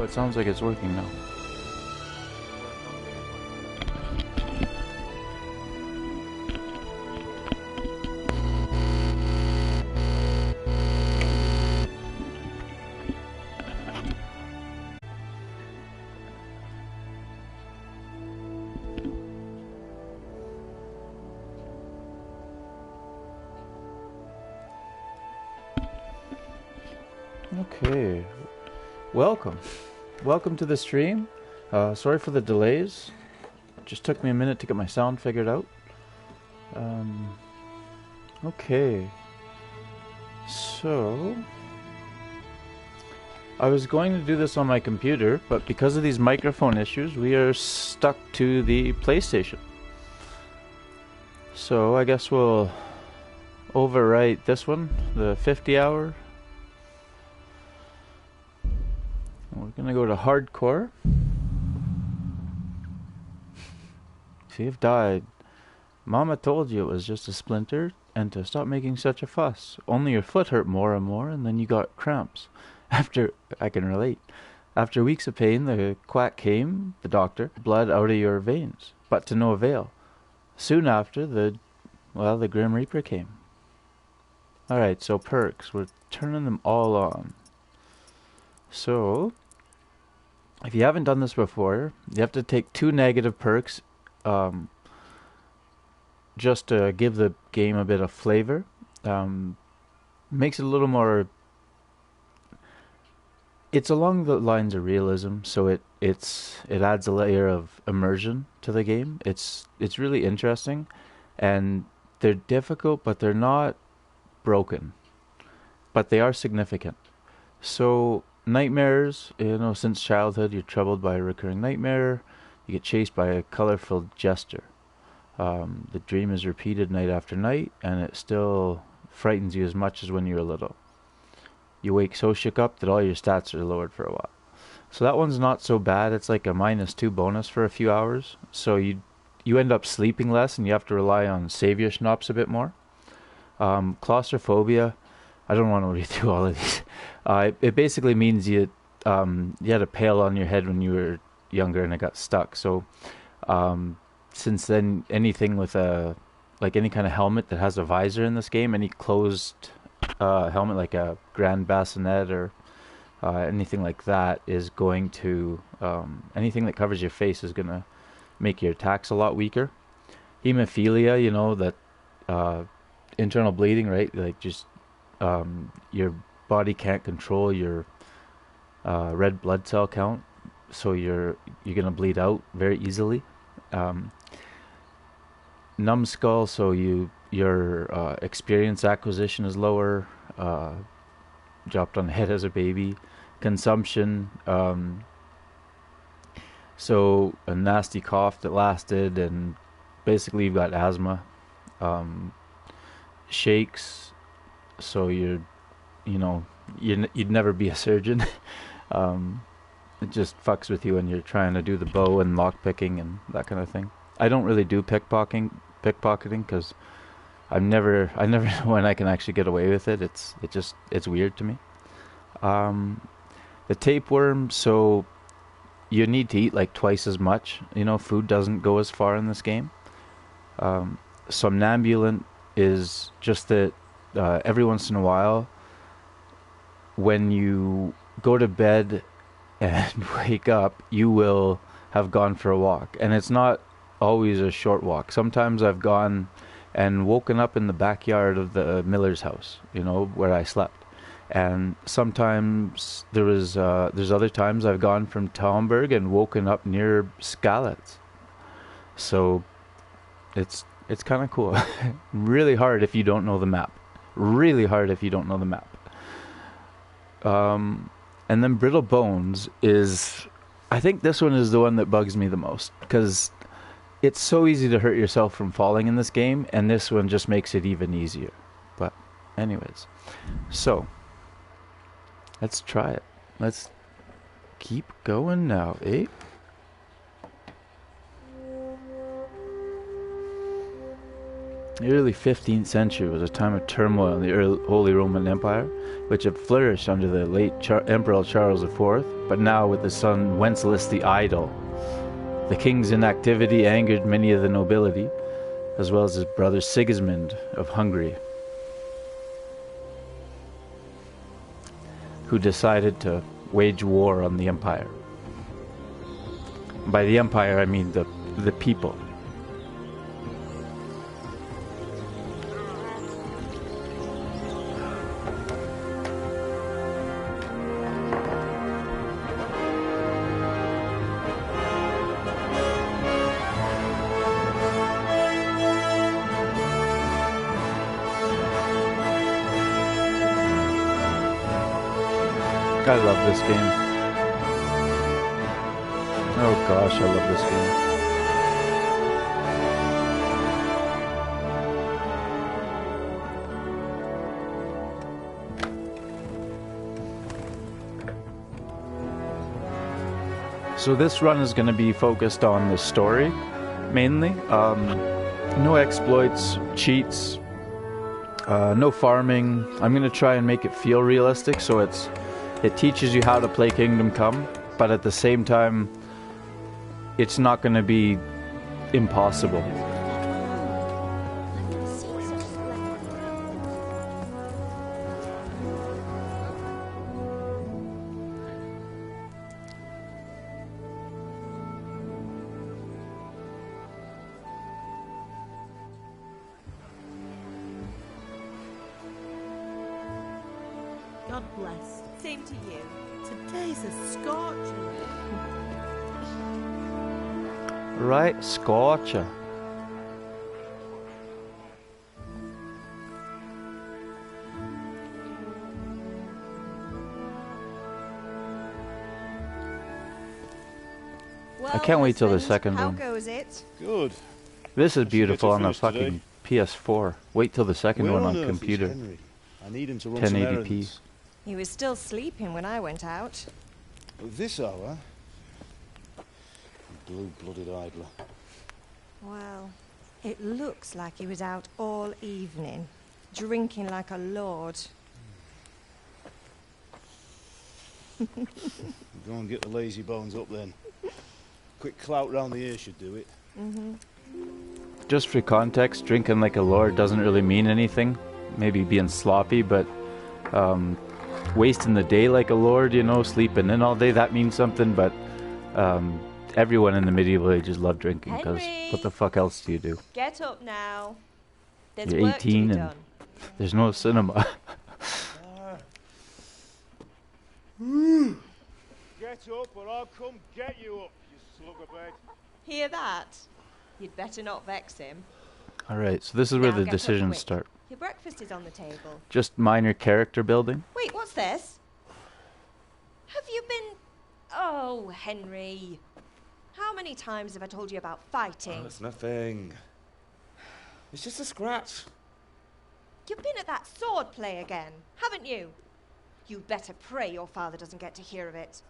it sounds like it's working now. Okay, welcome to the stream. Sorry for the delays, just took me a minute to get my sound figured out. Okay, so I was going to do this on my computer, but because of these microphone issues we are stuck to the PlayStation, so I guess we'll overwrite this one, the 50 hour. We're gonna go to hardcore. See, you've died. Mama told you it was just a splinter and to stop making such a fuss. Only your foot hurt more and more, and then you got cramps. I can relate. After weeks of pain, the quack came, the doctor, blood out of your veins, but to no avail. Soon after, the Grim Reaper came. Alright, so perks. We're turning them all on. So, if you haven't done this before, you have to take 2 negative perks just to give the game a bit of flavor. Makes it a little more... It's along the lines of realism, so it adds a layer of immersion to the game. It's really interesting, and they're difficult, but they're not broken. But they are significant. So... Nightmares, since childhood you're troubled by a recurring nightmare. You get chased by a colorful jester. The dream is repeated night after night, and it still frightens you as much as when you were little. You wake so shook up that all your stats are lowered for a while. So that one's not so bad. It's like a -2 bonus for a few hours. So you end up sleeping less, and you have to rely on savior schnapps a bit more. Claustrophobia. I don't want to read through all of these. It basically means you had a pail on your head when you were younger and it got stuck. So since then, anything with any kind of helmet that has a visor in this game, any closed helmet like a Grand Bassinet or anything like that is going to... anything that covers your face is going to make your attacks a lot weaker. Hemophilia, that internal bleeding, right? Like just... your body can't control your red blood cell count, so you're gonna bleed out very easily. Numbskull, so your experience acquisition is lower. Dropped on the head as a baby. Consumption, so a nasty cough that lasted, and basically you've got asthma. Shakes, so you'd never be a surgeon. It just fucks with you when you're trying to do the bow and lockpicking and that kind of thing. I don't really do pickpocketing because I never know when I can actually get away with it. It's weird to me. The tapeworm, so you need to eat like twice as much. Food doesn't go as far in this game. Somnambulant is just that every once in a while, when you go to bed and wake up, you will have gone for a walk. And it's not always a short walk. Sometimes I've gone and woken up in the backyard of the Miller's house, where I slept. And sometimes there's other times I've gone from Talmberg and woken up near Skalitz. So it's kind of cool. Really hard if you don't know the map. And then Brittle Bones is... I think this one is the one that bugs me the most, because it's so easy to hurt yourself from falling in this game, and this one just makes it even easier. But anyways, so let's try it. Let's keep going now, eh? The early 15th century was a time of turmoil in the Holy Roman Empire, which had flourished under the late Emperor Charles IV, but now with his son Wenceslas the Idle. The king's inactivity angered many of the nobility, as well as his brother Sigismund of Hungary, who decided to wage war on the empire. By the empire, I mean the people. I love this game. Oh gosh, I love this game. So this run is going to be focused on the story, mainly. No exploits, cheats, no farming. I'm going to try and make it feel realistic, so it teaches you how to play Kingdom Come, but at the same time, it's not going to be impossible. God bless. Same to you. Today's a scorcher. Right, scorcher. Well, I can't wait till the husband, second how one. goes it? Good. This is I should beautiful get on to a finish fucking PS4. Wait till the second Where one on earth is computer. Henry? I need him to run some 1080p. errands. He was still sleeping when I went out. At this hour? Blue-blooded idler. Well, it looks like he was out all evening, drinking like a lord. Go and get the lazy bones up then. Quick clout round the ear should do it. Just for context, drinking like a lord doesn't really mean anything. Maybe being sloppy, but wasting the day like a lord, you know, sleeping in all day, that means something, but everyone in the medieval ages loved drinking, because Henry! what the fuck else do you do? Get up now. There's You're work to 18 be and done. there's no cinema. Get up or I'll come get you up, you slug of bed. Hear that? You'd better not vex him. Alright, so this is where Now the get up decisions quick. start. Your breakfast is on the table. Just minor character building. Wait, what's this? Have you been... Oh, Henry. How many times have I told you about fighting? Oh, it's nothing. It's just a scratch. You've been at that sword play again, haven't you? You'd better pray your father doesn't get to hear of it.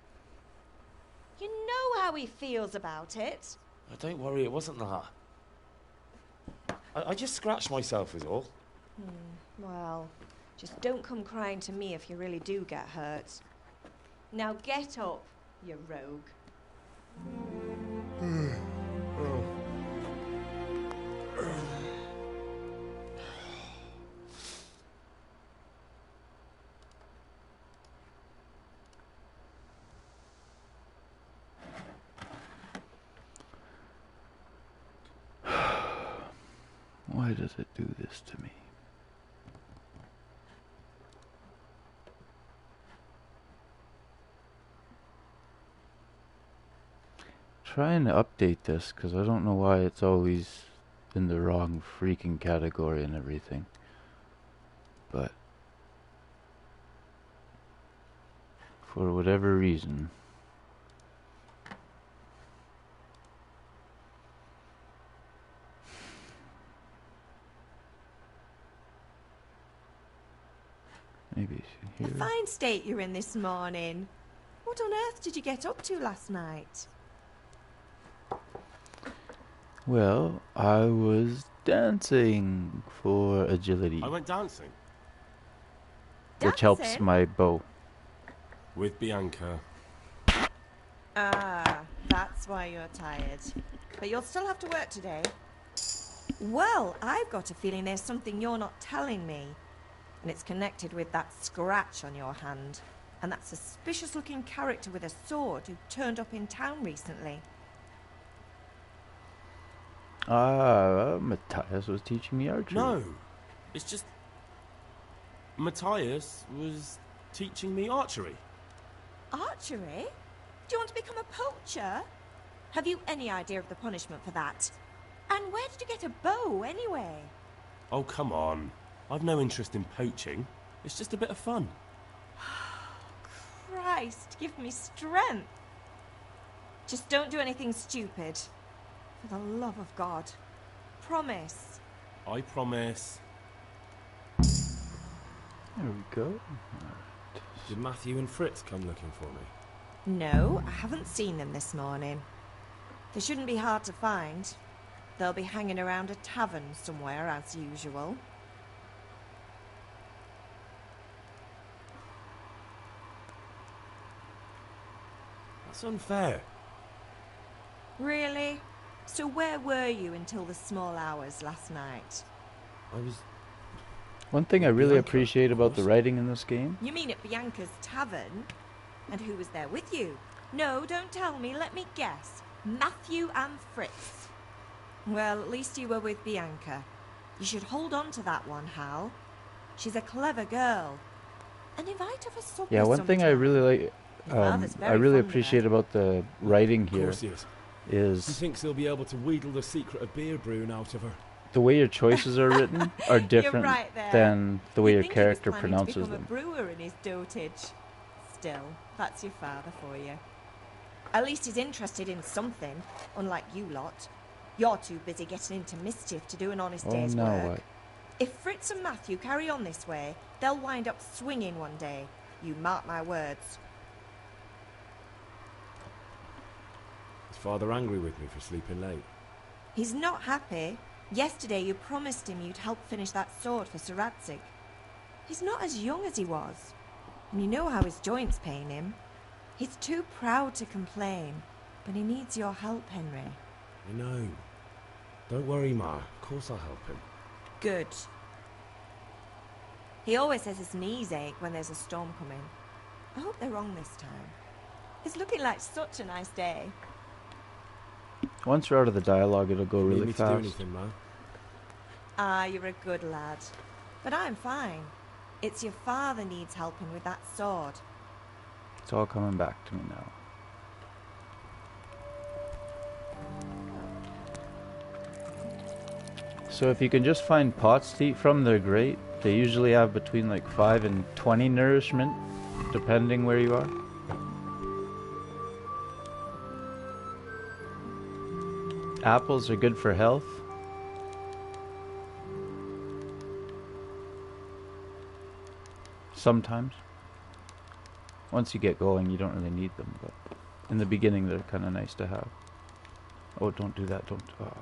You know how he feels about it. Oh, don't worry, it wasn't that. I just scratched myself is all. Well, just don't come crying to me if you really do get hurt. Now get up, you rogue. Why does it do this to me? Trying to update this because I don't know why it's always in the wrong freaking category and everything. But for whatever reason, maybe A here. fine state you're in this morning. What on earth did you get up to last night? Well, I was dancing for agility, I went dancing which helps Dancing? my bow. with Bianca. Ah, that's why you're tired. But you'll still have to work today. Well, I've got a feeling there's something you're not telling me. And it's connected with that scratch on your hand. And that suspicious-looking character with a sword who turned up in town recently. Matthias was teaching me archery. No, it's just Matthias was teaching me archery. Archery? Do you want to become a poacher? Have you any idea of the punishment for that? And where did you get a bow, anyway? Oh, come on. I've no interest in poaching. It's just a bit of fun. Christ, give me strength. Just don't do anything stupid. For the love of God. Promise. I promise. There we go. Did Matthew and Fritz come looking for me? No, I haven't seen them this morning. They shouldn't be hard to find. They'll be hanging around a tavern somewhere, as usual. That's unfair. Really? So where were you until the small hours last night? I was... One thing I really Bianca, appreciate of about the course. writing in this game, You mean at Bianca's tavern? And who was there with you? No, don't tell me, let me guess. Matthew and Fritz. Well, at least you were with Bianca. You should hold on to that one, Hal. She's a clever girl. And invite her for supper yeah, one thing I sometime. really like, Your father's I very really fond of appreciate her. about the writing Of here course he is. He is thinks he'll be able to wheedle the secret of beer brewing out of her. the way your choices are written are different right there. than the way You'd your think he was character planning pronounces to become them. a brewer in his dotage. Still, that's your father for you. At least he's interested in something, unlike you lot. You're too busy getting into mischief to do an honest Oh, day's now work. what? If Fritz and Matthew carry on this way, they'll wind up swinging one day. You mark my words. Is father angry with me for sleeping late? He's not happy. Yesterday you promised him you'd help finish that sword for Sir Radzig. He's not as young as he was. And you know how his joints pain him. He's too proud to complain, but he needs your help, Henry. I know. Don't worry, Ma. Of course I'll help him. Good. He always says his knees ache when there's a storm coming. I hope they're wrong this time. It's looking like such a nice day. Once you're out of the dialogue, it'll go Need really me to do fast. anything, Ma? Ah, you're a good lad. But I'm fine. It's your father needs helping with that sword. It's all coming back to me now. So if you can just find pots to eat from, they're great. They usually have between like 5 and 20 nourishment, depending where you are. Apples are good for health. Sometimes. Once you get going, you don't really need them, but in the beginning, they're kind of nice to have. Oh, don't do that, don't. Oh.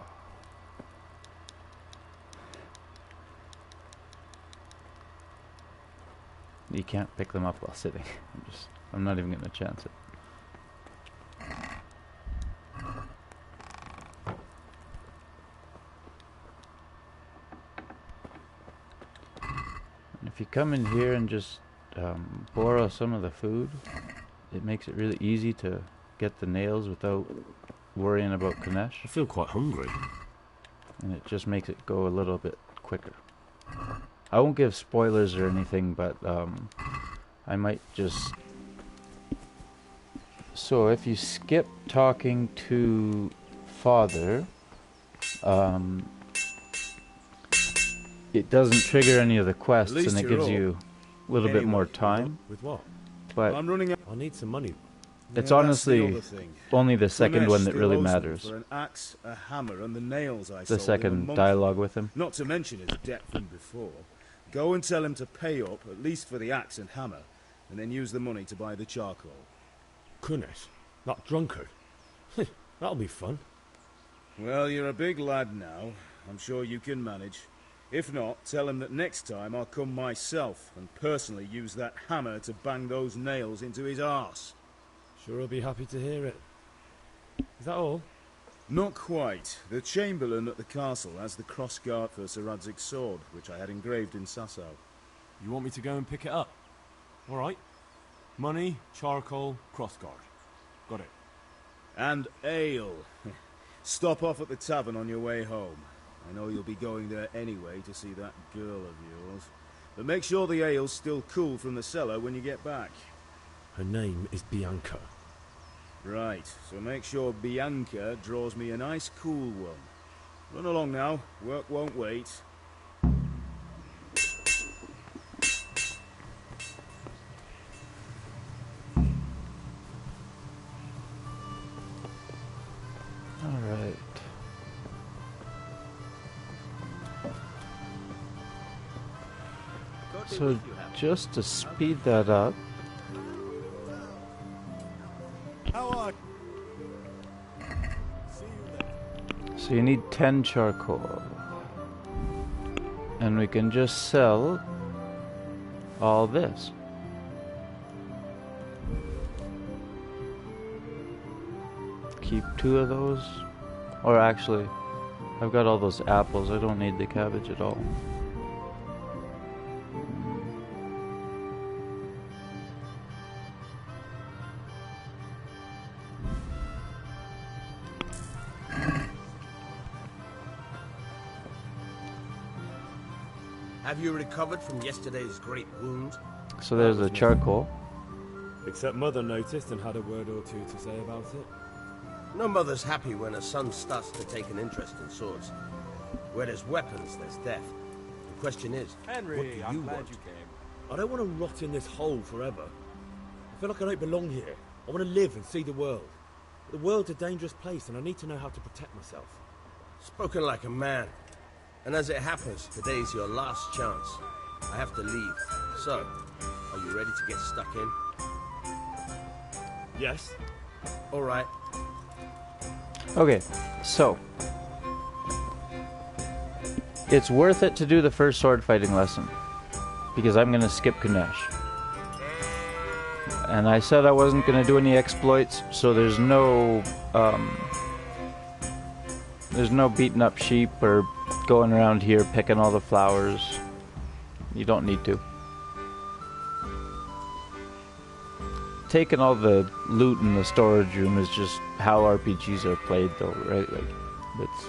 You can't pick them up while sitting. I'm not even going to chance it. And if you come in here and just borrow some of the food, it makes it really easy to get the nails without worrying about Ganesh, I feel quite hungry. and it just makes it go a little bit quicker. I won't give spoilers or anything, but I might just... So if you skip talking to Father, it doesn't trigger any of the quests, least and it you're gives up. you a little bit Anyway, more time. With what? But I'm running out. I'll need some money. it's Yeah, honestly that's the other thing. only the second Ganesh one that still really owes them matters. For an axe, a hammer, and the nails I The sold him a second month dialogue ago. with him. Not to mention his debt from before. Go and tell him to pay up, at least for the axe and hammer, and then use the money to buy the charcoal. Goodness, that drunkard. That'll be fun. Well, you're a big lad now. I'm sure you can manage. If not, tell him that next time I'll come myself and personally use that hammer to bang those nails into his arse. Sure, I'll be happy to hear it. Is that all? Not quite. The Chamberlain at the castle has the crossguard for Sir Radzig's sword, which I had engraved in Sasau. You want me to go and pick it up? All right. Money, charcoal, crossguard. Got it. And ale. Stop off at the tavern on your way home. I know you'll be going there anyway to see that girl of yours. But make sure the ale's still cool from the cellar when you get back. Her name is Bianca. Right, so make sure Bianca draws me a nice cool one. Run along now, work won't wait. Alright. So, just to speed that up, so you need 10 charcoal. And we can just sell all this. Keep 2 of those. Or actually, I've got all those apples. I don't need the cabbage at all. Have you recovered from yesterday's great wound? So there's the charcoal. Except Mother noticed and had a word or two to say about it. No mother's happy when her son starts to take an interest in swords. Where there's weapons, there's death. The question is, Henry, what do you I'm glad want? you came. I don't want to rot in this hole forever. I feel like I don't belong here. I want to live and see the world. The world's a dangerous place and I need to know how to protect myself. Spoken like a man. And as it happens, today's your last chance. I have to leave. So, are you ready to get stuck in? Yes? All right. Okay, so it's worth it to do the first sword fighting lesson because I'm gonna skip Kunesh. And I said I wasn't gonna do any exploits, so there's no beating up sheep or going around here picking all the flowers. You don't need to. Taking all the loot in the storage room is just how RPGs are played, though, right? Like, it's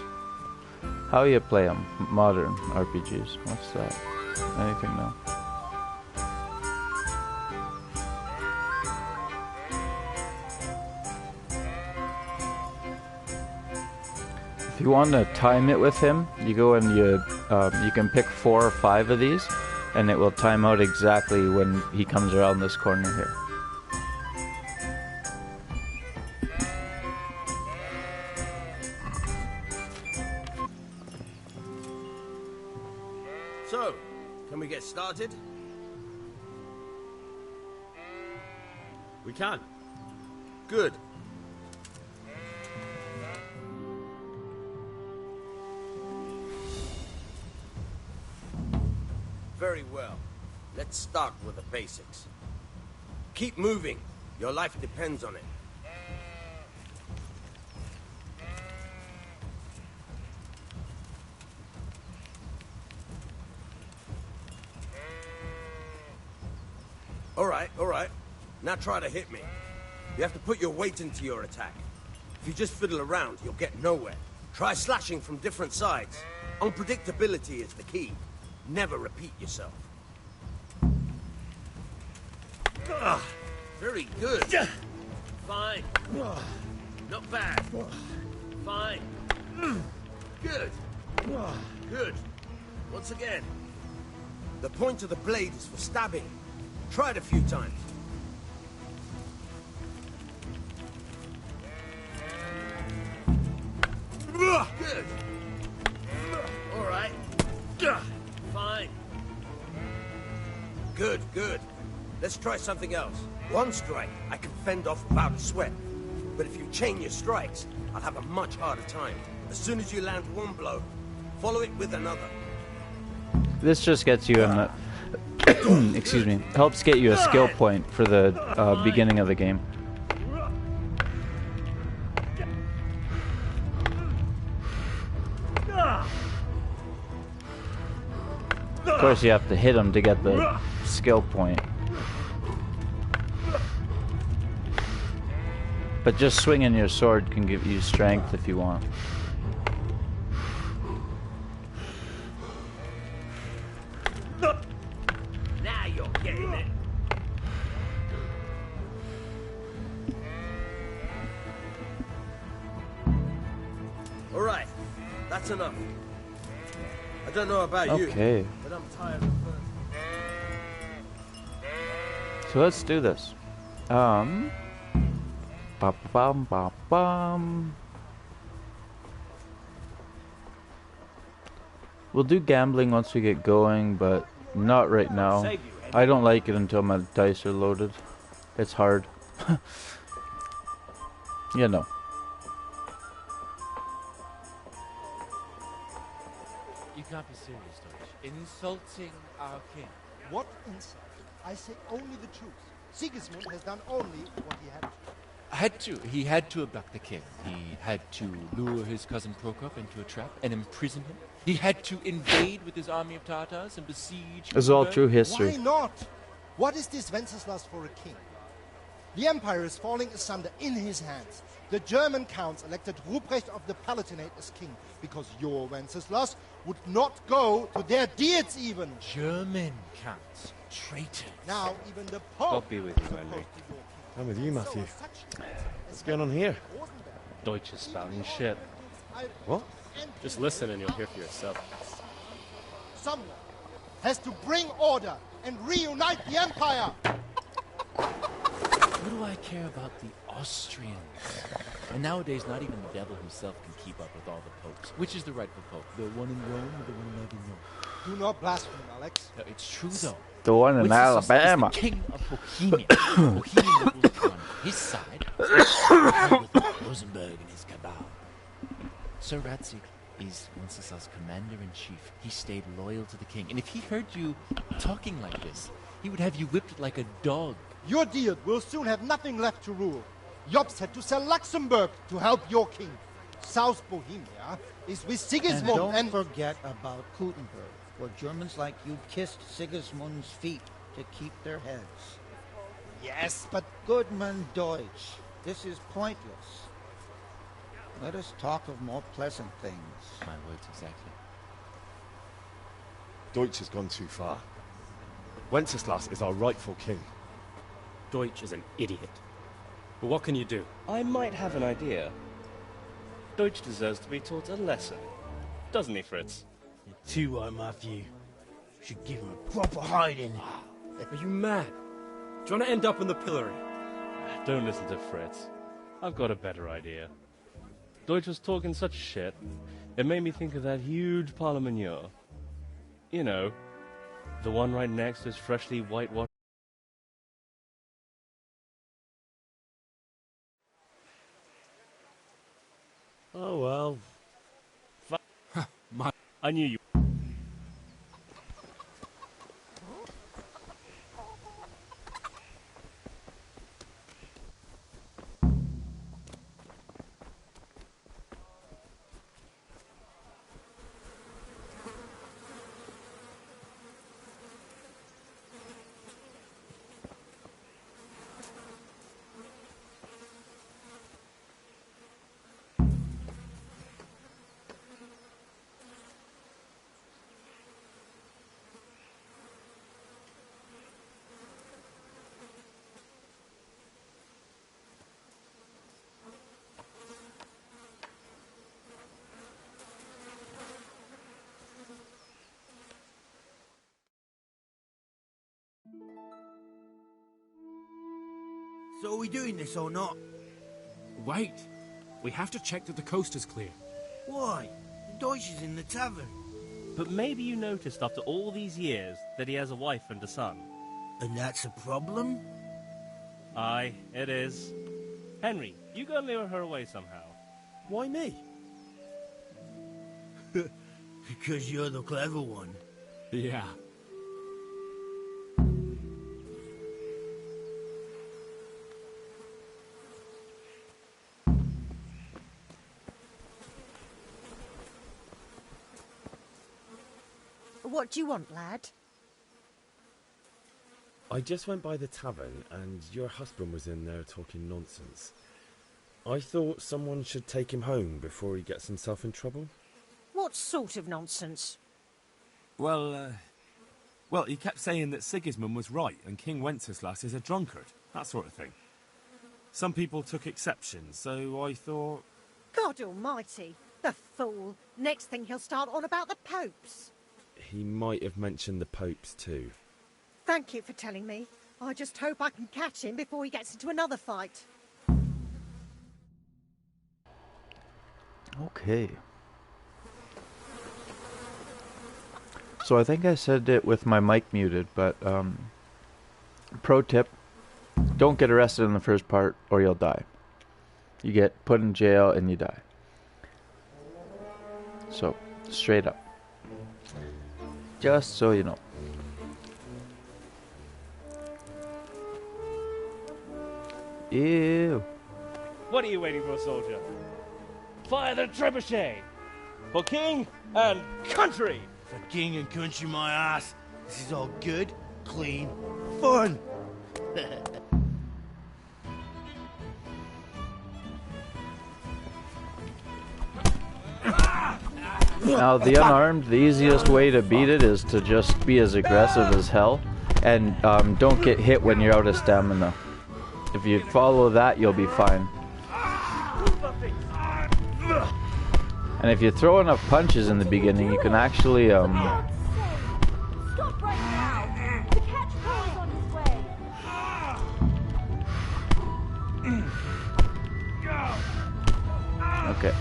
how you play them. Modern RPGs. What's that? Anything now? If you want to time it with him, you go and you can pick 4 or 5 of these, and it will time out exactly when he comes around this corner here. So, can we get started? We can. Good. Very well. Let's start with the basics. Keep moving. Your life depends on it. All right. Now try to hit me. You have to put your weight into your attack. If you just fiddle around, you'll get nowhere. Try slashing from different sides. Unpredictability is the key. Never repeat yourself. Very good. Fine. Not bad. Fine. Good. Good. Once again. The point of the blade is for stabbing. Try it a few times. Good. All right. Fine. Good. Let's try something else. One strike I can fend off without a sweat. But if you chain your strikes, I'll have a much harder time. As soon as you land one blow, Follow it with another. This just gets you in the excuse me, helps get you a skill point for the beginning of the game. Of course, you have to hit him to get the skill point. But just swinging your sword can give you strength if you want. Now you're getting it. All right, that's enough. I don't know about you, Okay, but I'm tired of burning. so let's do this. Ba-ba-bum-ba-bum. We'll do gambling once we get going, but not right now. I don't like it until my dice are loaded. It's hard. You know. You can't be serious, Deutsch. Insulting our king. What insult? I say only the truth. Sigismund has done only what he had to. He had to abduct the king. He had to lure his cousin Prokop into a trap and imprison him. He had to invade with his army of Tatars and besiege. It's all Kiev. true history. Why not? What is this Wenceslas for a king? The empire is falling asunder in his hands. The German counts elected Ruprecht of the Palatinate as king because your Wenceslas would not go to their deeds even. German counts. Traitors. Now even the Pope God be with you, is opposed Henry. to your king. I'm with you, Matthew. So such deeds as What's going on here? Rosenberg, Deutsch is spouting shit. What? Just listen and you'll hear for yourself. Someone has to bring order and reunite the empire. What do I care about the Austrians? And nowadays, not even the devil himself can keep up with all the popes. Which is the rightful pope? The one in Rome or the one in Avignon? Do not blaspheme, Alex. No, it's true, though. The one in Wenceslas is Alabama. the king of Bohemia. Bohemia rules on his side. with Rosenberg and his cabal. Sir Radzic is Wenceslas' commander-in-chief. He stayed loyal to the king. And if he heard you talking like this, he would have you whipped like a dog. Your deal will soon have nothing left to rule. Jobst had to sell Luxembourg to help your king. South Bohemia is with Sigismund And don't forget about Kuttenberg, where Germans like you kissed Sigismund's feet to keep their heads. Yes, but Goodman Deutsch, this is pointless. Let us talk of more pleasant things. My words exactly. Deutsch has gone too far. Wenceslas is our rightful king. Deutsch is an idiot. But what can you do? I might have an idea. Deutsch deserves to be taught a lesson. Doesn't he, Fritz? Too right, Matthew. Should give him a proper hiding. Are you mad? Do you want to end up in the pillory? Don't listen to Fritz. I've got a better idea. Deutsch was talking such shit, it made me think of that huge parliament. You know, the one right next to his freshly whitewashed. Oh well. I knew you. So are we doing this or not? Wait. We have to check that the coast is clear. Why? Deutsch is in the tavern. But maybe you noticed after all these years that he has a wife and a son. And that's a problem? Aye, it is. Henry, you go and lure her away somehow. Why me? Because you're the clever one. Yeah. What do you want, lad? I just went by the tavern and your husband was in there talking nonsense. I thought someone should take him home before he gets himself in trouble. What sort of nonsense? Well, he kept saying that Sigismund was right and King Wenceslas is a drunkard, that sort of thing. Some people took exception, so I thought... God almighty, the fool. Next thing he'll start on about the popes. He might have mentioned the popes too. Thank you for telling me. I just hope I can catch him before he gets into another fight. Okay. So I think I said it with my mic muted, but pro tip, don't get arrested in the first part or you'll die. You get put in jail and you die. So, straight up. Just so you know. Ew. What are you waiting for, soldier? Fire the trebuchet! For king and country! For king and country, my ass. This is all good, clean, fun. Now, the unarmed, the easiest way to beat it is to just be as aggressive as hell. And don't get hit when you're out of stamina. If you follow that, you'll be fine. And if you throw enough punches in the beginning, you can actually Stop right now! The catch pro is on his way! Okay.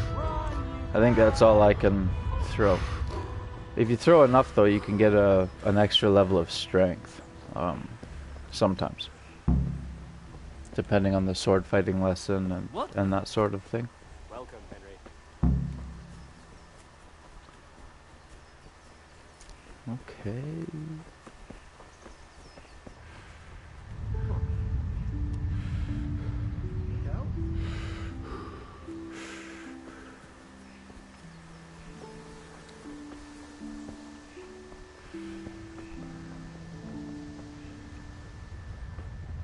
I think that's all I can throw. If you throw enough, though, you can get an extra level of strength. Sometimes. Depending on the sword fighting lesson and that sort of thing. Welcome, Henry. Okay.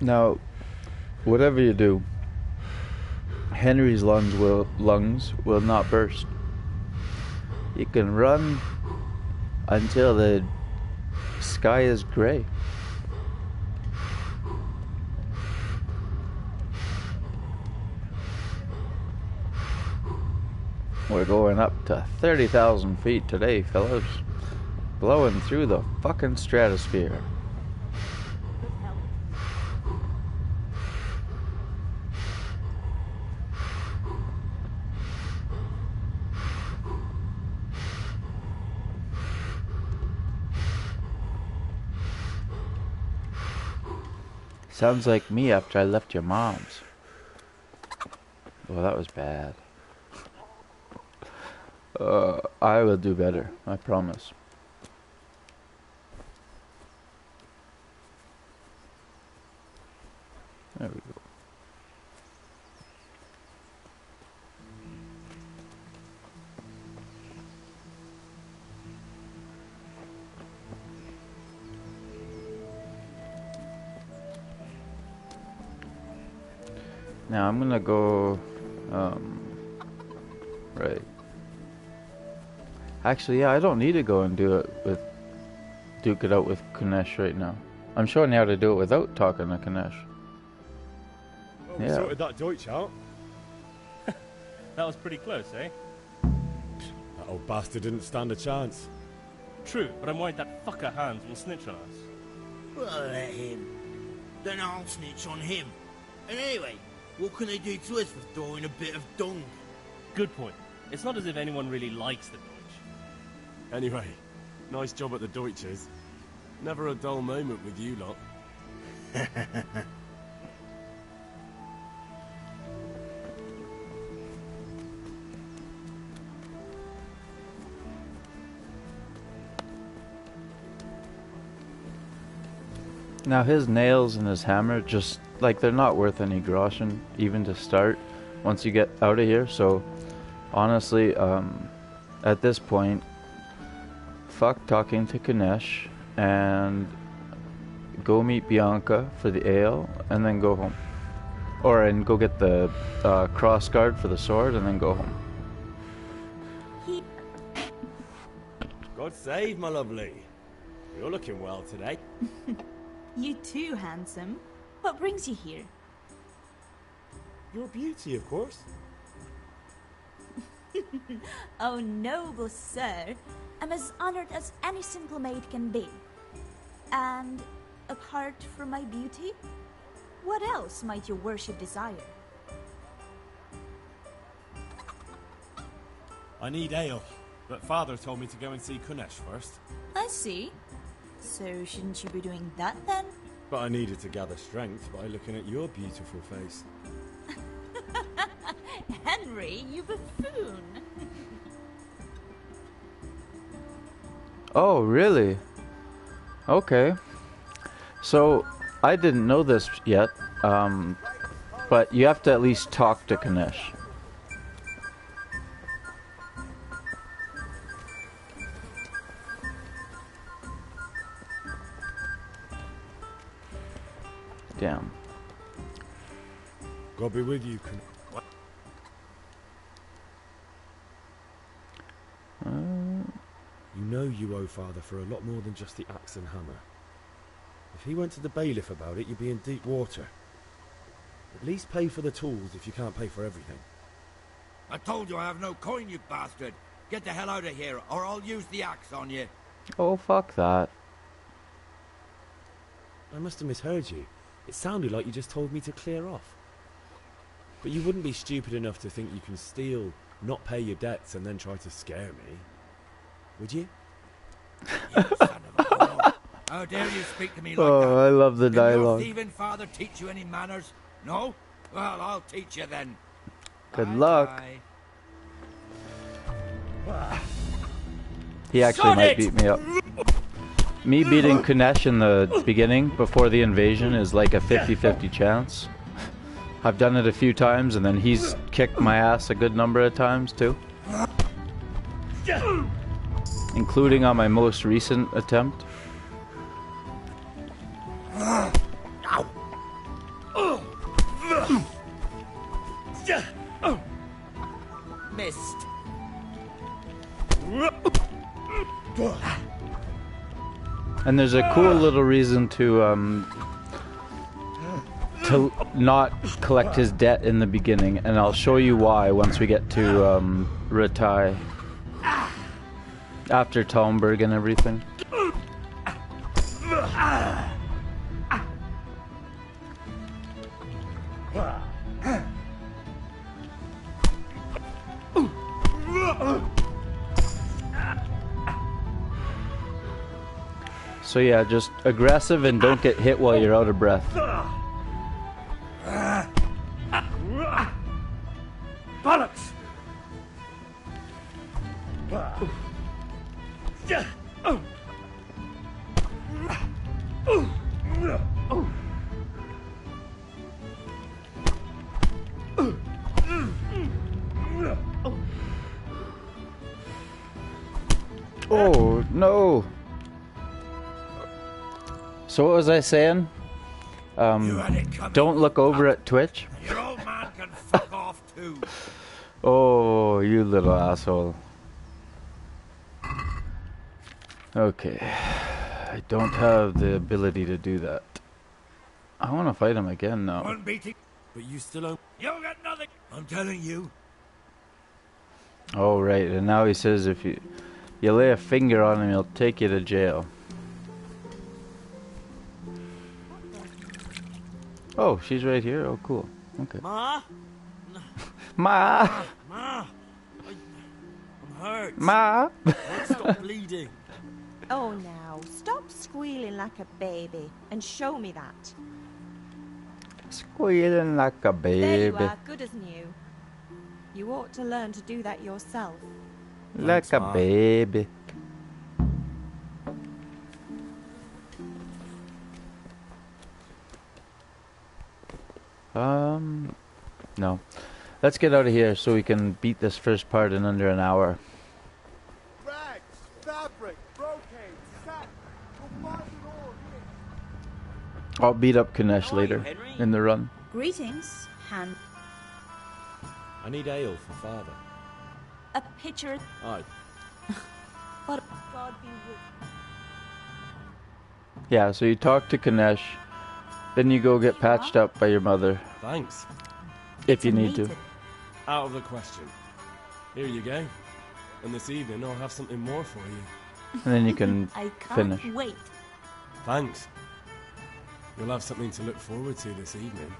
Now, whatever you do, Henry's lungs will not burst. You can run until the sky is gray. We're going up to 30,000 feet today, fellas. Blowing through the fucking stratosphere. Sounds like me after I left your mom's. Oh, that was bad. I will do better, I promise. There we go. Now I'm gonna go, right. Actually, yeah, I don't need to go and duke it out with Kunesh right now. I'm showing you how to do it without talking to Kunesh. Well, we Yeah. sorted that Deutsch out. That was pretty close, eh? That old bastard didn't stand a chance. True, but I'm worried that fucker Hans will snitch on us. Well, let him. Then I'll snitch on him. And anyway, what can they do to us for throwing a bit of dung? Good point. It's not as if anyone really likes the Deutsch. Anyway, nice job at the Deutsches. Never a dull moment with you lot. Now his nails and his hammer, just like they're not worth any groschen even to start once you get out of here. So honestly, at this point, fuck talking to Kanesh and go meet Bianca for the ale and then go home. And go get the cross guard for the sword and then go home. God save, my lovely. You're looking well today. You too, handsome. What brings you here? Your beauty, of course. Oh, noble sir. I'm as honored as any simple maid can be. And apart from my beauty, what else might your worship desire? I need ale, but father told me to go and see Kunesh first. I see. So shouldn't you be doing that then? But I needed to gather strength by looking at your beautiful face. Henry, you buffoon. Oh, really? Okay. So, I didn't know this yet, but you have to at least talk to Kanesh. Damn. God be with you, You know you owe father for a lot more than just the axe and hammer. If he went to the bailiff about it, you'd be in deep water. At least pay for the tools if you can't pay for everything. I told you I have no coin, you bastard. Get the hell out of here, or I'll use the axe on you. Oh, fuck that. I must have misheard you. It sounded like you just told me to clear off. But you wouldn't be stupid enough to think you can steal, not pay your debts, and then try to scare me. Would you? You son of a whore. How dare you speak to me like that? Oh, I love the Did your dialogue. thieving father teach you any manners? No? Well, I'll teach you then. Good luck. He actually Shut might it! beat me up. Me beating Kunesh in the beginning, before the invasion, is like a 50-50 chance. I've done it a few times, and then he's kicked my ass a good number of times, too. Including on my most recent attempt. Missed. And there's a cool little reason to not collect his debt in the beginning, and I'll show you why once we get to Ratai. After Talmberg and everything. So yeah, just aggressive and don't get hit while you're out of breath. Bollocks! Oh, no. So what was I saying? Don't look over at Twitch. Your old man can fuck off too. Oh, you little asshole. Okay. I don't have the ability to do that. I want to fight him again now. One beating. But you still owe... You'll get nothing. I'm telling you. Oh, right. And now he says if you lay a finger on him, he'll take you to jail. Oh, she's right here? Oh, cool. Okay. Ma? Ma! Ma! I'm hurt. Ma! Stop bleeding. Oh, now, stop squealing like a baby and show me that. Squealing like a baby. There you are, good as new. You ought to learn to do that yourself. Like Thanks, a Ma. baby. No. Let's get out of here so we can beat this first part in under an hour. Rags, fabric, brocade, sack. You'll find it all here. I'll beat up Kanesh later in the run. Greetings, Han. I need ale for father. A pitcher. Aye. But God be with you. Yeah, so you talk to Kanesh, then you go get patched up by your mother. Thanks. If you need to. Out of the question. Here you go. And this evening I'll have something more for you. And then you can I can't finish. wait. Thanks. You'll have something to look forward to this evening.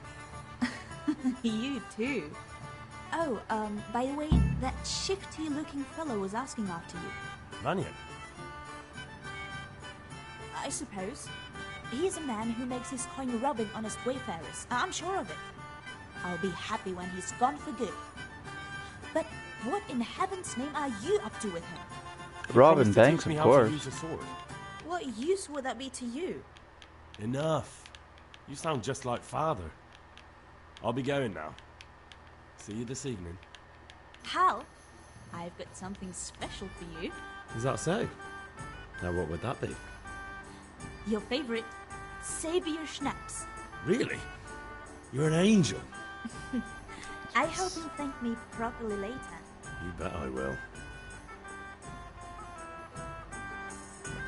You too. Oh, by the way, that shifty-looking fellow was asking after you. Mannion? I suppose. He's a man who makes his coin rubbing honest wayfarers. I'm sure of it. I'll be happy when he's gone for good. But what in heaven's name are you up to with him? Robin Banks, of course. Use a sword. What use would that be to you? Enough. You sound just like father. I'll be going now. See you this evening. Hal, I've got something special for you. Is that so? Now what would that be? Your favorite, Savior Schnapps. Really? You're an angel. I hope you'll thank me properly later. You bet I will.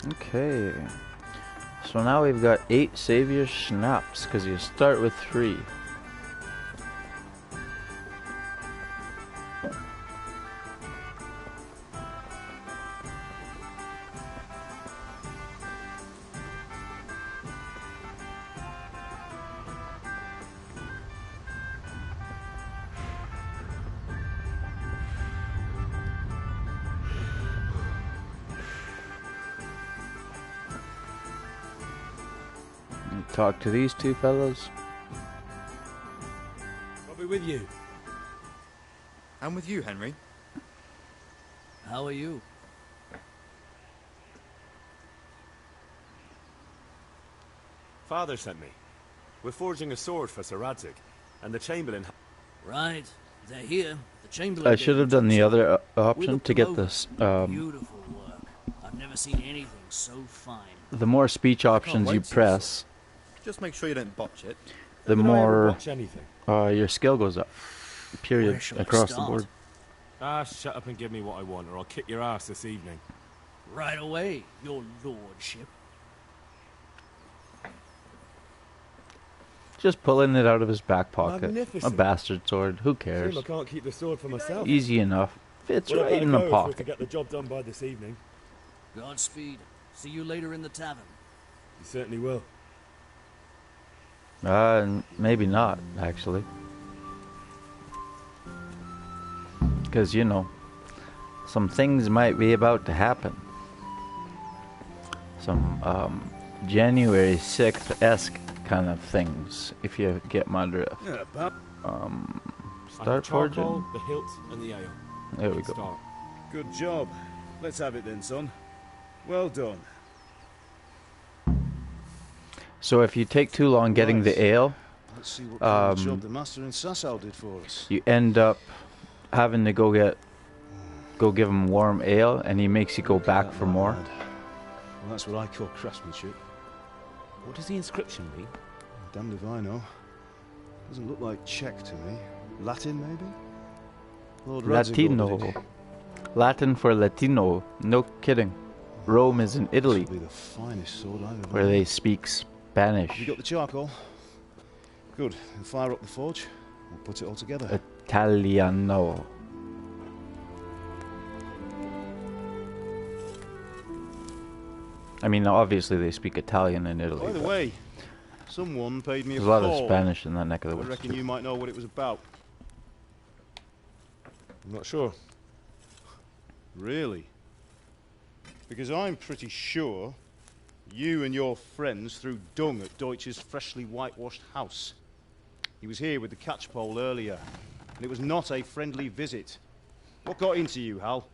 Okay. So now we've got 8 Savior Schnapps, because you start with 3. Talk to these 2 fellows. I'll be with you. I'm with you, Henry. How are you? Father sent me. We're forging a sword for Sir Radzig, and the Chamberlain... Right, they're here. The Chamberlain... I should have done the other option to get this. Beautiful work. I've never seen anything so fine. The more speech options you press, Just make sure you don't botch it. the Did I ever more watch anything? your skill goes up. Period. Where shall I Across the start? board. Ah, shut up and give me what I want, or I'll kick your ass this evening. Right away, your lordship. Just pulling it out of his back pocket. A Magnificent. bastard sword. Who cares? Shame I can't keep the sword for myself. Easy enough. Fits Well, I right better in the go if we're to pocket. get the job done by this evening. Godspeed. See you later in the tavern. You certainly will. Maybe not, actually. Because, you know, some things might be about to happen. Some, January 6th-esque kind of things, if you get my drift. Yeah, pal. Start forging. The hilt and the ale. There we go. Start. Good job. Let's have it then, son. Well done. So if you take too long getting the ale, Let's see what kind of job the master in Sasau did for us. you end up having to go give him warm ale, and he makes you go back for more. Well, that's what I call craftsmanship. What does the inscription mean? Damned if I know. Doesn't look like Czech to me. Latin, maybe? Lord Radzig ordered it. Latino. Latin for Latino. No kidding. Rome is in Italy, This will be the finest sword I've ever where had. they speak Spanish. You got the charcoal? Good. Then fire up the forge. We'll put it all together. Italiano. I mean, obviously they speak Italian in Italy. By the but way, someone paid me there's a a lot of call. Spanish in that neck of the I woods. reckon too. you might know what it was about. I'm not sure. Really? Because I'm pretty sure you and your friends threw dung at Deutsch's freshly whitewashed house. He was here with the catchpole earlier, and it was not a friendly visit. What got into you, Hal?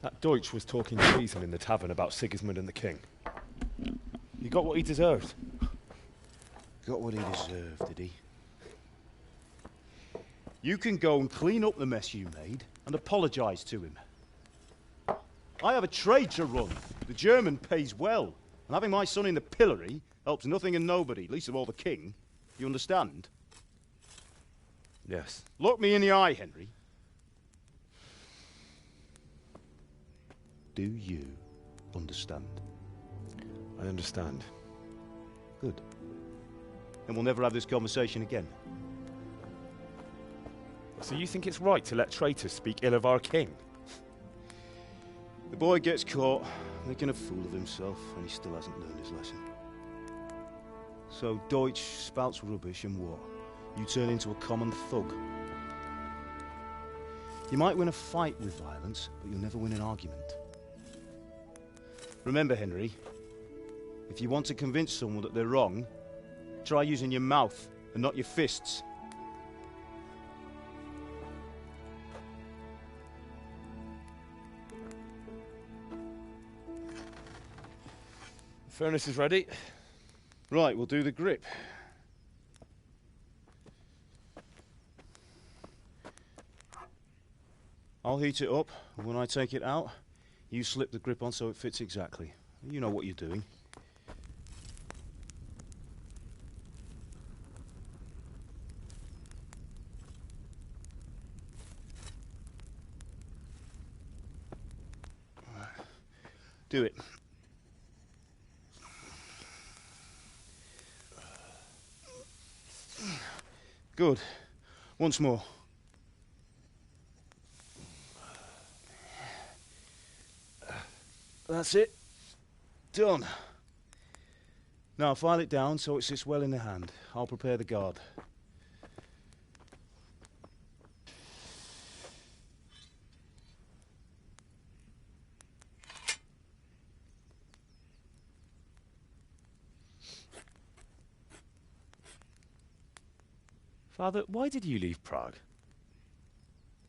That Deutsch was talking treason in the tavern about Sigismund and the king. He got what he deserved. Got what he deserved, did he? You can go and clean up the mess you made and apologise to him. I have a trade to run. The German pays well. And having my son in the pillory helps nothing and nobody, least of all the king. You understand? Yes. Look me in the eye, Henry. Do you understand? I understand. Good. Then we'll never have this conversation again. So you think it's right to let traitors speak ill of our king? The boy gets caught making a fool of himself, and he still hasn't learned his lesson. So Deutsch spouts rubbish, and what? You turn into a common thug. You might win a fight with violence, but you'll never win an argument. Remember, Henry, if you want to convince someone that they're wrong, try using your mouth and not your fists. The furnace is ready. Right, we'll do the grip. I'll heat it up, and when I take it out, you slip the grip on so it fits exactly. You know what you're doing. Do it. Good. Once more. That's it. Done. Now file it down so it sits well in the hand. I'll prepare the guard. Father, why did you leave Prague?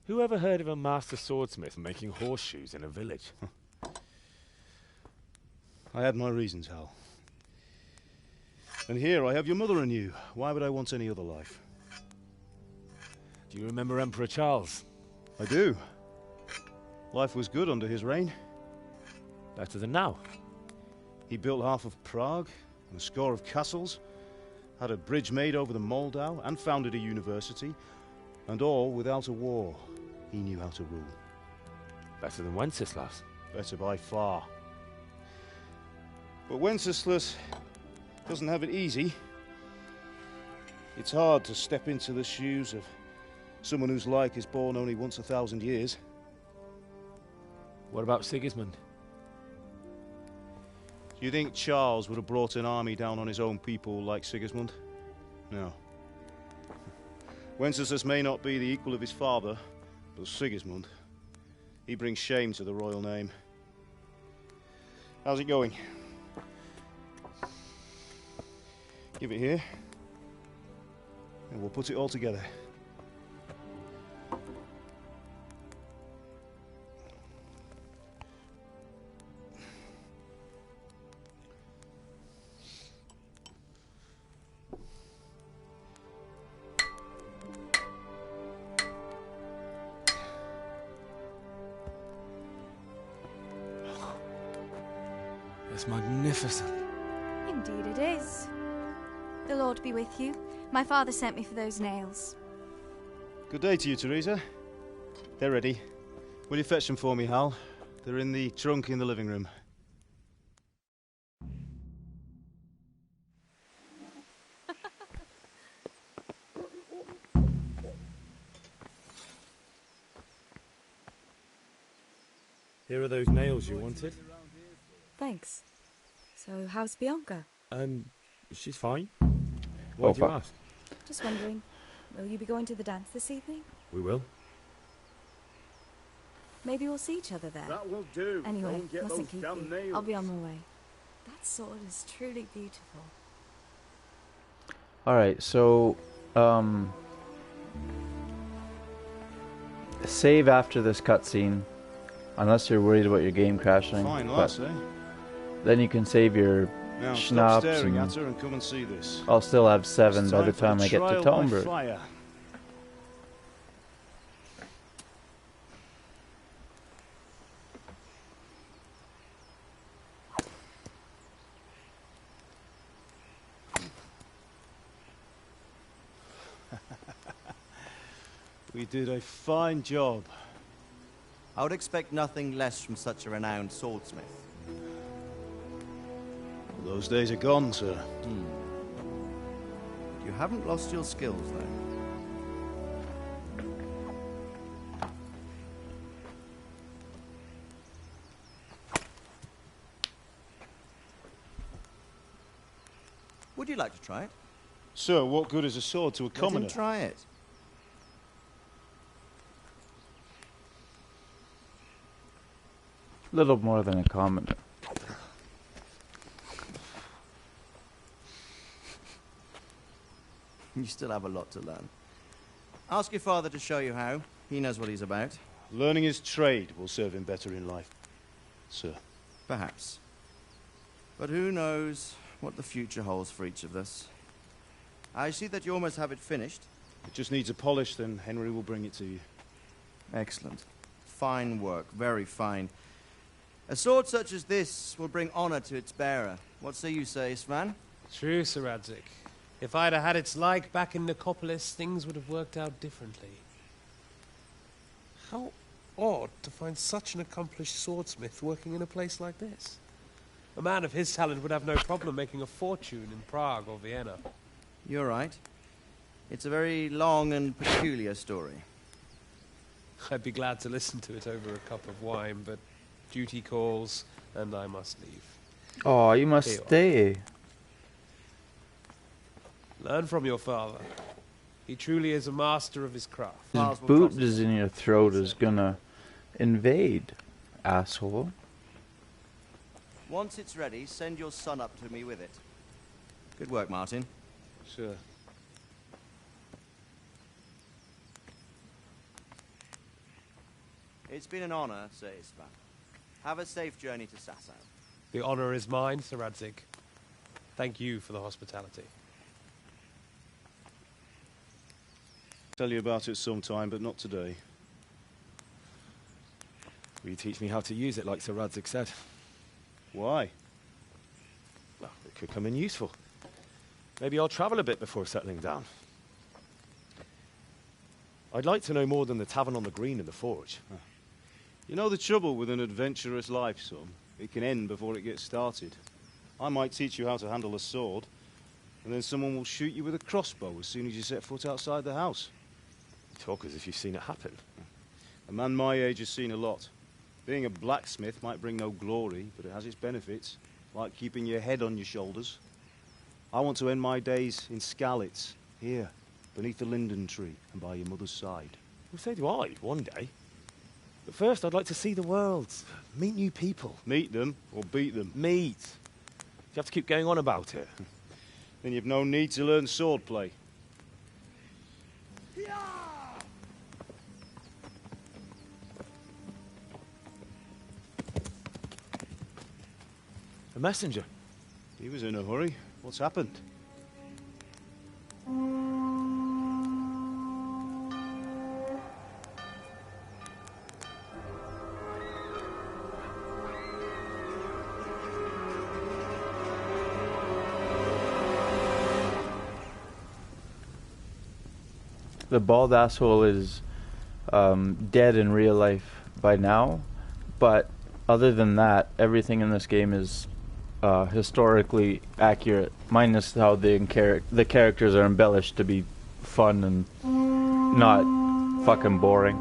Who ever heard of a master swordsmith making horseshoes in a village? I had my reasons, Hal. And here I have your mother and you. Why would I want any other life? Do you remember Emperor Charles? I do. Life was good under his reign. Better than now. He built half of Prague and a score of castles, had a bridge made over the Moldau, and founded a university, and all without a war. He knew how to rule. Better than Wenceslas. Better by far. But Wenceslas doesn't have it easy. It's hard to step into the shoes of someone whose like is born only once 1,000 years. What about Sigismund? Do you think Charles would have brought an army down on his own people like Sigismund? No. Wenceslas may not be the equal of his father, but Sigismund, he brings shame to the royal name. How's it going? Give it here, and we'll put it all together. It's magnificent. Indeed it is. The Lord be with you. My father sent me for those nails. Good day to you, Teresa. They're ready. Will you fetch them for me, Hal? They're in the trunk in the living room. Here are those nails you wanted. Thanks. So, how's Bianca? She's fine. Why do you ask? Just wondering, will you be going to the dance this evening? We will. Maybe we'll see each other there. That will do. Anyway, Go and get mustn't those keep damn you. nails. I'll be on my way. That sword is truly beautiful. Alright, so save after this cutscene, unless you're worried about your game crashing. Fine, lass, eh? Then you can save your Now stop schnapps. staring And at her and come and see this. I'll still have 7 It's by the for time I get to trial by Talmberg. fire. We did a fine job. I would expect nothing less from such a renowned swordsmith. Those days are gone, sir. You haven't lost your skills, though. Would you like to try it? Sir, what good is a sword to a commoner? Let him try it. Little more than a commoner. You still have a lot to learn. Ask your father to show you how. He knows what he's about. Learning his trade will serve him better in life, sir. Perhaps. But who knows what the future holds for each of us. I see that you almost have it finished. It just needs a polish, then Henry will bring it to you. Excellent. Fine work, very fine. A sword such as this will bring honor to its bearer. What say you, Svan? True, Sir Radzik. If I'd have had its like back in Nicopolis, things would have worked out differently. How odd to find such an accomplished swordsmith working in a place like this. A man of his talent would have no problem making a fortune in Prague or Vienna. You're right. It's a very long and peculiar story. I'd be glad to listen to it over a cup of wine, but duty calls, and I must leave. Oh, you must stay. Learn from your father. He truly is a master of his craft. His boot is in your throat is gonna invade, asshole. Once it's ready, send your son up to me with it. Good work, Martin. Sure. It's been an honor, Sir Isvan. Have a safe journey to Sasau. The honor is mine, Sir Radzik. Thank you for the hospitality. Tell you about it sometime, but not today. Will you teach me how to use it like Sir Radzik said? Why? Well, it could come in useful. Maybe I'll travel a bit before settling down. I'd like to know more than the tavern on the green and the forge. You know the trouble with an adventurous life, son? It can end before it gets started. I might teach you how to handle a sword, and then someone will shoot you with a crossbow as soon as you set foot outside the house. You talk as if you've seen it happen. A man my age has seen a lot. Being a blacksmith might bring no glory, but it has its benefits, like keeping your head on your shoulders. I want to end my days in Skalitz, here, beneath the linden tree and by your mother's side. Well, so do I, one day. But first, I'd like to see the world, meet new people. Meet them or beat them? Meet. You have to keep going on about it. Then you've no need to learn swordplay. A messenger. He was in a hurry. What's happened? The bald asshole is dead in real life by now, but other than that, everything in this game is historically accurate, minus how the characters are embellished to be fun and not fucking boring.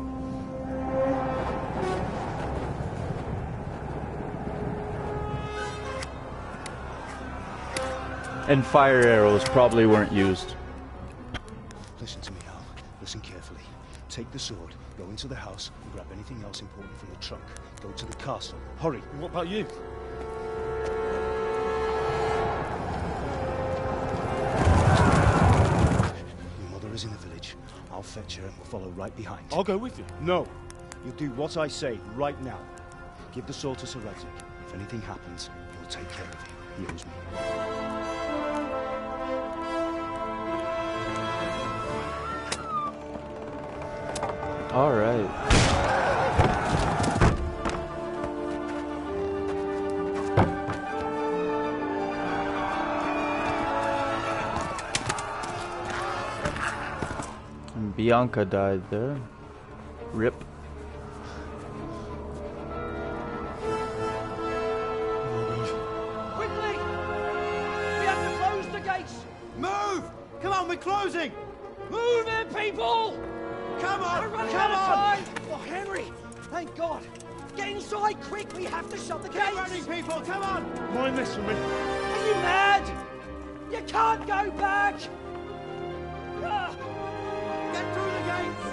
And fire arrows probably weren't used. Listen to me, Al. Listen carefully. Take the sword, go into the house, and grab anything else important from the trunk. Go to the castle. Hurry. What about you? Your mother is in the village. I'll fetch her and we'll follow right behind. I'll go with you. No. You'll do what I say right now. Give the sword to Sir Radzik. If anything happens, he'll take care of you. He owes me. All right. Bianca died there. Rip. Quickly! We have to close the gates! Move! Come on, we're closing! Move it, people! Come on! We're running Come out of on! time! Oh, Henry! Thank God! Get inside, quick! We have to shut the gates! Get running, people! Come on! Mind this for me. Are you mad? You can't go back! Ah. Get through the gates!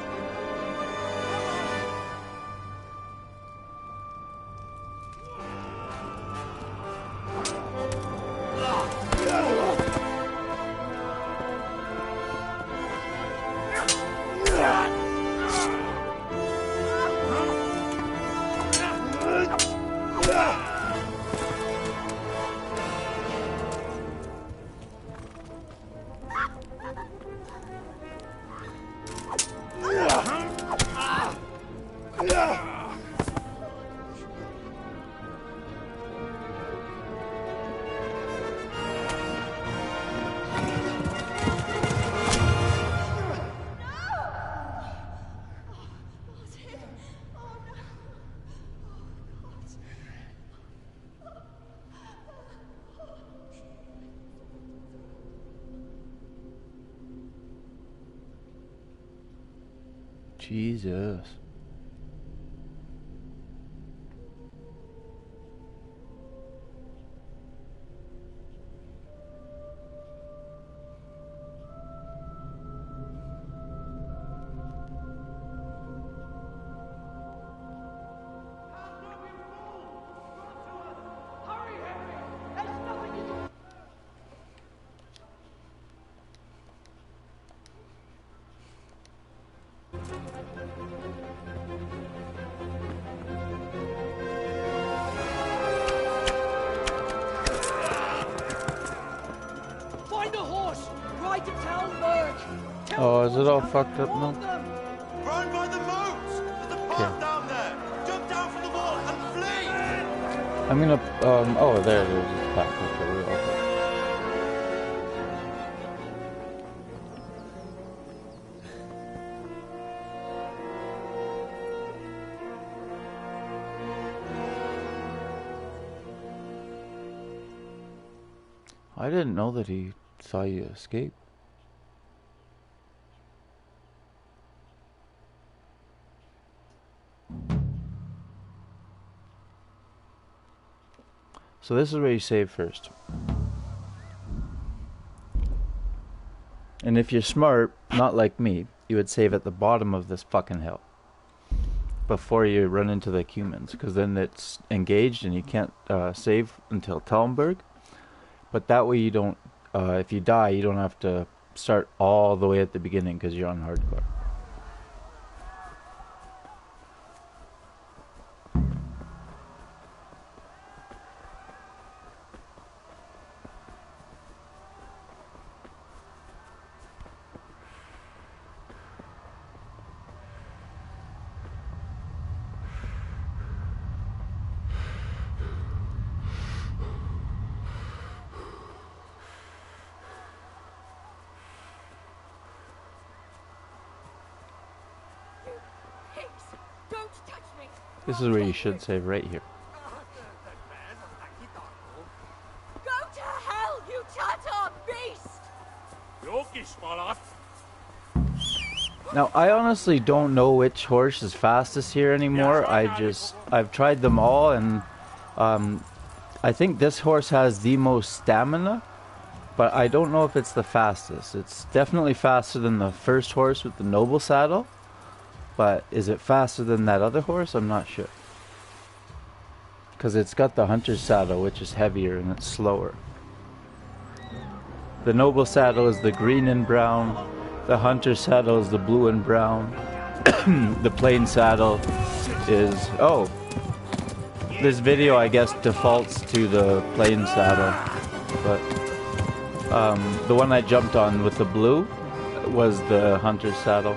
Jesus. Find a horse! Ride to Talmberg! Oh, is it all fucked up now? Run by the moat! There's a path down there! Jump down from the wall and flee! I'm gonna, oh, there it is. It's back. Okay, we're okay. I didn't know that he saw you escape. So this is where you save first. And if you're smart, not like me, you would save at the bottom of this fucking hill. Before you run into the humans, because then it's engaged and you can't save until Talmberg. But that way you don't, if you die, you don't have to start all the way at the beginning because you're on hardcore. This is where you should save, right here. Go to hell, you Tatar beast! Now, I honestly don't know which horse is fastest here anymore. I've tried them all, and I think this horse has the most stamina, but I don't know if it's the fastest. It's definitely faster than the first horse with the noble saddle, but is it faster than that other horse? I'm not sure. Because it's got the hunter's saddle, which is heavier and it's slower. The noble saddle is the green and brown. The hunter's saddle is the blue and brown. The plain saddle is... Oh! This video, I guess, defaults to the plain saddle. But the one I jumped on with the blue was the hunter's saddle.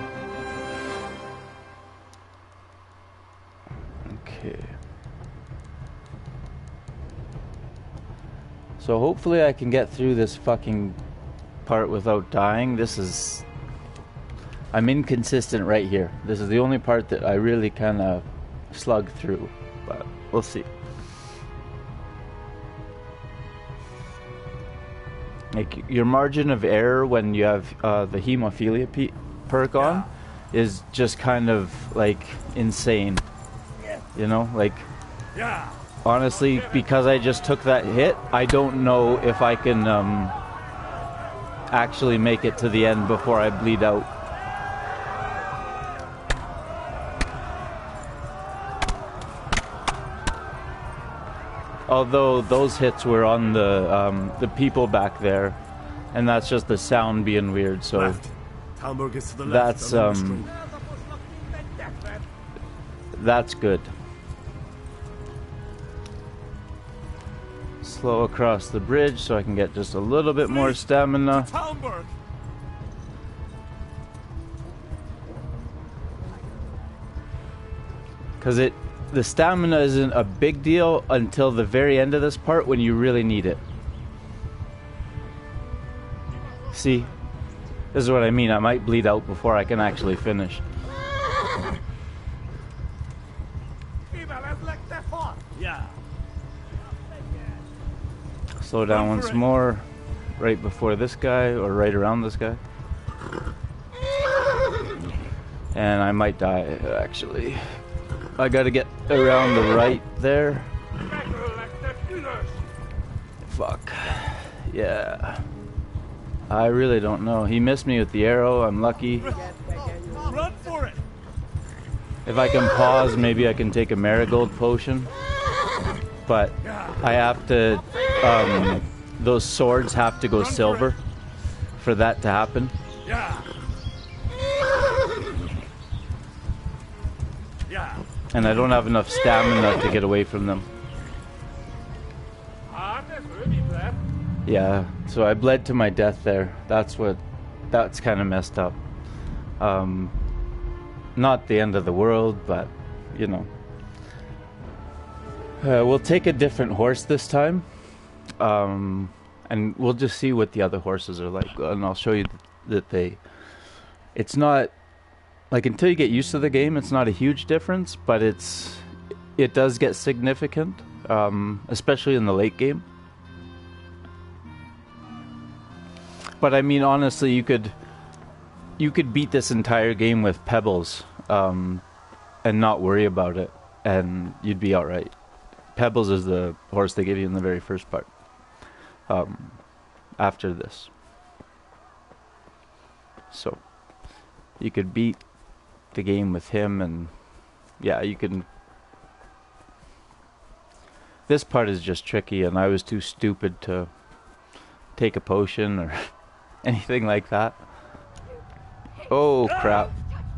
Okay. So hopefully I can get through this fucking part without dying. This is... I'm inconsistent right here. This is the only part that I really kind of slug through, but we'll see. Like, your margin of error when you have the hemophilia perk on is just kind of like insane. You know, like, honestly, because I just took that hit, I don't know if I can actually make it to the end before I bleed out. Although those hits were on the people back there, and that's just the sound being weird. So Talmberg is to the left. That's good. Slow across the bridge so I can get just a little bit more stamina. Talmberg. Because the stamina isn't a big deal until the very end of this part when you really need it. See? This is what I mean. I might bleed out before I can actually finish. Slow down once more, right before this guy, or right around this guy. And I might die, actually. I gotta get around the right there. Fuck. Yeah. I really don't know. He missed me with the arrow. I'm lucky. Run for it. If I can pause, maybe I can take a marigold potion. But I have to... those swords have to go silver for that to happen. And I don't have enough stamina to get away from them. Yeah, so I bled to my death there. That's kind of messed up. Not the end of the world, but, you know. We'll take a different horse this time. And we'll just see what the other horses are like. And I'll show you that it's not, like, until you get used to the game, it's not a huge difference, but it does get significant, especially in the late game. But I mean, honestly, you could beat this entire game with pebbles, and not worry about it, and you'd be alright. Pebbles is the horse they give you in the very first part. After this. So, you could beat the game with him, and yeah, you can... This part is just tricky, and I was too stupid to take a potion or anything like that. Oh, crap.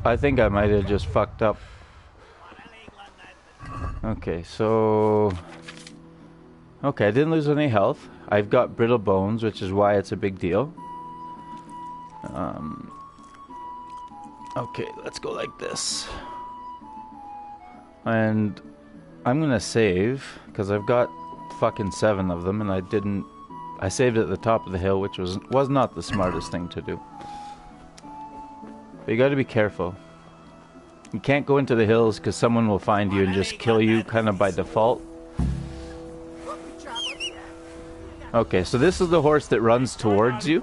I think I might have just fucked up. Okay, so... Okay, I didn't lose any health. I've got brittle bones, which is why it's a big deal. Okay, let's go like this. And I'm gonna save, because I've got fucking 7 of them, and I saved at the top of the hill, which was not the smartest thing to do. But you gotta be careful. You can't go into the hills, because someone will find you and just kill you, kind of by default. Okay, so this is the horse that runs towards you.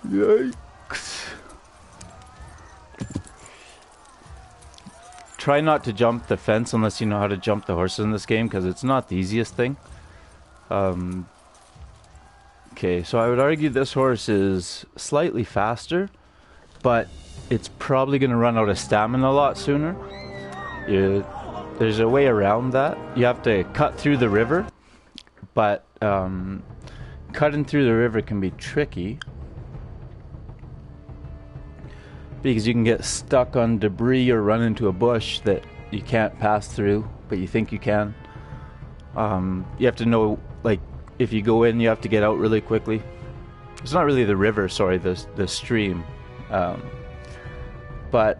Yikes. Try not to jump the fence unless you know how to jump the horses in this game, because it's not the easiest thing. Okay, so I would argue this horse is slightly faster, but it's probably going to run out of stamina a lot sooner. There's a way around that. You have to cut through the river, but cutting through the river can be tricky because you can get stuck on debris or run into a bush that you can't pass through, but you think you can. You have to know, like, if you go in, you have to get out really quickly. It's not really the river, sorry, the stream. But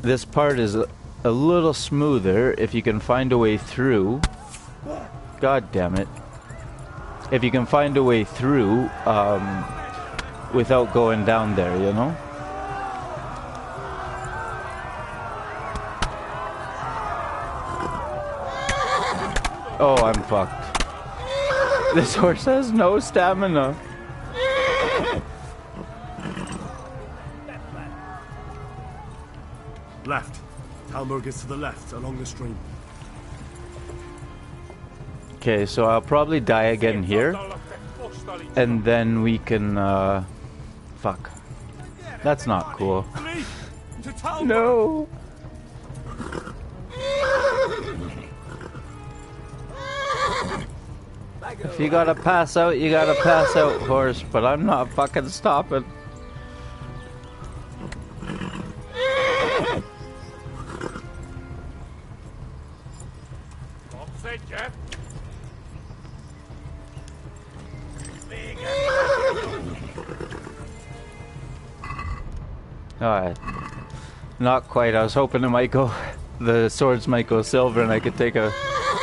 this part is a little smoother if you can find a way through. God damn it. if you can find a way through without going down there, you know? Oh, I'm fucked. This horse has no stamina. Left. Talmberg is to the left, along the stream. Okay, so I'll probably die again here. And then we can, fuck. That's not cool. No! If you gotta pass out, you gotta pass out, horse, but I'm not fucking stopping. Alright. Not quite. I was hoping it might go, the swords might go silver and I could take a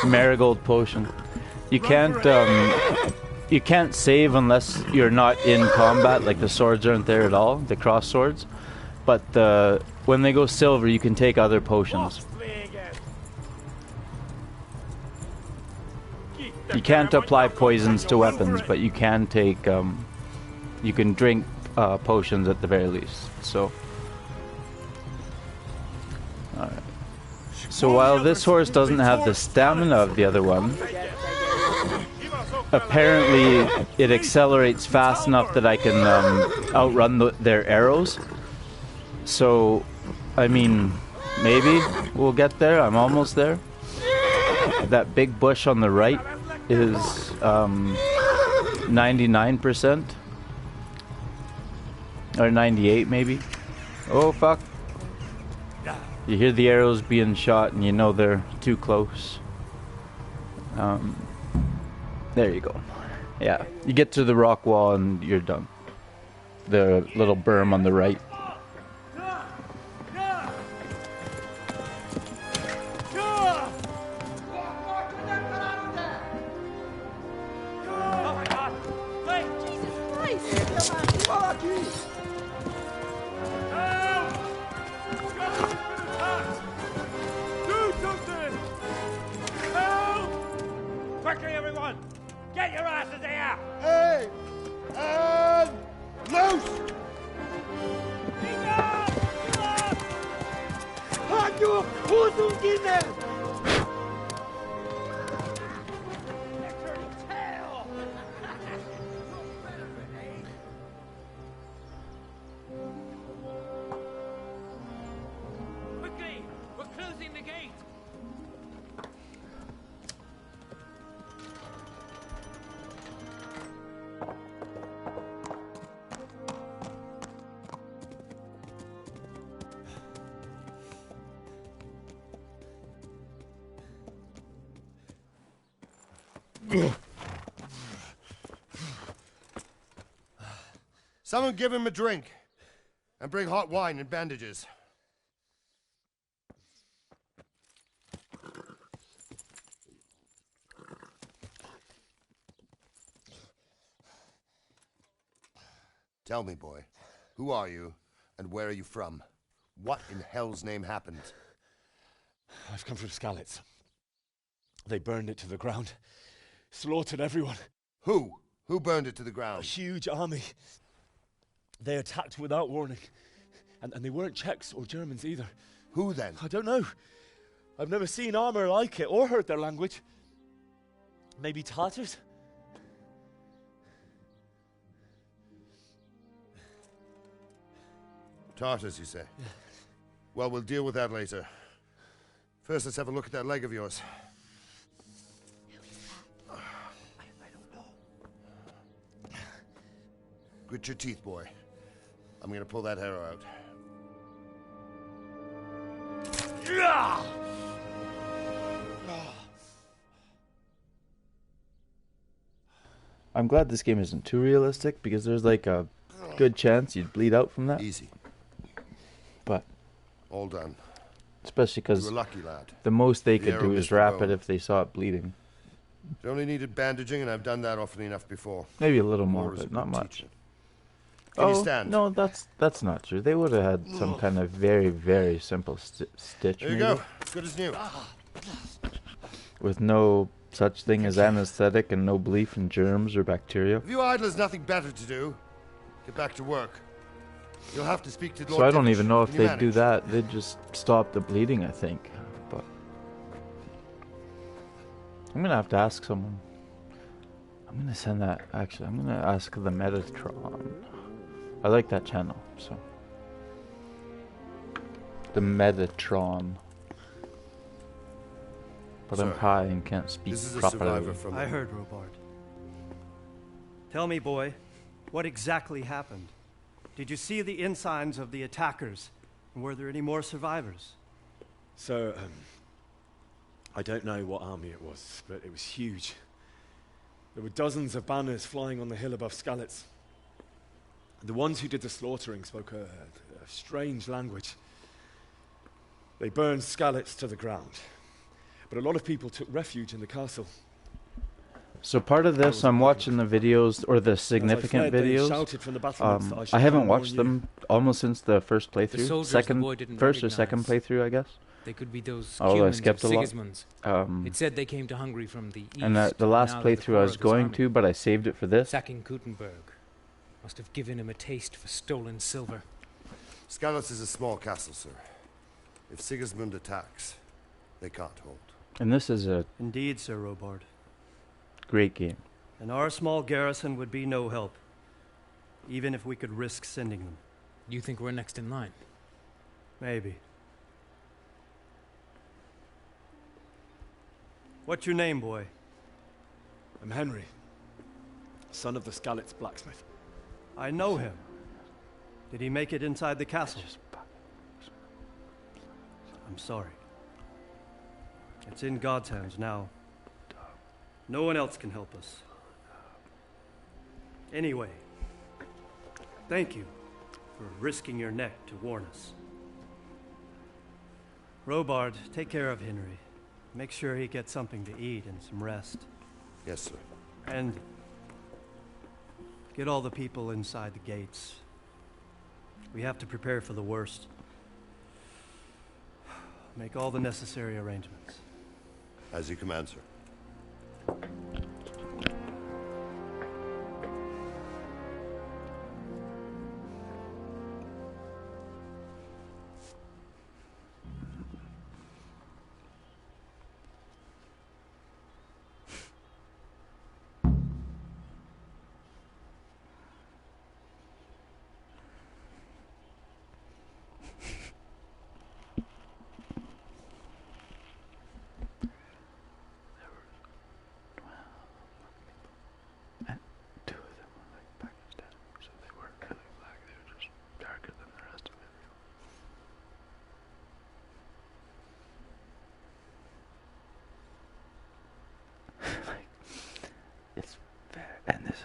marigold potion. You can't save unless you're not in combat, like the swords aren't there at all, the cross swords. But when they go silver, you can take other potions. You can't apply poisons to weapons, but you can take, you can drink potions at the very least, so. Alright. So while this horse doesn't have the stamina of the other one, apparently it accelerates fast enough that I can outrun their arrows. So, I mean, maybe we'll get there. I'm almost there. That big bush on the right is 99%. Or 98 maybe. Oh fuck. You hear the arrows being shot and you know they're too close. There you go. Yeah, you get to the rock wall and you're done. The little berm on the right. Quickly, everyone! Get your asses here! Hey! And loose! Halt you! Hosenginne! Quickly! We're closing the gate! Someone give him a drink. And bring hot wine and bandages. Tell me, boy, who are you and where are you from? What in hell's name happened? I've come from Skalitz. They burned it to the ground. Slaughtered everyone. Who? Who burned it to the ground? A huge army. They attacked without warning. And they weren't Czechs or Germans either. Who then? I don't know. I've never seen armor like it or heard their language. Maybe Tatars? Tartars, you say? Yeah. Well, we'll deal with that later. First, let's have a look at that leg of yours. I don't know. Grit your teeth, boy. I'm gonna pull that arrow out. I'm glad this game isn't too realistic because there's like a good chance you'd bleed out from that. Easy. But all done. Especially because you were lucky, lad. The most they The could arrow do missed is the wrap bow. it if they saw it bleeding. It only needed bandaging, and I've done that often enough before. Maybe a little more, War is a but not good much. teacher. Can you Oh, stand? no, that's not true. They would have had some kind of very, very simple stitch. There you maybe, go. As good as new. with no such thing as anesthetic and no belief in germs or bacteria. If you idlers nothing better to do, get back to work. You'll have to speak to Lord So I don't Divish. even know if Can you they'd do manage? that. They'd just stop the bleeding, I think. But I'm gonna have to ask someone. I'm gonna send that. Actually, I'm gonna ask the Metatron. I like that channel. So the Metatron. But I'm Sir, high and can't speak this is a properly. survivor from I heard, Robard. Tell me, boy, what exactly happened? Did you see the ensigns of the attackers? And were there any more survivors? So, I don't know what army it was, but it was huge. There were dozens of banners flying on the hill above Skalitz. The ones who did the slaughtering spoke a strange language. They burned Skalitz to the ground. But a lot of people took refuge in the castle. So part of this, I'm watching the videos, or the significant fled, they videos. shouted from the battlements that I should I haven't come watched warn you. them almost since the first The playthrough. soldiers Second, the boy didn't first or second recognize. playthrough, I guess. They could be those Oh, I Cumans skipped of a lot. Sigismund's. Um, It said they came to Hungary from the east. And the last now they're the playthrough core I of was his going army. to, but I saved it for this. Sacking Gutenberg must have given him a taste for stolen silver. Skalitz is a small castle, sir. If Sigismund attacks, they can't hold. And this is a Indeed, Sir Robard. great game. And our small garrison would be no help, even if we could risk sending them. You think we're next in line? Maybe. What's your name, boy? I'm Henry, son of the Skalitz blacksmith. I know him. Did he make it inside the castle? I'm sorry. It's in God's hands now. No one else can help us. Anyway, thank you for risking your neck to warn us. Robard, take care of Henry. Make sure he gets something to eat and some rest. Yes, sir. And get all the people inside the gates. We have to prepare for the worst. Make all the necessary arrangements. As you command, sir. It's fair, and this is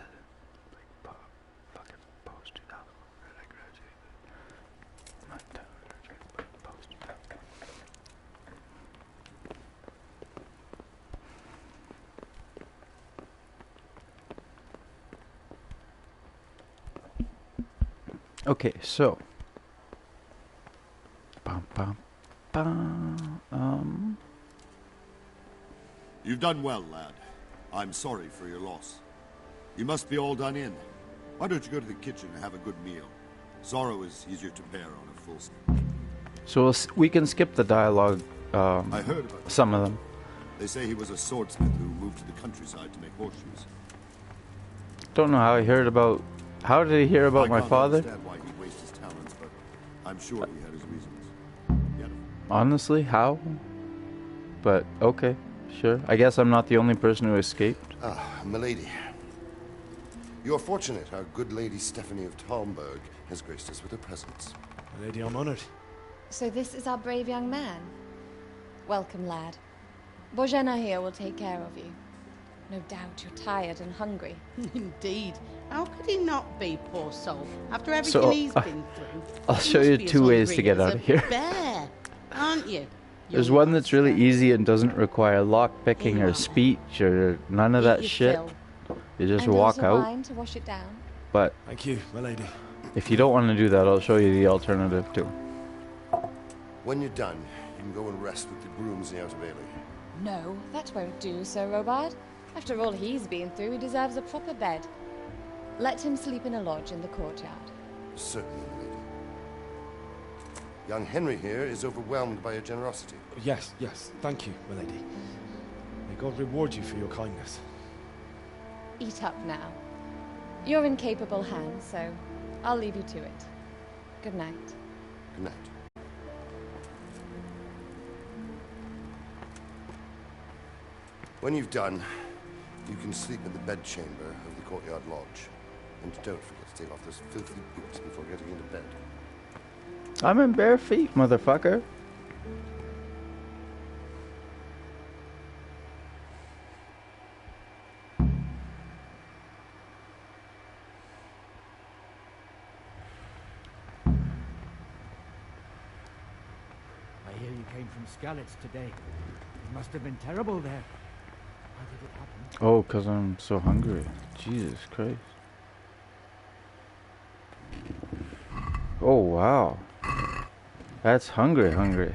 like fucking post 2000 when I graduated. Not post 2000. Okay, so. Bum, bum, bum. You've done well, lad. I'm sorry for your loss. You must be all done in. Why don't you go to the kitchen and have a good meal? Sorrow is easier to bear on a full stomach. So we can skip the dialogue. I heard about some of them. They say he was a swordsmith who moved to the countryside to make horseshoes. Don't know how he heard about. How did he hear about my can't father? understand why he'd waste his talents, but I'm sure he had his reasons. Honestly, how? But okay, sure. I guess I'm not the only person who escaped. Ah, milady. You are fortunate our good lady Stephanie of Talmberg has graced us with her presence. Lady, I'm honored. So this is our brave young man. Welcome, lad. Bojena here will take care of you. No doubt you're tired and hungry. Indeed. How could he not be, poor soul, after everything So, he's been through? I'll He show must you be as 2 ways to hungry get as out a of here. Bear, aren't you? There's one that's really easy and doesn't require lock picking or speech or none of that shit. You just walk out. Wine to wash it down. But thank you, my lady. If you don't want to do that, I'll show you the alternative too. When you're done, you can go and rest with the grooms in the Outer Bailey. No, that won't do, Sir Robard. After all he's been through, he deserves a proper bed. Let him sleep in a lodge in the courtyard. Certainly, my lady. Young Henry here is overwhelmed by your generosity. Yes, thank you, my lady. May God reward you for your kindness. Eat up now. You're in capable hands, so I'll leave you to it. Good night. Good night. When you've done, you can sleep in the bedchamber of the courtyard lodge. And don't forget to take off those filthy boots before getting into bed. I'm in bare feet, motherfucker. I hear you came from Skalitz today. It must have been terrible there. How did it happen? Oh, 'cause I'm so hungry. Jesus Christ. Oh, wow. That's hungry.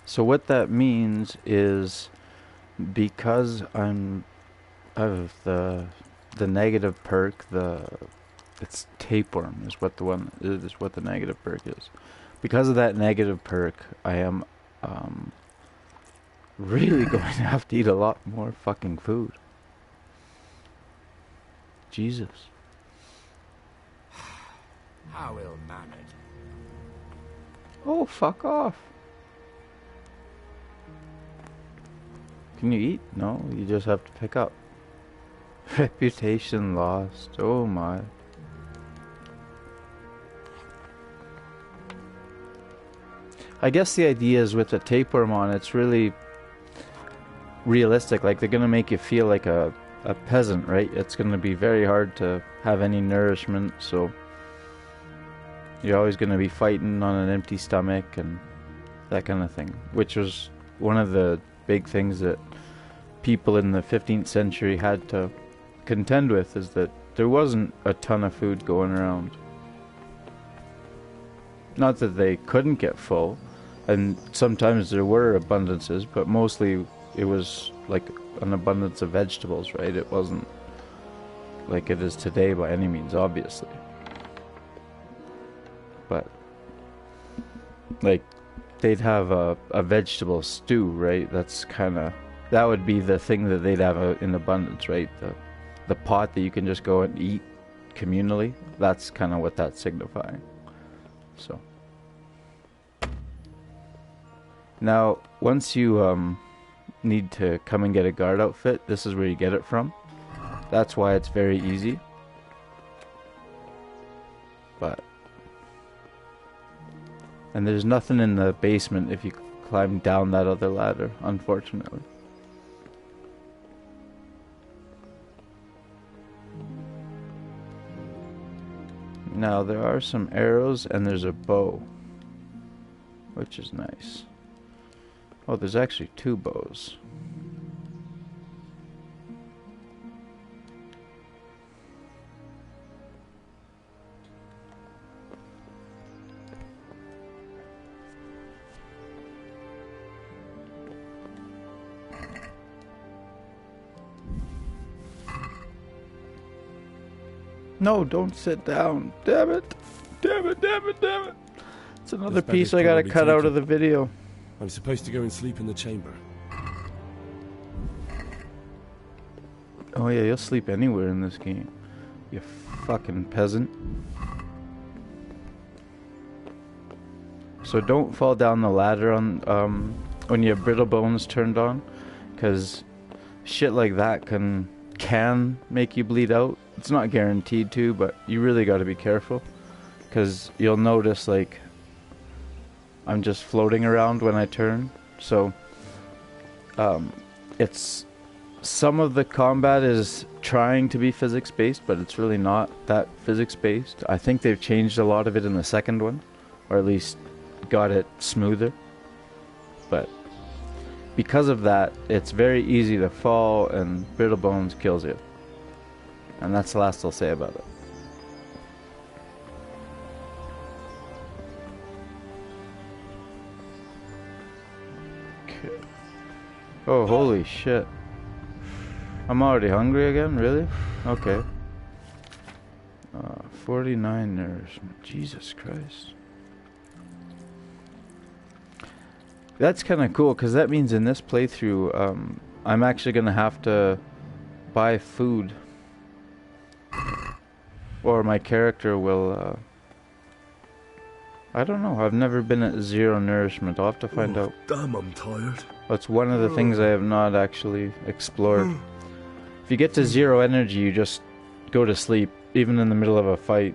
So what that means is because I have the negative perk, it's tapeworm is what the negative perk is. Because of that negative perk, I am really going to have to eat a lot more fucking food. Jesus. How ill-mannered. Oh, fuck off. Can you eat? No, you just have to pick up. Reputation lost. Oh my. I guess the idea is with the tapeworm on, it's really realistic. Like, they're going to make you feel like a peasant, right? It's going to be very hard to have any nourishment, so you're always going to be fighting on an empty stomach and that kind of thing. Which was one of the big things that people in the 15th century had to contend with, is that there wasn't a ton of food going around. Not that they couldn't get full, and sometimes there were abundances, but mostly it was like an abundance of vegetables, right? It wasn't like it is today by any means, obviously. But like they'd have a vegetable stew, right? That would be the thing that they'd have in abundance, right? The pot that you can just go and eat communally. That's kind of what that's signifying. So now, once you need to come and get a guard outfit, this is where you get it from. That's why it's very easy. And there's nothing in the basement if you climb down that other ladder, unfortunately. Now, there are some arrows and there's a bow, which is nice. Oh, there's actually 2 bows. No, don't sit down. Damn it. Damn it. It's another piece I gotta cut out of the video. I'm supposed to go and sleep in the chamber. Oh yeah, you'll sleep anywhere in this game. You fucking peasant. So don't fall down the ladder on when you have brittle bones turned on, because shit like that can make you bleed out. It's not guaranteed to, but you really got to be careful, because you'll notice like I'm just floating around when I turn. So it's some of the combat is trying to be physics-based, but it's really not that physics-based. I think they've changed a lot of it in the second one, or at least got it smoother. But because of that, it's very easy to fall, and Brittle Bones kills you. And that's the last I'll say about it. Okay. Oh, holy shit. I'm already hungry again? Really? Okay. 49 nourishment. Jesus Christ. That's kind of cool, because that means in this playthrough, I'm actually going to have to buy food. Or my character will, I don't know. I've never been at 0 nourishment. I'll have to find out. Damn, I'm tired. That's one of the things I have not actually explored. If you get to 0 energy, you just go to sleep, even in the middle of a fight.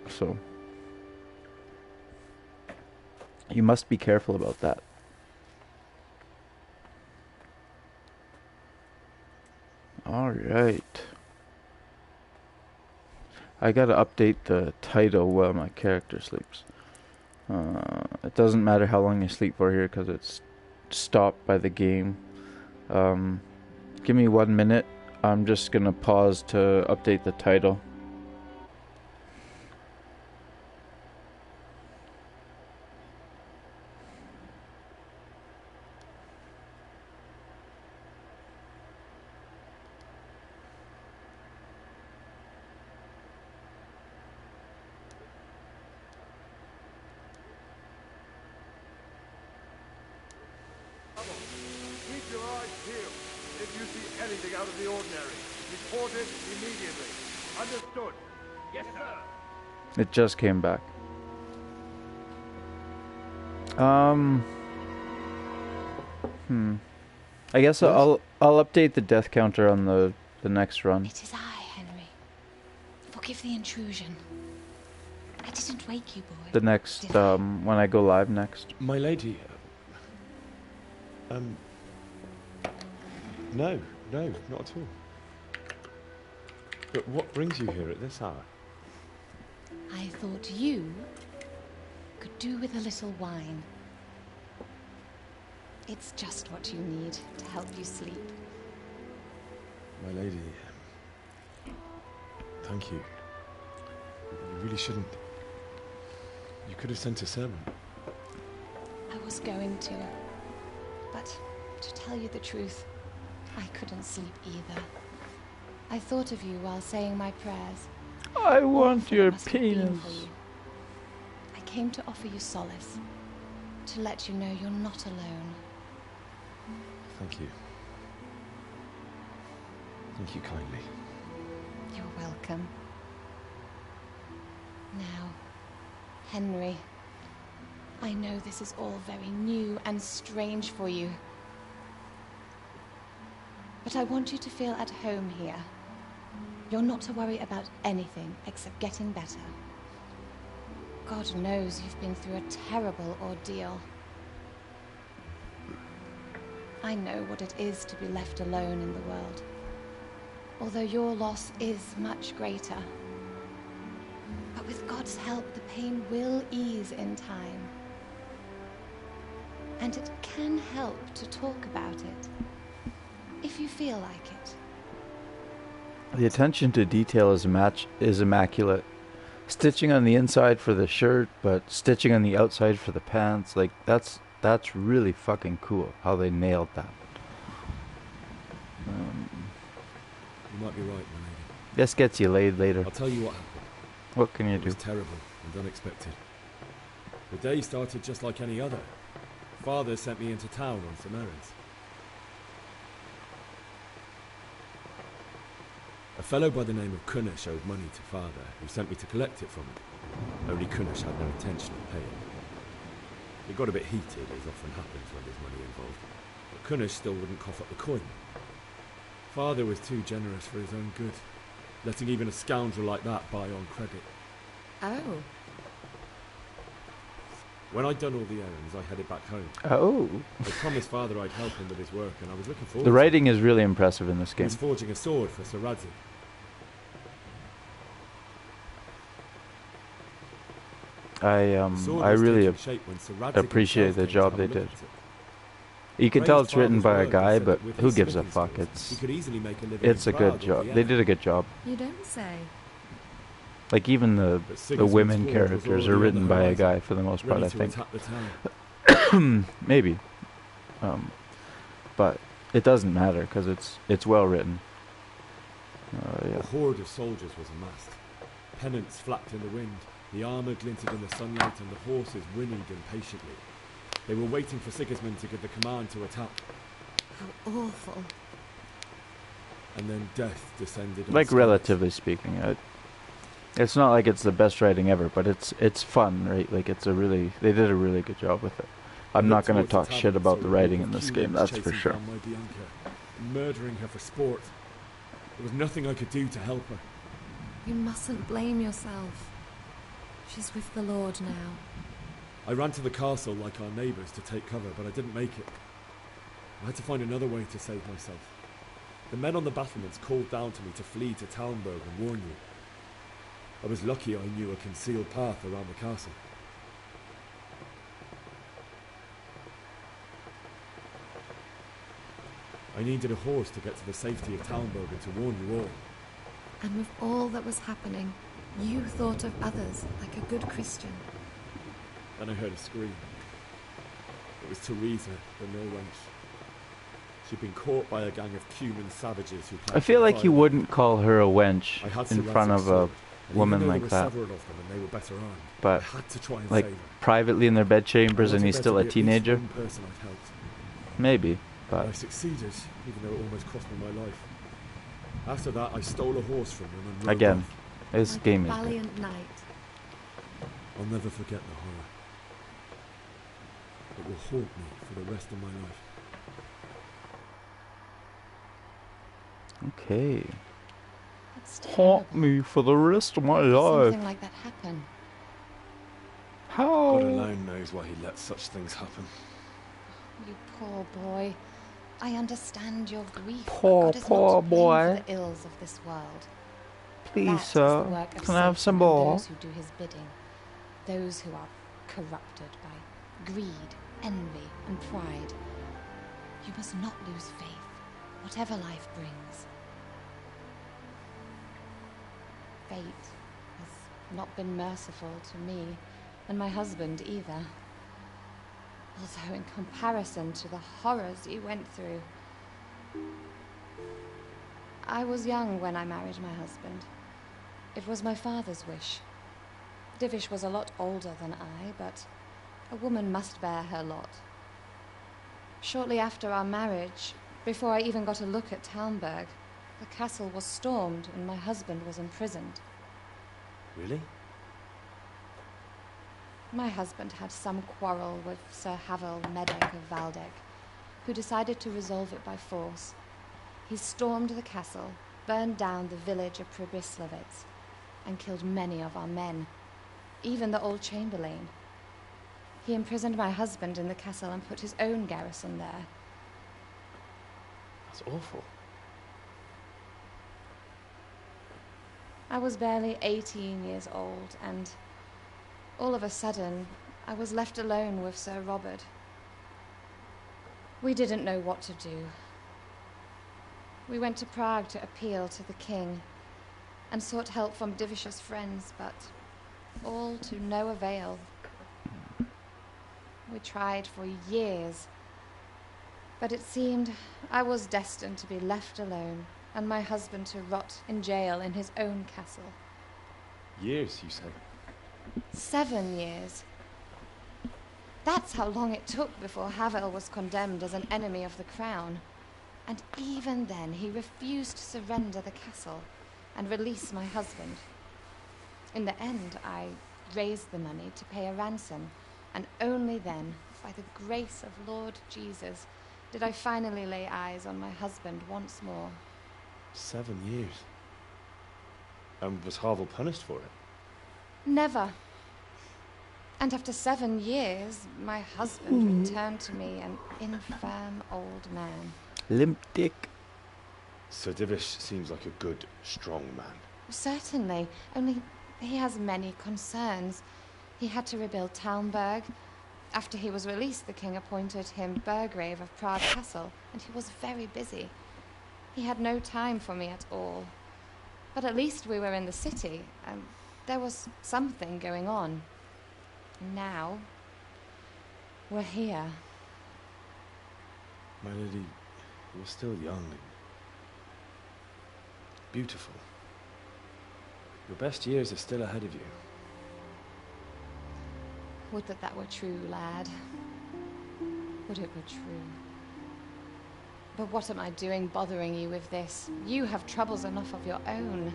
So you must be careful about that. Alright. I gotta update the title while my character sleeps. It doesn't matter how long you sleep for here, because it's stopped by the game. Give me 1 minute. I'm just gonna pause to update the title. Keep your eyes peeled. If you see anything out of the ordinary, report it immediately. Understood? Yes, sir. It just came back. I guess I'll update the death counter on the next run. It is I, Henry. Forgive the intrusion. I didn't wake you, boy. The next when I go live next. My lady. No, not at all. But what brings you here at this hour? I thought you could do with a little wine. It's just what you need to help you sleep. My lady, thank you. You really shouldn't. You could have sent a servant. I was going to, but to tell you the truth, I couldn't sleep either. I thought of you while saying my prayers. I want your penis. I came to offer you solace, to let you know you're not alone. Thank you. Thank you kindly. You're welcome. Now, Henry, I know this is all very new and strange for you. But I want you to feel at home here. You're not to worry about anything except getting better. God knows you've been through a terrible ordeal. I know what it is to be left alone in the world, although your loss is much greater. But with God's help, the pain will ease in time. And it can help to talk about it, if you feel like it. The attention to detail is immaculate. Stitching on the inside for the shirt, but stitching on the outside for the pants, like that's really fucking cool how they nailed that. You might be right, my lady. This gets you laid later. I'll tell you what happened. What can you It do? was terrible and unexpected. The day started just like any other. Father sent me into town on some errands. A fellow by the name of Kunnish owed money to Father, who sent me to collect it from him. Only Kunnish had no intention of paying. It got a bit heated, as often happens when there's money involved, but Kunnish still wouldn't cough up the coin. Father was too generous for his own good, letting even a scoundrel like that buy on credit. Oh. When I'd done all the errands, I headed back home. Oh. I promised Father I'd help him with his work, and I was looking forward The to writing it. is really impressive in this He game. was forging a sword for Sir Radzi. I really appreciate the job they did. You can tell it's written by a guy, but who gives a fuck? It's a good job. They did a good job. You don't say. Like even the women characters are written by a guy for the most part, I think. Maybe, but it doesn't matter because it's well written. Yeah. A horde of soldiers was amassed. Pennants flapped in the wind. The armour glinted in the sunlight, and the horses whinnied impatiently. They were waiting for Sigismund to give the command to attack. How awful. And then death descended on Like Scots. relatively speaking, it's not like it's the best writing ever, but it's fun, right? Like they did a really good job with it. I'm not going to talk shit about the writing in this game, that's for sure. Down my Bianca, murdering her for sport. There was nothing I could do to help her. You mustn't blame yourself. She's with the Lord now. I ran to the castle like our neighbours to take cover, but I didn't make it. I had to find another way to save myself. The men on the battlements called down to me to flee to Talmberg and warn you. I was lucky I knew a concealed path around the castle. I needed a horse to get to the safety of Talmberg and to warn you all. And with all that was happening, you thought of others like a good Christian. Then I heard a scream. It was Teresa, the mill wench. She'd been caught by a gang of Cuman savages who... I feel like you wouldn't call her a wench in front of a woman like that. Several of them and they were better armed. But I had to try and like save her. privately in their bedchambers, and he's still a teenager. One person I'd helped. Maybe, I but succeeded, even though it almost cost me my life. After that, I stole a horse from them and rode again, off. this Like game a is good. valiant knight. I'll never forget the horror. It will haunt me for the rest of my life. Okay. That's Haunt terrible. me for the rest of my How could life. something like that happen? How? God alone knows why he let such things happen. You poor boy. I understand your grief. but Poor, God is poor not to blame boy. for the ills of this world. Please, That is sir, the work of can I have Satan some and more? those who do his bidding. Those who are corrupted by greed, envy, and pride. You must not lose faith, whatever life brings. Fate has not been merciful to me, and my husband either. Although in comparison to the horrors you went through. I was young when I married my husband. It was my father's wish. Divish was a lot older than I, but a woman must bear her lot. Shortly after our marriage, before I even got a look at Talmberg, the castle was stormed and my husband was imprisoned. Really? My husband had some quarrel with Sir Havel Medek of Valdek, who decided to resolve it by force. He stormed the castle, burned down the village of Pribyslavitz, and killed many of our men, even the old chamberlain. He imprisoned my husband in the castle and put his own garrison there. That's awful. I was barely 18 years old, and all of a sudden, I was left alone with Sir Robert. We didn't know what to do. We went to Prague to appeal to the king and sought help from Divish's friends, but all to no avail. We tried for years, but it seemed I was destined to be left alone and my husband to rot in jail in his own castle. Years, you say? 7 years. That's how long it took before Havel was condemned as an enemy of the crown. And even then, he refused to surrender the castle and release my husband. In the end, I raised the money to pay a ransom, and only then, by the grace of Lord Jesus, did I finally lay eyes on my husband once more. 7 years. And was Havel punished for it? Never. And after 7 years, my husband returned to me an infirm old man. Limp dick. Sir Divish seems like a good, strong man. Certainly, only he has many concerns. He had to rebuild Talmberg. After he was released, the king appointed him Burgrave of Prague Castle, and he was very busy. He had no time for me at all. But at least we were in the city, and there was something going on. And now, we're here. My lady, you're still young and beautiful. Your best years are still ahead of you. Would that that were true, lad. Would it were true. But what am I doing bothering you with this? You have troubles enough of your own.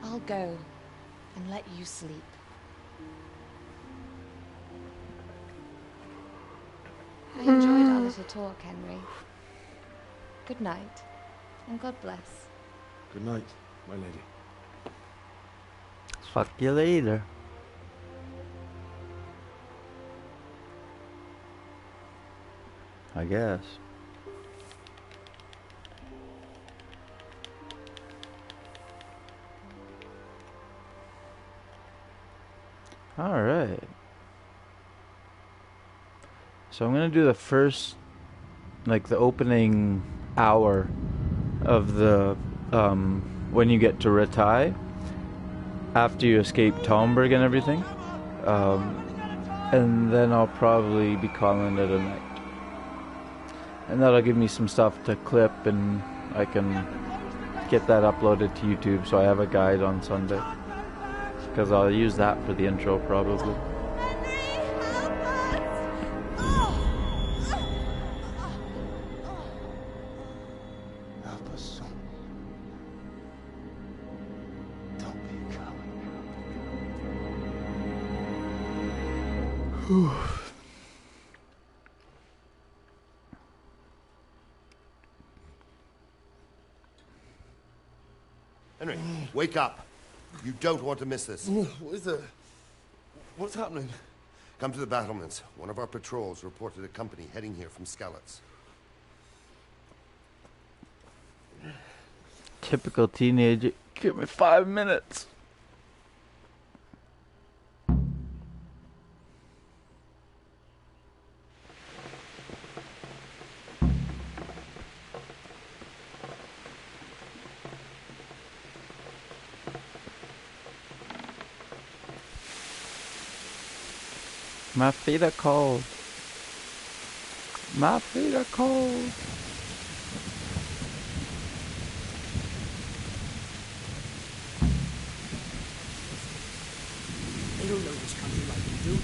I'll go and let you sleep. I enjoyed our little talk, Henry. Good night, and God bless. Good night, my lady. Fuck you later. I guess. All right. So I'm gonna do the first, like the opening hour of the when you get to Ratai, after you escape Talmberg and everything, and then I'll probably be calling it a night. And that'll give me some stuff to clip, and I can get that uploaded to YouTube so I have a guide on Sunday. Because I'll use that for the intro probably. Help us, son. Don't be a coward. Henry, wake up. You don't want to miss this. What is it? What's happening? Come to the battlements. One of our patrols reported a company heading here from Skalitz. Typical teenager. Give me 5 minutes. My feet are cold. My feet are cold. They don't know this country like we do.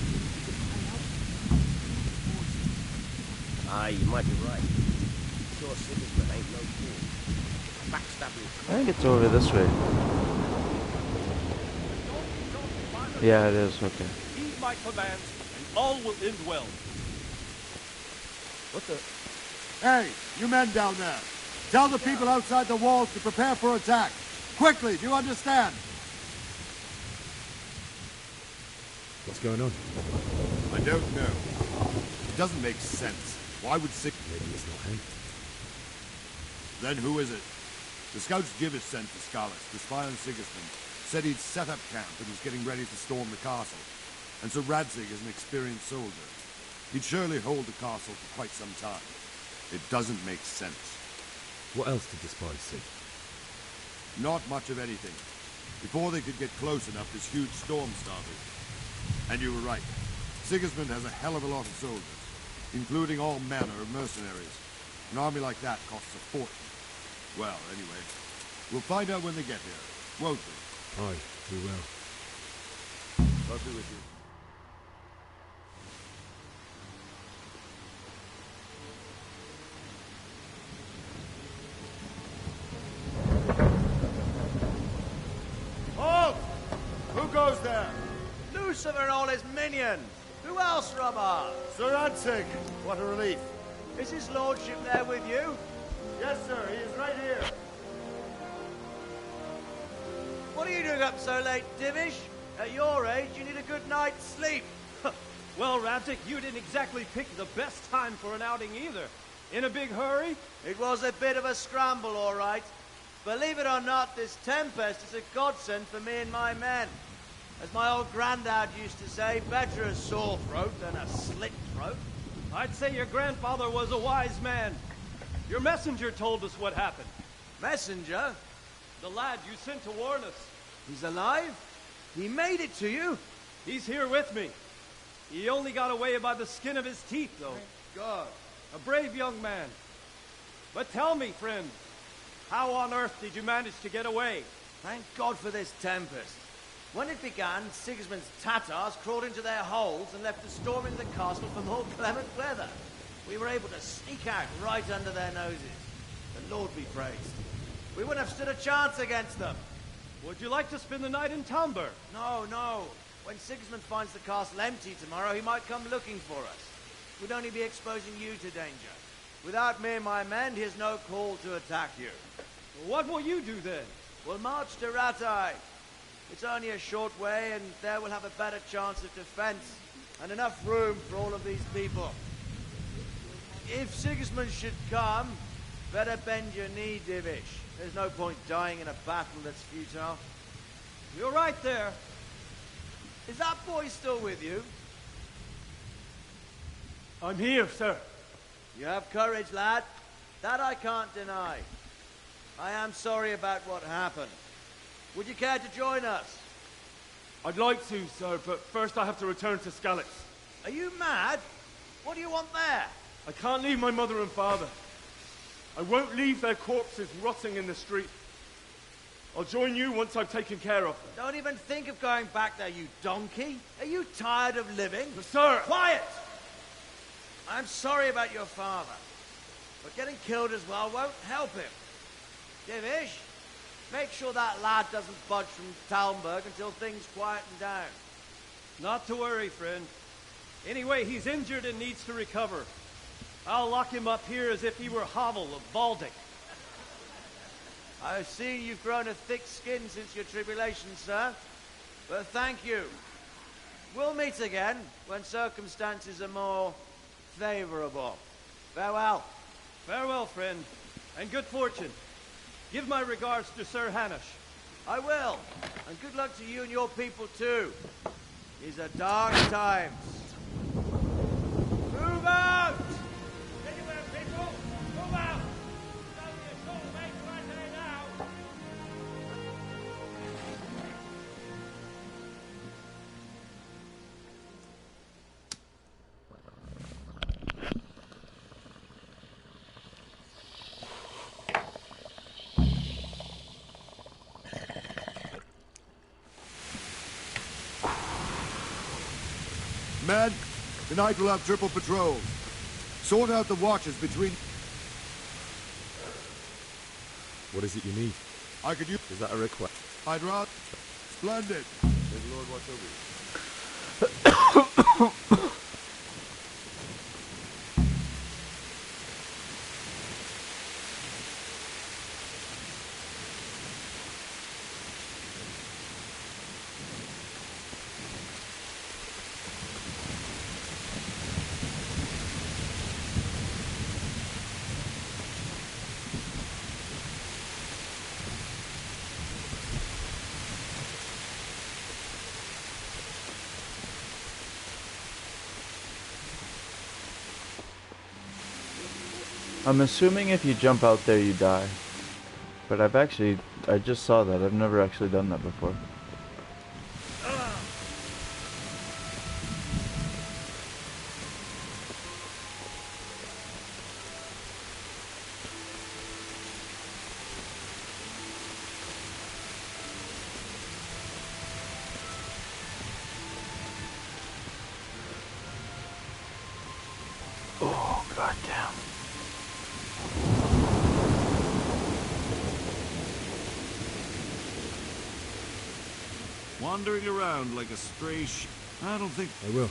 Ah, you might be right. Sure, Sigismund ain't no fool. Backstabbing. I think it's over this way. Yeah, it is. Okay. Heed my commands, and all will end well. What the? Hey, you men down there. Tell the people outside the walls to prepare for attack. Quickly, do you understand? What's going on? I don't know. It doesn't make sense. Why would Maybe it's not him. Then who is it? The scouts Jivish sent to Skalitz to spy on Sigismund said he'd set up camp and was getting ready to storm the castle. And so Radzig is an experienced soldier. He'd surely hold the castle for quite some time. It doesn't make sense. What else did the spies see? Not much of anything. Before they could get close enough, this huge storm started. And you were right. Sigismund has a hell of a lot of soldiers, including all manner of mercenaries. An army like that costs a fortune. Well, anyway, we'll find out when they get here, won't we? Aye, we will. I'll be with you. Halt! Who goes there? Lucifer and all his minions! Who else, Rubber? Sir Radzig, what a relief. Is his lordship there with you? Yes, sir, he is right here. What are you doing up so late, Divish? At your age, you need a good night's sleep. Well, Ramsey, you didn't exactly pick the best time for an outing either. In a big hurry? It was a bit of a scramble, all right. Believe it or not, this tempest is a godsend for me and my men. As my old granddad used to say, better a sore throat than a slit throat. I'd say your grandfather was a wise man. Your messenger told us what happened. Messenger? The lad you sent to warn us. He's alive? He made it to you? He's here with me. He only got away by the skin of his teeth, though. Thank God. A brave young man. But tell me, friend, how on earth did you manage to get away? Thank God for this tempest. When it began, Sigismund's Tatars crawled into their holes and left the storming the castle for more clement weather. We were able to sneak out right under their noses. The Lord be praised. We wouldn't have stood a chance against them. Would you like to spend the night in Talmberg? No, no. When Sigismund finds the castle empty tomorrow, he might come looking for us. We'd only be exposing you to danger. Without me and my men, he has no call to attack you. What will you do then? We'll march to Ratai. It's only a short way, and there we'll have a better chance of defense, and enough room for all of these people. If Sigismund should come, better bend your knee, Divish. There's no point dying in a battle that's futile. You're right there. Is that boy still with you? I'm here, sir. You have courage, lad. That I can't deny. I am sorry about what happened. Would you care to join us? I'd like to, sir, but first I have to return to Skalitz. Are you mad? What do you want there? I can't leave my mother and father. I won't leave their corpses rotting in the street. I'll join you once I've taken care of them. Don't even think of going back there, you donkey. Are you tired of living? Sir! Quiet! I'm sorry about your father, but getting killed as well won't help him. Divish, make sure that lad doesn't budge from Talmberg until things quieten down. Not to worry, friend. Anyway, he's injured and needs to recover. I'll lock him up here as if he were Havel of Baldic. I've seen you've grown a thick skin since your tribulation, sir. But thank you. We'll meet again when circumstances are more favorable. Farewell. Farewell, friend, and good fortune. Give my regards to Sir Hanush. I will. And good luck to you and your people, too. These are dark times. Move out! Anywhere, people! Move out! It's only a short way to Ratai now! Men, tonight we'll have triple patrols. Sort out the watches between... What is it you need? I could use... Is that a request? I'd rather... Splendid. May the Lord watch over you. I'm assuming if you jump out there you die. But I just saw that. I've never actually done that before. Oh, goddamn. Wandering around like a stray I don't think... I will.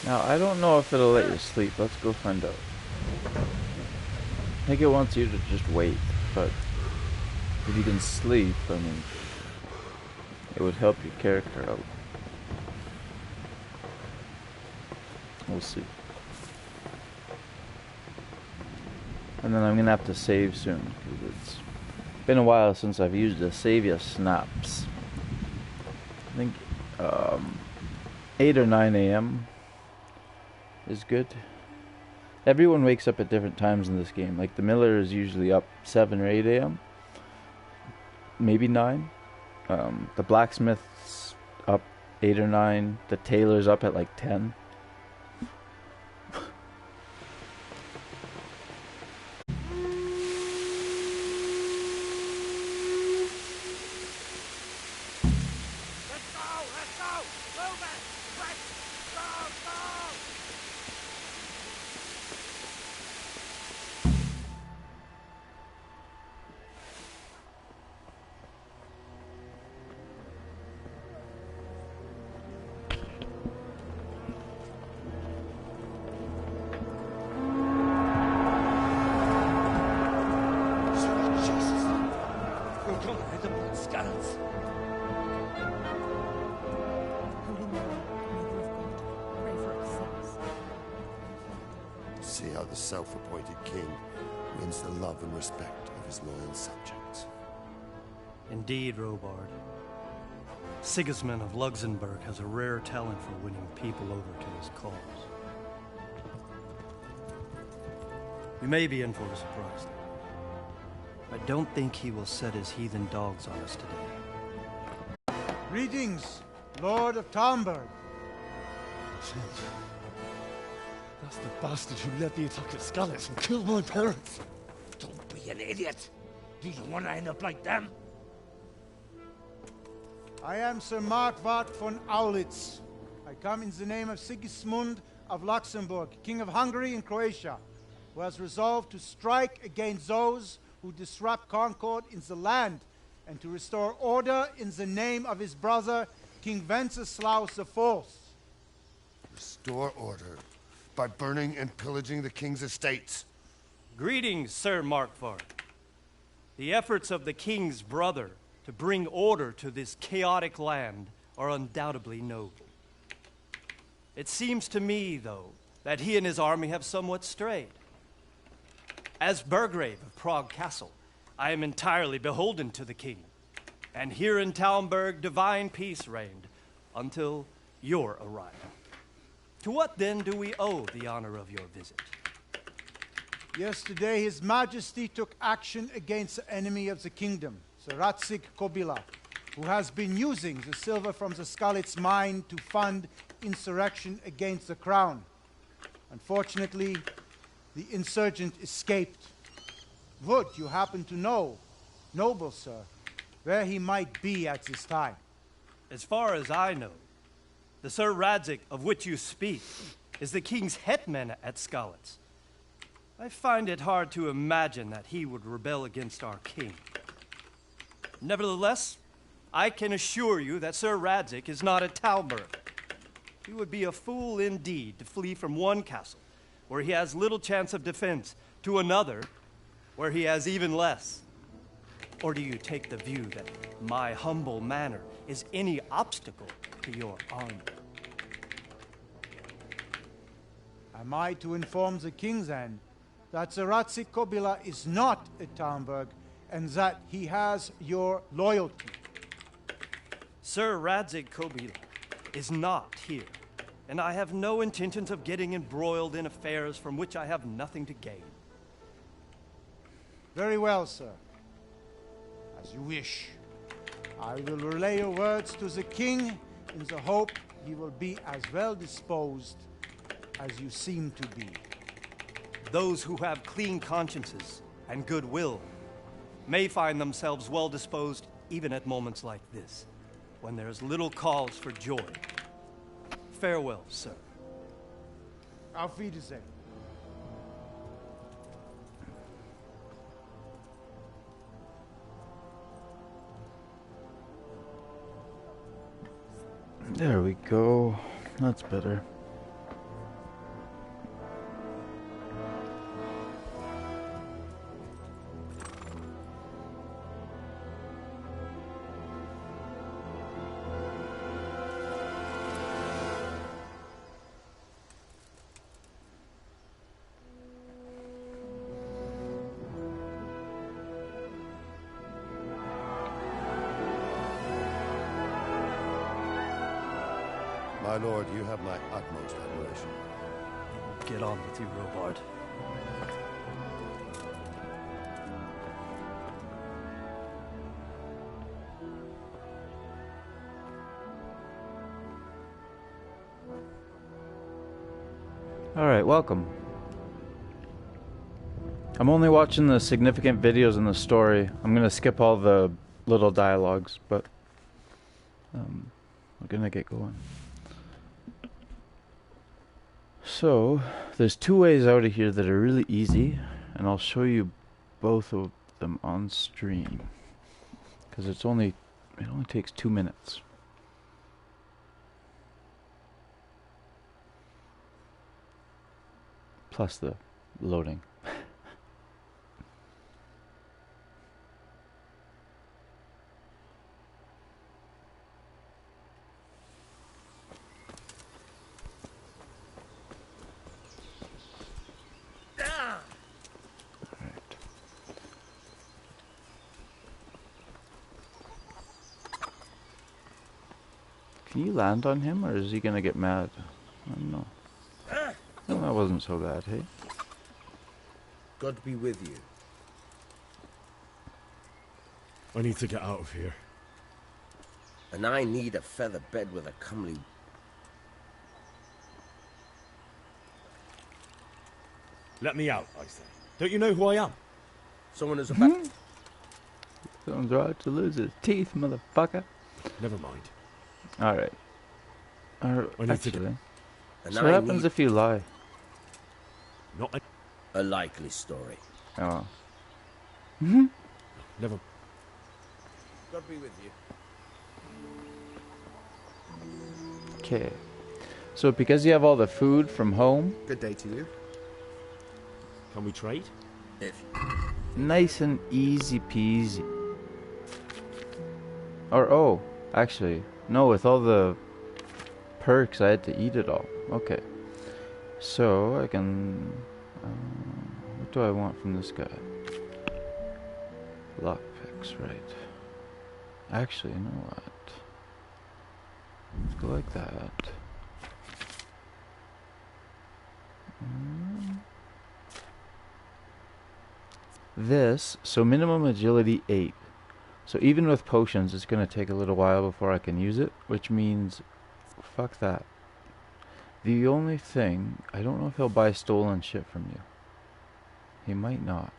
Now, I don't know if it'll let you sleep. Let's go find out. I think it wants you to just wait, but if you can sleep, I mean, it would help your character out. We'll see. And then I'm gonna have to save soon, because it's been a while since I've used the Savia Snaps. I think 8 or 9 a.m. is good. Everyone wakes up at different times in this game. Like the miller is usually up 7 or 8 a.m. Maybe 9. The blacksmith's up 8 or 9. The tailor's up at like 10. See how the self-appointed king wins the love and respect of his loyal subjects. Indeed, Robard. Sigismund of Luxembourg has a rare talent for winning people over to his cause. You may be in for a surprise. I don't think he will set his heathen dogs on us today. Greetings, Lord of Talmberg. That's the bastard who led the attack at Skalitz and killed my parents. Don't be an idiot. Do you want to end up like them? I am Sir Markwart von Aulitz. I come in the name of Sigismund of Luxembourg, King of Hungary and Croatia, who has resolved to strike against those who disrupt concord in the land and to restore order in the name of his brother, King Wenceslaus IV. Restore order by burning and pillaging the king's estates. Greetings, Sir Markwart. The efforts of the king's brother to bring order to this chaotic land are undoubtedly noble. It seems to me, though, that he and his army have somewhat strayed. As Burgrave of Prague Castle, I am entirely beholden to the king, and here in Talmberg divine peace reigned until your arrival. To what then do we owe the honor of your visit? Yesterday, His Majesty took action against the enemy of the kingdom, Sir Ratzik Kobila, who has been using the silver from the Skalitz mine to fund insurrection against the crown. Unfortunately, the insurgent escaped. Would you happen to know, noble sir, where he might be at this time? As far as I know, the Sir Radzik of which you speak is the king's hetman at Skalitz. I find it hard to imagine that he would rebel against our king. Nevertheless, I can assure you that Sir Radzik is not at Talmberg. He would be a fool indeed to flee from one castle, where he has little chance of defense, to another, where he has even less. Or do you take the view that my humble manner is any obstacle to your army? Am I to inform the king then that Sir Ratzik Kobila is not at Talmberg and that he has your loyalty? Sir Radzik Kobila is not here, and I have no intentions of getting embroiled in affairs from which I have nothing to gain. Very well, sir. As you wish. I will relay your words to the king in the hope he will be as well disposed as you seem to be. Those who have clean consciences and goodwill may find themselves well disposed even at moments like this, when there is little cause for joy. Farewell, sir. Auf Wiedersehen. There we go. That's better. My lord, you have my utmost admiration. Get on with you, Robard. Alright, welcome. I'm only watching the significant videos in the story. I'm gonna skip all the little dialogues, but we're gonna get going. So, there's two ways out of here that are really easy, and I'll show you both of them on stream. Because it only takes 2 minutes. Plus the loading. Can you land on him, or is he gonna get mad? I don't know. Well, that wasn't so bad, hey? God be with you. I need to get out of here. And I need a feather bed with a comely... Let me out, I say. Don't you know who I am? Someone who's about... Someone's right to lose his teeth, motherfucker. Never mind. Alright. I need Actually. to... And So what happens if you lie? Not a likely story. Oh. Never... God be with you. Okay. So because you have all the food from home, Good day to you. Can we trade? If... nice and easy peasy. Or, oh, actually, no, with all the perks, I had to eat it all. Okay. So, I can... what do I want from this guy? Lockpicks, right. Actually, you know what? Let's go like that. This, so minimum agility 8. So even with potions, it's going to take a little while before I can use it, which means, fuck that. The only thing, I don't know if he'll buy stolen shit from you. He might not.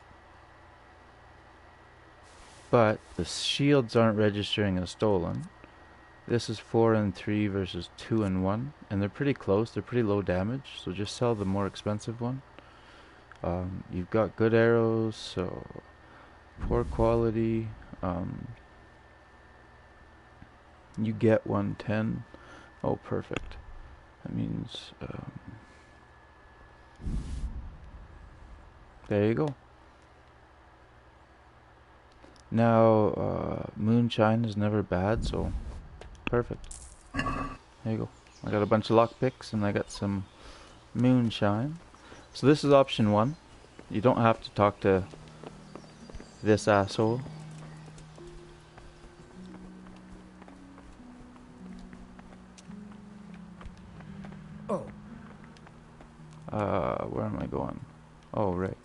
But the shields aren't registering as stolen. This is 4 and 3 versus 2 and 1, and they're pretty close. They're pretty low damage, so just sell the more expensive one. You've got good arrows, so poor quality. You get 110. Oh, perfect. That means there you go. Now moonshine is never bad, so perfect. There you go. I got a bunch of lockpicks and I got some moonshine. So this is option 1. You don't have to talk to this asshole. Oh. Where am I going? Oh, right.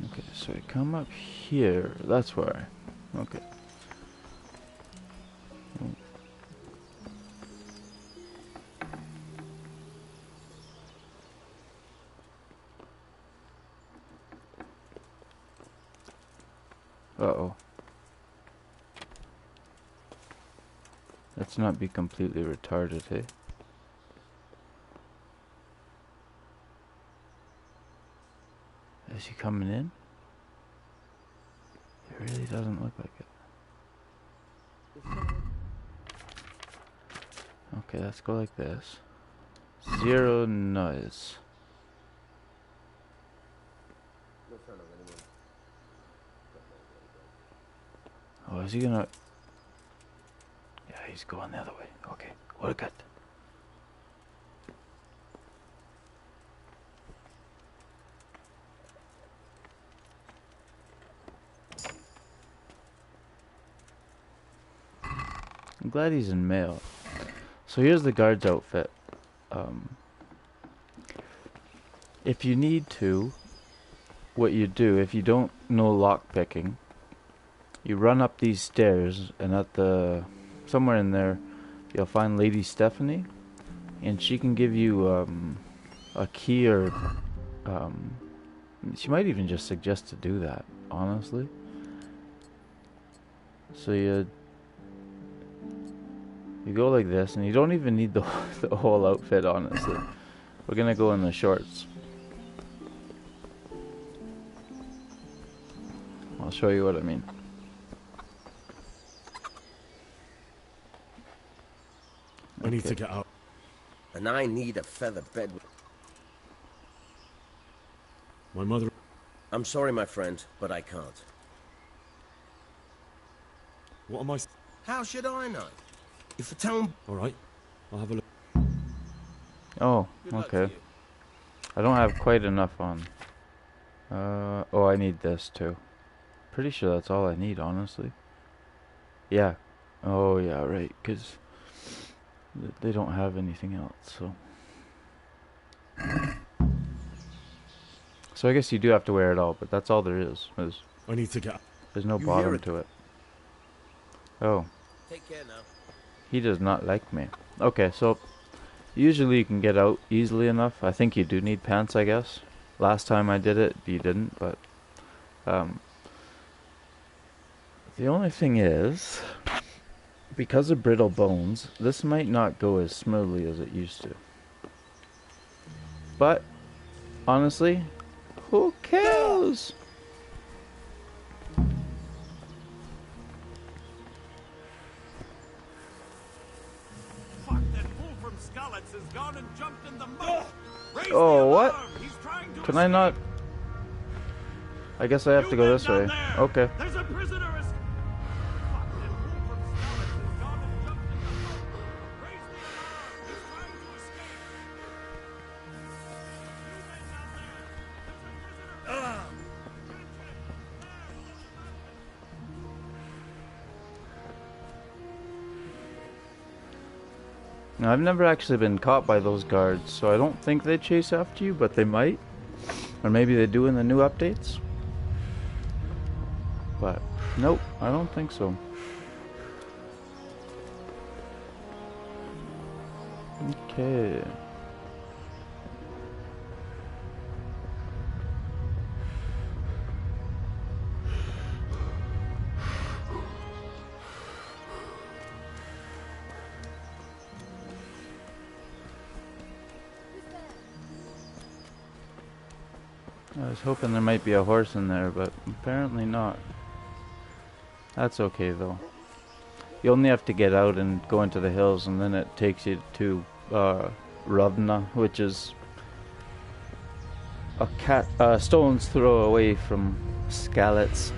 Okay, so I come up here. That's where I... Okay. Uh-oh. Let's not be completely retarded, hey? Is he coming in? It really doesn't look like it. Okay, let's go like this. 0 noise. Oh, is he gonna... Yeah, he's going the other way. Okay, we're good. I'm glad he's in mail. So here's the guard's outfit. If you need to, what you do, if you don't know lockpicking, you run up these stairs, and at the somewhere in there, you'll find Lady Stephanie, and she can give you a key, or she might even just suggest to do that, honestly. So you go like this, and you don't even need the whole outfit, honestly. We're gonna go in the shorts. I'll show you what I mean. I need to get out. And I need a feather bed. My mother... I'm sorry, my friend, but I can't. What am I... How should I know? If a town... Alright, I'll have a look. Oh, Good luck okay. to you. I don't have quite enough on. Oh, I need this too. Pretty sure that's all I need, honestly. Yeah. Oh, yeah, right, because they don't have anything else, so... So I guess you do have to wear it all, but that's all there is. I need to get... There's no You bottom hear it? to it. Oh. Take care now. He does not like me. Okay, so usually you can get out easily enough. I think you do need pants, I guess. Last time I did it, you didn't, but the only thing is, because of brittle bones, this might not go as smoothly as it used to. But honestly, who cares? Fuck, that fool from Skalitz has gone and jumped in the moat. Raise the Oh, what? alarm. He's trying to Can I not? I guess I have to go this way. Okay. There's a prisoner. Fuck, that fool from Skalitz has gone and jumped in the moat. Raise the alarm. He's trying to escape. You men down there. There's a prisoner. Now, I've never actually been caught by those guards, so I don't think they chase after you, but they might. Or maybe they do in the new updates. But, nope, I don't think so. Okay. I was hoping there might be a horse in there, but apparently not. That's okay though. You only have to get out and go into the hills, and then it takes you to Ravna, which is a stone's throw away from Skalitz.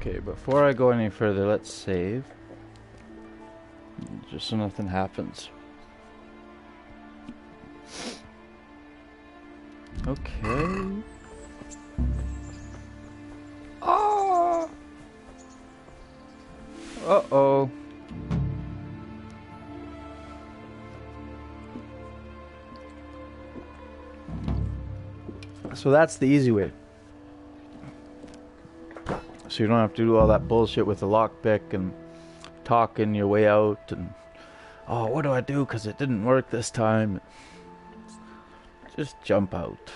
Okay, before I go any further, let's save. Just so nothing happens. Okay. Oh! Uh-oh. So that's the easy way. So you don't have to do all that bullshit with the lockpick and talking your way out and, oh, what do I do because it didn't work this time? Just jump out.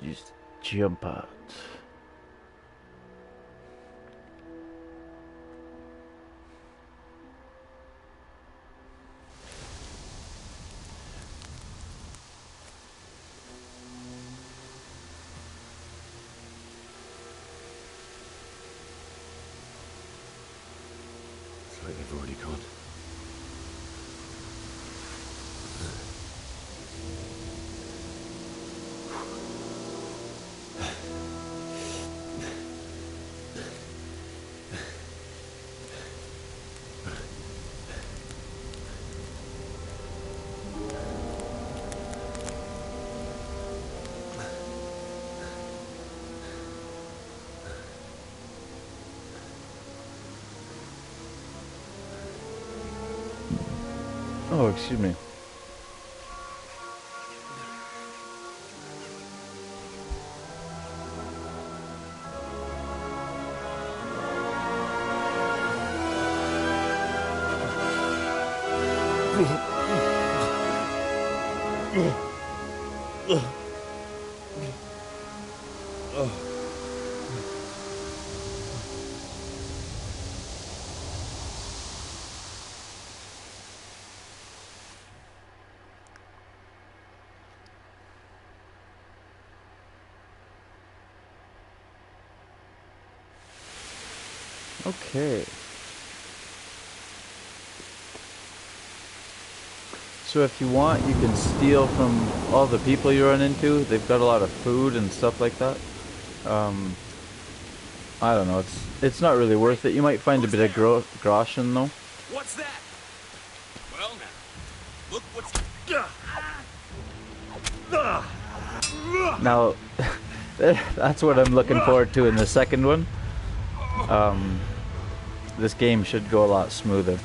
Just jump out. It's like they've already gone. Oh, excuse me. Okay. So if you want, you can steal from all the people you run into. They've got a lot of food and stuff like that. I don't know. It's not really worth it. You might find a bit of groschen though. What's that? Well now, look what's... Now, that's what I'm looking forward to in the second one. This game should go a lot smoother.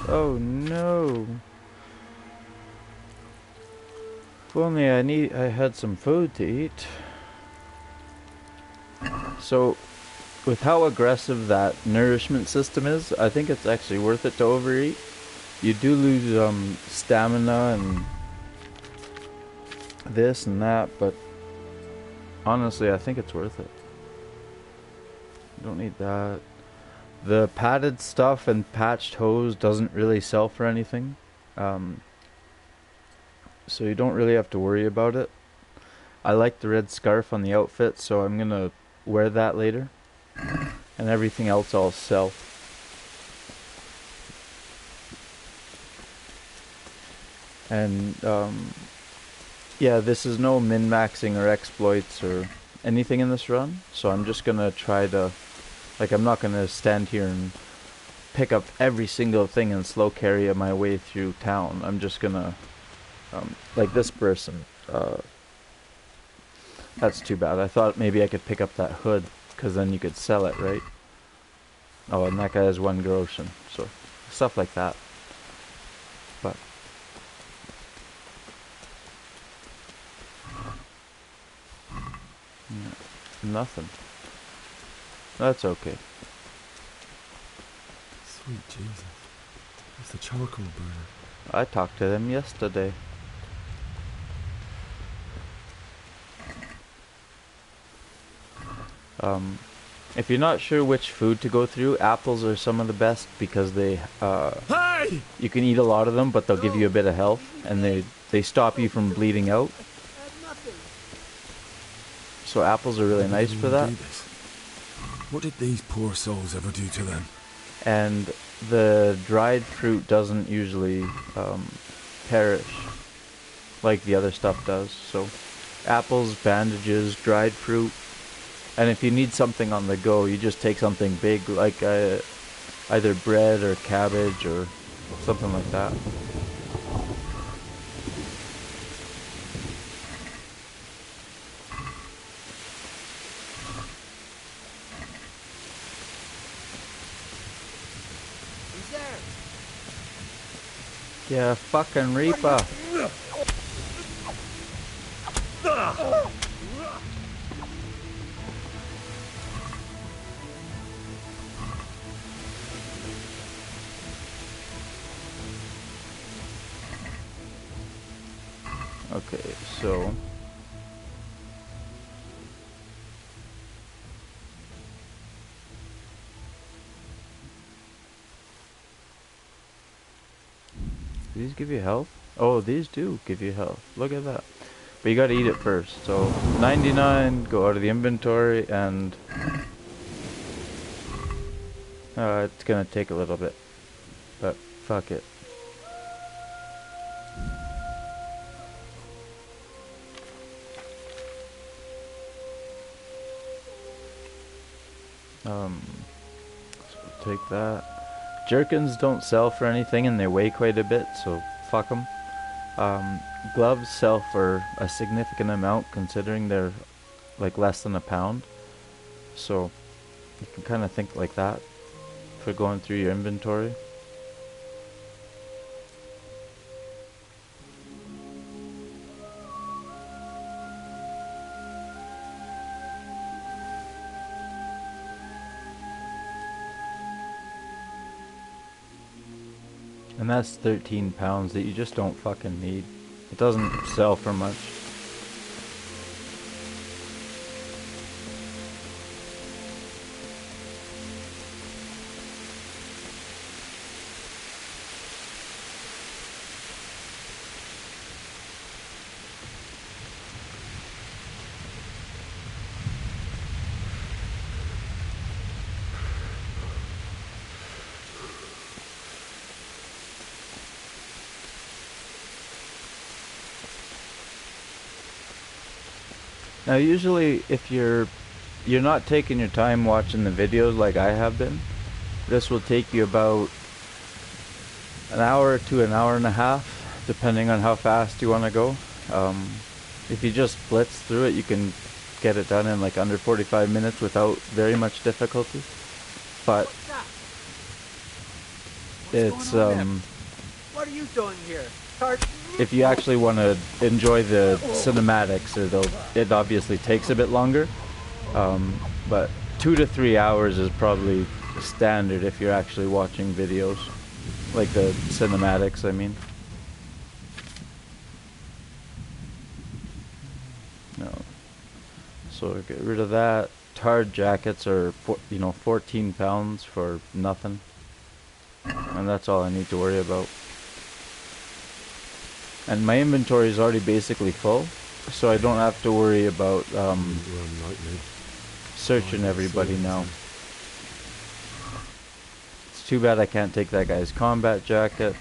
Oh no. If only I had some food to eat. So, with how aggressive that nourishment system is, I think it's actually worth it to overeat. You do lose stamina and this and that, but honestly, I think it's worth it. You don't need that. The padded stuff and patched hose doesn't really sell for anything. So you don't really have to worry about it. I like the red scarf on the outfit, so I'm gonna wear that later. And everything else I'll sell. And yeah, this is no min-maxing or exploits or anything in this run, so I'm just gonna try to, like, I'm not gonna stand here and pick up every single thing and slow carry my way through town. I'm just gonna, like this person, that's too bad. I thought maybe I could pick up that hood, because then you could sell it, right? Oh, and that guy has 1 groschen, so stuff like that. But yeah, nothing. That's okay. Sweet Jesus. It's the charcoal burner. I talked to them yesterday. If you're not sure which food to go through, apples are some of the best because they, Hey! you can eat a lot of them, but they'll give you a bit of health, and they stop you from bleeding out. So apples are really nice for that. What did these poor souls ever do to them? And the dried fruit doesn't usually perish like the other stuff does. So apples, bandages, dried fruit. And if you need something on the go, you just take something big like either bread or cabbage or something like that. Who's there? Yeah, fucking Reaper. Okay, so these give you health? Oh, these do give you health. Look at that. But you gotta eat it first. So 99, go out of the inventory, and it's gonna take a little bit, but fuck it. Take that. Jerkins don't sell for anything and they weigh quite a bit, so fuck them. Gloves sell for a significant amount considering they're like less than a pound. So you can kind of think like that for going through your inventory. And that's 13 pounds that you just don't fucking need. It doesn't sell for much. Now usually if you're not taking your time watching the videos like I have been, this will take you about an hour to an hour and a half, depending on how fast you want to go. If you just blitz through it, you can get it done in like under 45 minutes without very much difficulty. But it's What are you doing here? if you actually want to enjoy the cinematics, it obviously takes a bit longer. But 2 to 3 hours is probably standard if you're actually watching videos, like the cinematics, I mean. No. So get rid of that. Tarred jackets are, 14 pounds for nothing. And that's all I need to worry about. And my inventory is already basically full, so I don't have to worry about searching everybody now. It's too bad I can't take that guy's combat jacket,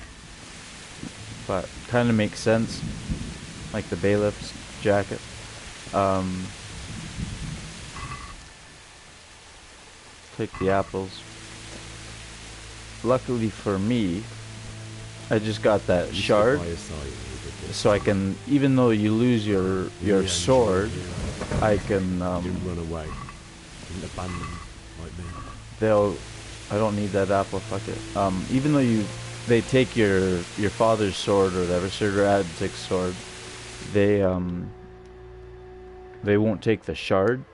but kind of makes sense, like the bailiff's jacket. Take the apples. Luckily for me, I just got that shard, so I can, even though you lose your sword, I can run away. Didn't abandon like me. I don't need that apple, fuck it. Even though they take your father's sword or whatever, Sir Radzig's sword, they won't take the shard.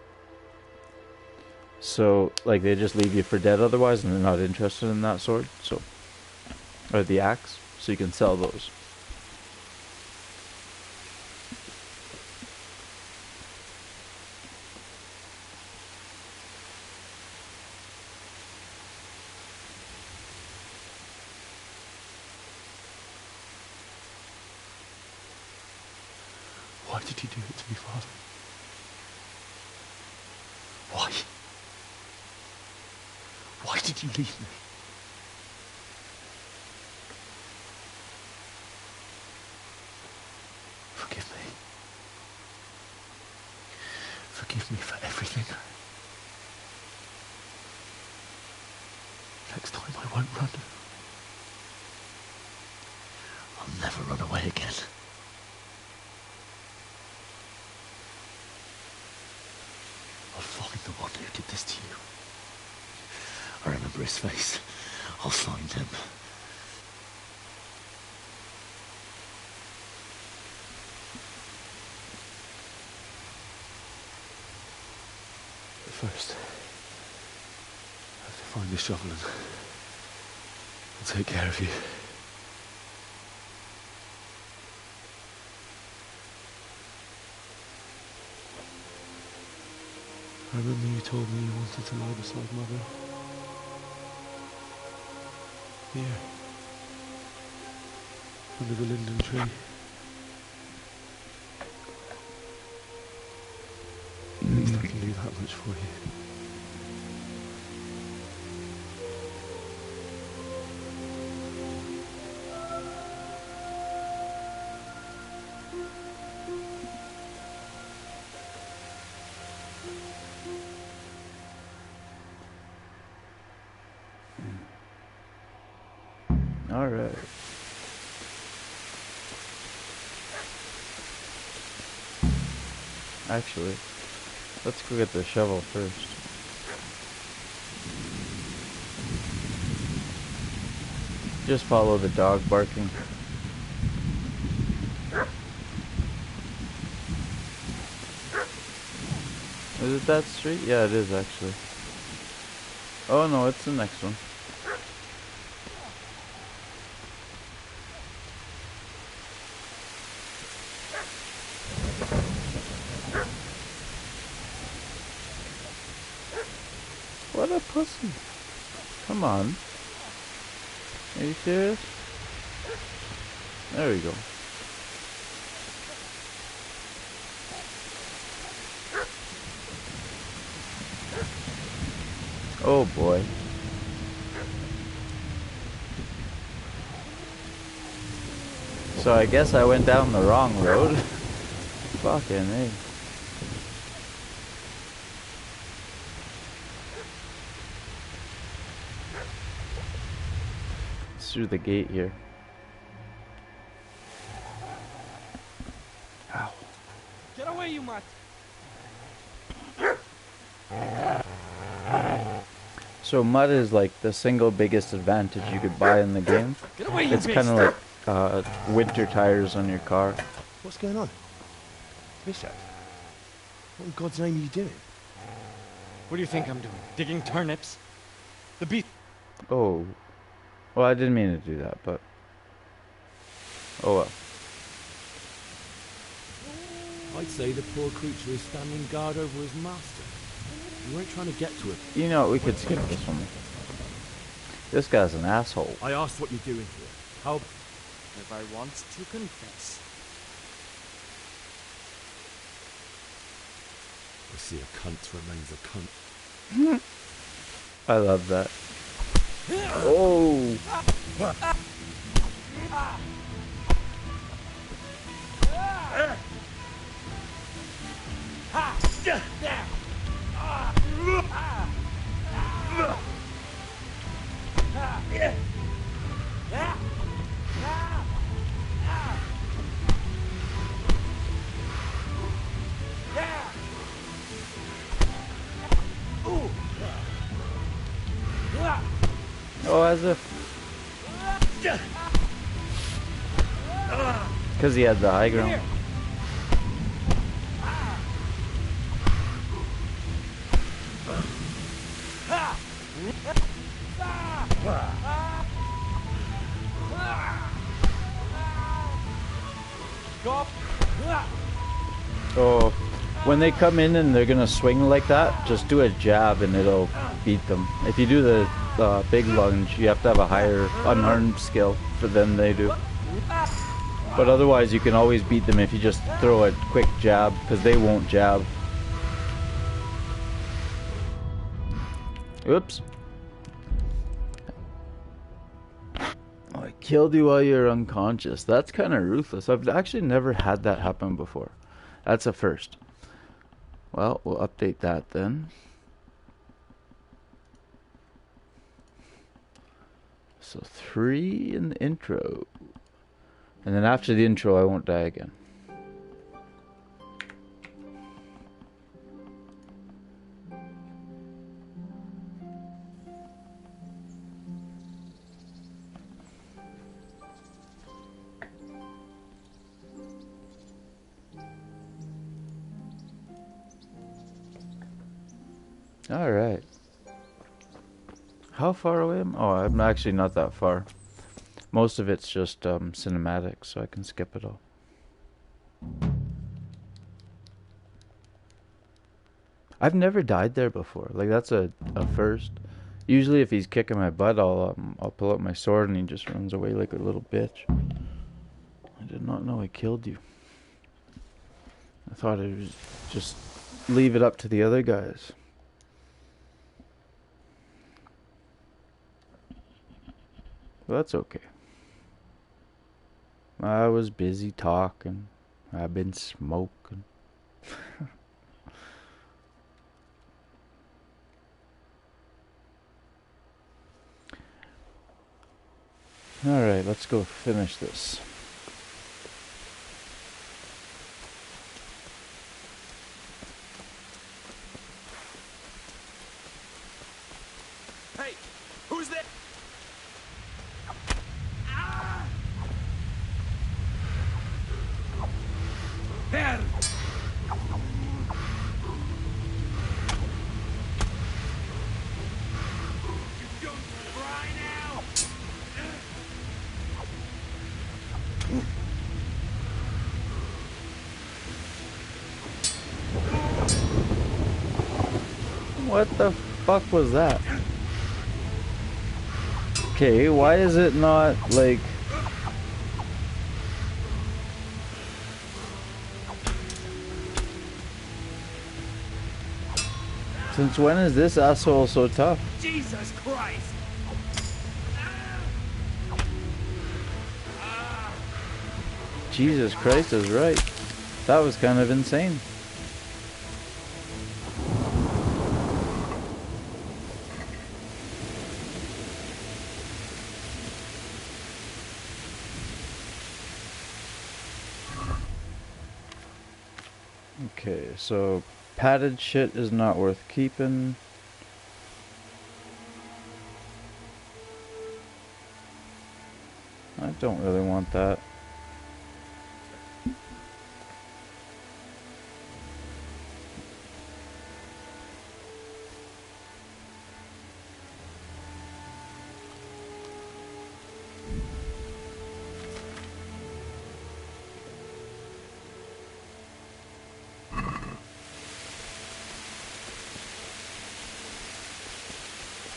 So like they just leave you for dead otherwise, and they're not interested in that sword. So, or the axe, so you can sell those. Why did you do it to me, Father? Why? Why did you leave me? Forgive me. Forgive me for everything. Next time I won't run. I'll never run away again. I'll find the one who did this to you. I remember his face. I'll find him. But first, I have to find the shovel and I'll take care of you. I remember you told me you wanted to lie beside Mother. Here. Under the linden tree. At least I can do that much for you. Alright. Actually, let's go get the shovel first. Just follow the dog barking. Is it that street? Yeah, it is actually. Oh no, it's the next one. What a pussy. Come on. Are you serious? There we go. Oh boy. So I guess I went down the wrong road. Fucking A. It's through the gate here. Ow. Get away, you mutt! So mud is like the single biggest advantage you could buy in the game. Get away, you It's kind of like winter tires on your car. What's going on? Bishop? What in God's name are you doing? What do you think I'm doing? Digging turnips? The beast. Oh. Well, I didn't mean to do that, but... Oh well. I'd say the poor creature is standing guard over his master. You weren't trying to get to it. You know, we could skip this one. This guy's an asshole. I asked what you're doing here. How... If I want to confess. I see a cunt remains a cunt. I love that. Oh! Oh, as if... Because he had the high ground. Oh, when they come in and they're gonna swing like that, just do a jab and it'll beat them. If you do the big lunge, you have to have a higher unarmed skill for them they do. But otherwise you can always beat them if you just throw a quick jab, because they won't jab. Oops. Oh, I killed you while you're unconscious. That's kind of ruthless. I've actually never had that happen before. That's a first. Well, we'll update that then. So 3 in the intro. And then after the intro, I won't die again. Alright. How far away am I? Oh, I'm actually not that far. Most of it's just cinematic, so I can skip it all. I've never died there before. Like, that's a first. Usually if he's kicking my butt, I'll pull out my sword and he just runs away like a little bitch. I did not know I killed you. I thought it was just leave it up to the other guys. Well, that's okay. I was busy talking. I've been smoking. Alright, let's go finish this. Hey, who's there? There! What the fuck was that? Okay, why is it not like... Since when is this asshole so tough? Jesus Christ! Jesus Christ is right. That was kind of insane. Okay, so padded shit is not worth keeping. I don't really want that.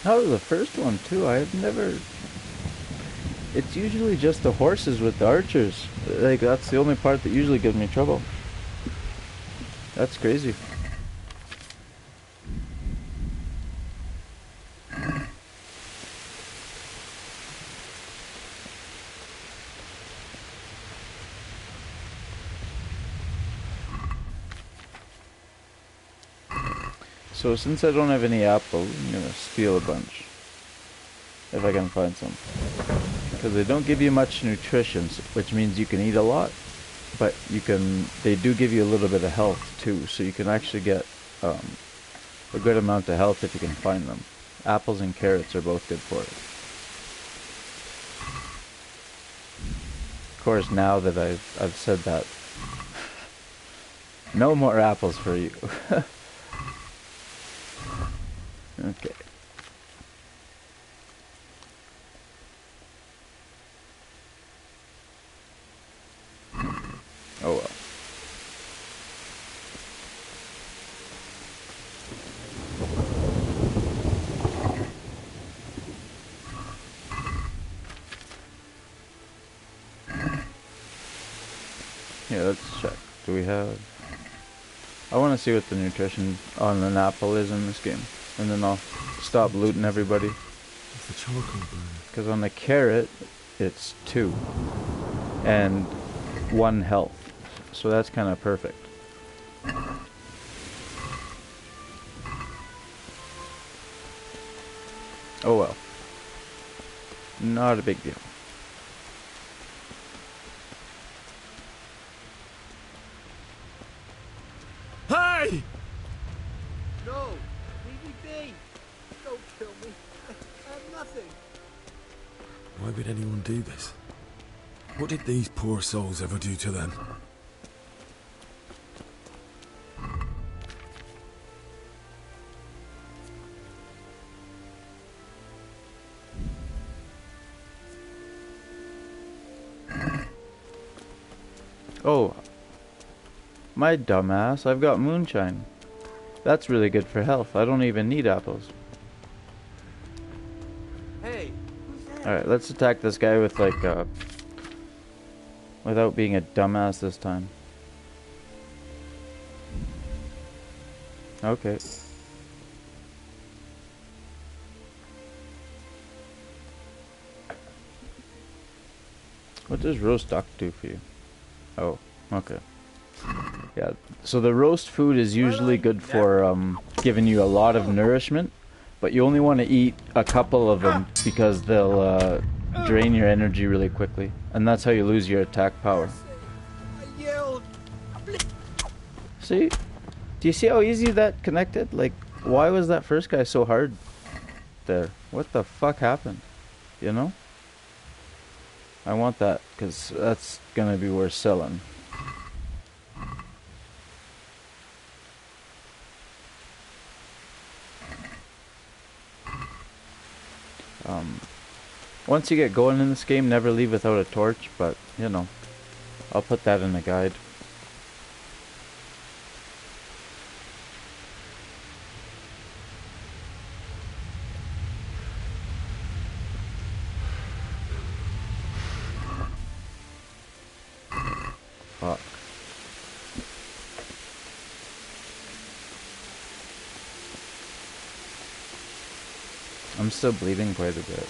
That was the first one too. I have never... It's usually just the horses with the archers. Like, that's the only part that usually gives me trouble. That's crazy. So since I don't have any apples, I'm gonna steal a bunch. If I can find some. Because they don't give you much nutrition, which means you can eat a lot. But they do give you a little bit of health too, so you can actually get a good amount of health if you can find them. Apples and carrots are both good for it. Of course, now that I've said that, no more apples for you. Okay. Oh well. Yeah, let's check. Do we have... I want to see what the nutrition on an apple is in this game. And then I'll stop looting everybody. It's the charcoal burner. Because on the carrot, it's 2. And 1 health. So that's kind of perfect. Oh well. Not a big deal. Hey! No! Leave me be! Don't kill me. I have nothing. Why would anyone do this? What did these poor souls ever do to them? Oh, my dumbass, I've got moonshine. That's really good for health. I don't even need apples. Hey, Alright, let's attack this guy with like without being a dumbass this time. Okay. What does roast duck do for you? Oh, okay. Yeah, so the roast food is usually good for giving you a lot of nourishment, but you only want to eat a couple of them because they'll drain your energy really quickly, and that's how you lose your attack power. I yelled. See? Do you see how easy that connected? Like, why was that first guy so hard there? What the fuck happened? You know? I want that, because that's gonna be worth selling. Once you get going in this game, never leave without a torch, but, you know, I'll put that in the guide. Fuck. I'm still bleeding quite a bit.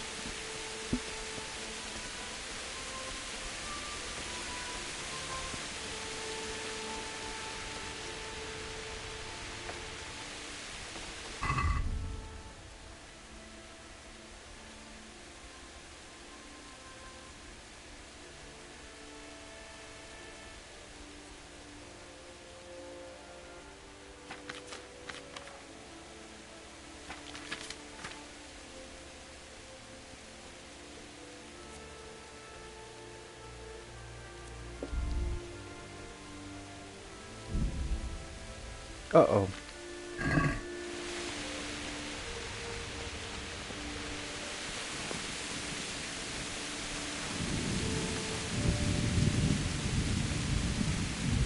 Uh-oh.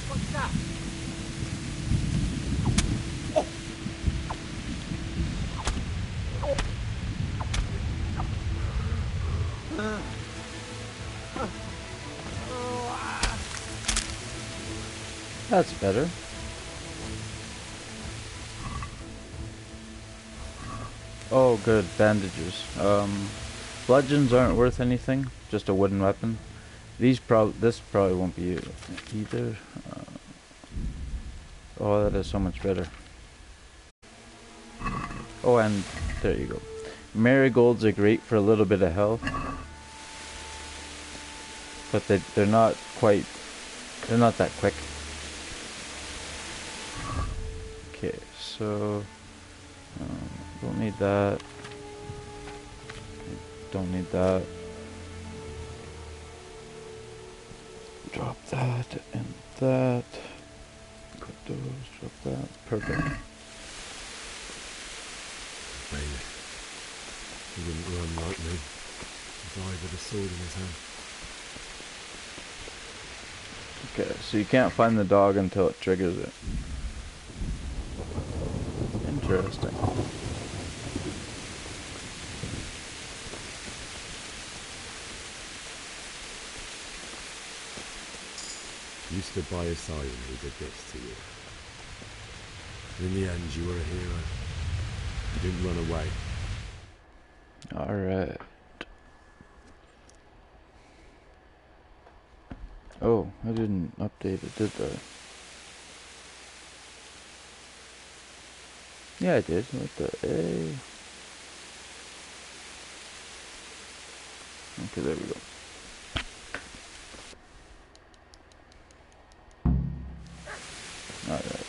What's that? That's better. Oh, good. Bandages. Bludgeons aren't worth anything. Just a wooden weapon. This probably won't be either. Oh, that is so much better. Oh, and there you go. Marigolds are great for a little bit of health. But they're not quite... They're not that quick. Okay, so... don't need that. Don't need that. Drop that and that. Put those, drop that. Perfect. Maybe. He wouldn't run like me. He died with a sword in his hand. Okay, so you can't find the dog until it triggers it. Interesting. You stood by his side when he did this to you. In the end, you were a hero. You didn't run away. Alright. Oh, I didn't update it, did I? Yeah, I did. What the A? Okay, there we go. Alright.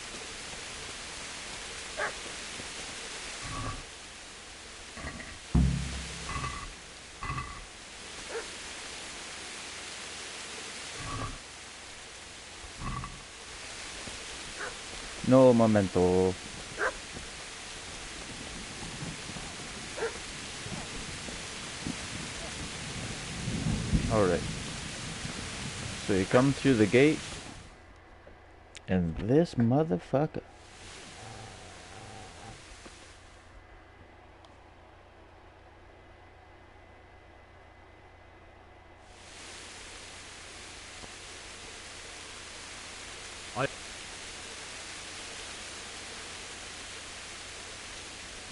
No momento. Alright. So you come through the gate, and this motherfucker.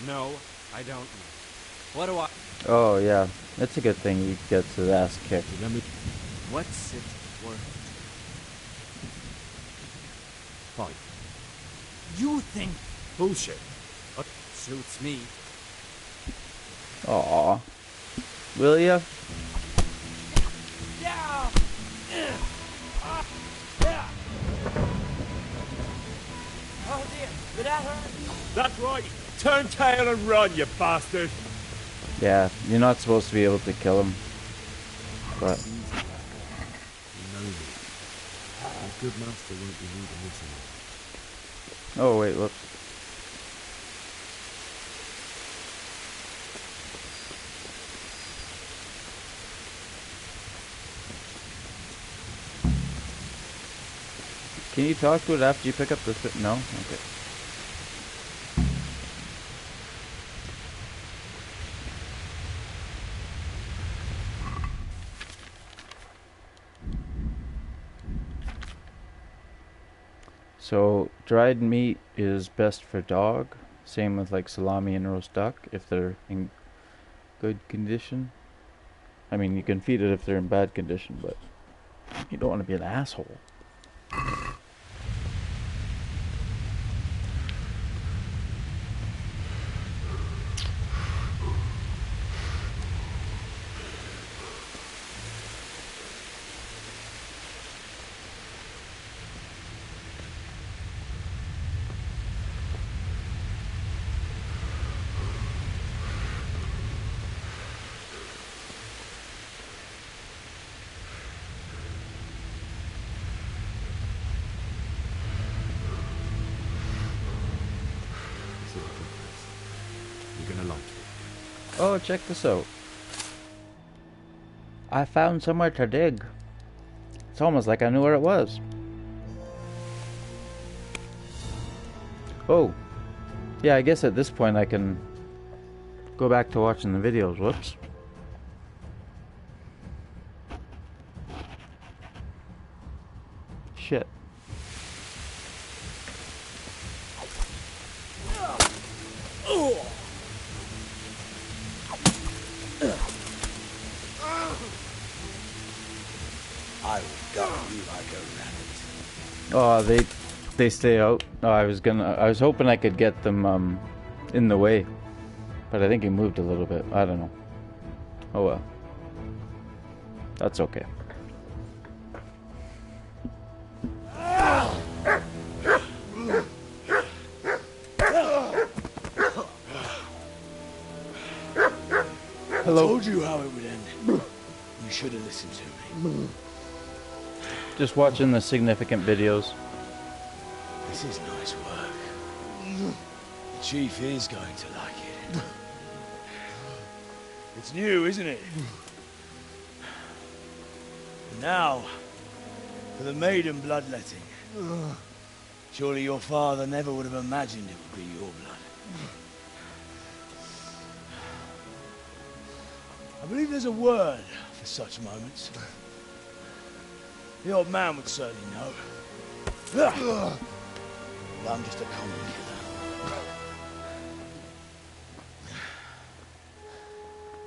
No, I don't know. What do I... Oh yeah, it's a good thing you get his ass kicked. What's it worth? Fine. You think bullshit? Suits me. Aw. Will ya? That's right. Turn tail and run, you bastard. Yeah, you're not supposed to be able to kill him. But You know me. A good master won't be needing this anymore. oh wait, whoops. Can you talk to it after you pick up the no? Okay. So dried meat is best for dog. Same with like salami and roast duck if they're in good condition. I mean, you can feed it if they're in bad condition, but you don't want to be an asshole. You're gonna like it. Oh, check this out. I found somewhere to dig. It's almost like I knew where it was. Oh. Yeah, I guess at this point I can go back to watching the videos. Whoops. Shit. I will gut you like a rabbit. Oh, they stay out. Oh, I was hoping I could get them in the way, but I think he moved a little bit. I don't know. Oh well. That's okay. Hello. I told you how it would end. You should have listened to me. Just watching the significant videos. This is nice work. The chief is going to like it. It's new, isn't it? And now, for the maiden bloodletting. Surely your father never would have imagined it would be your blood. I believe there's a word for such moments. The old man would certainly know. But I'm just a common killer.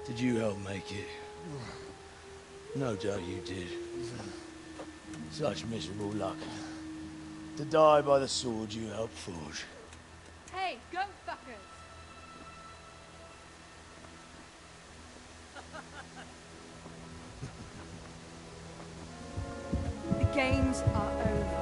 Did you help make it? No doubt you did. Such miserable luck. To die by the sword you helped forge. Hey, go fuckers! The games are over.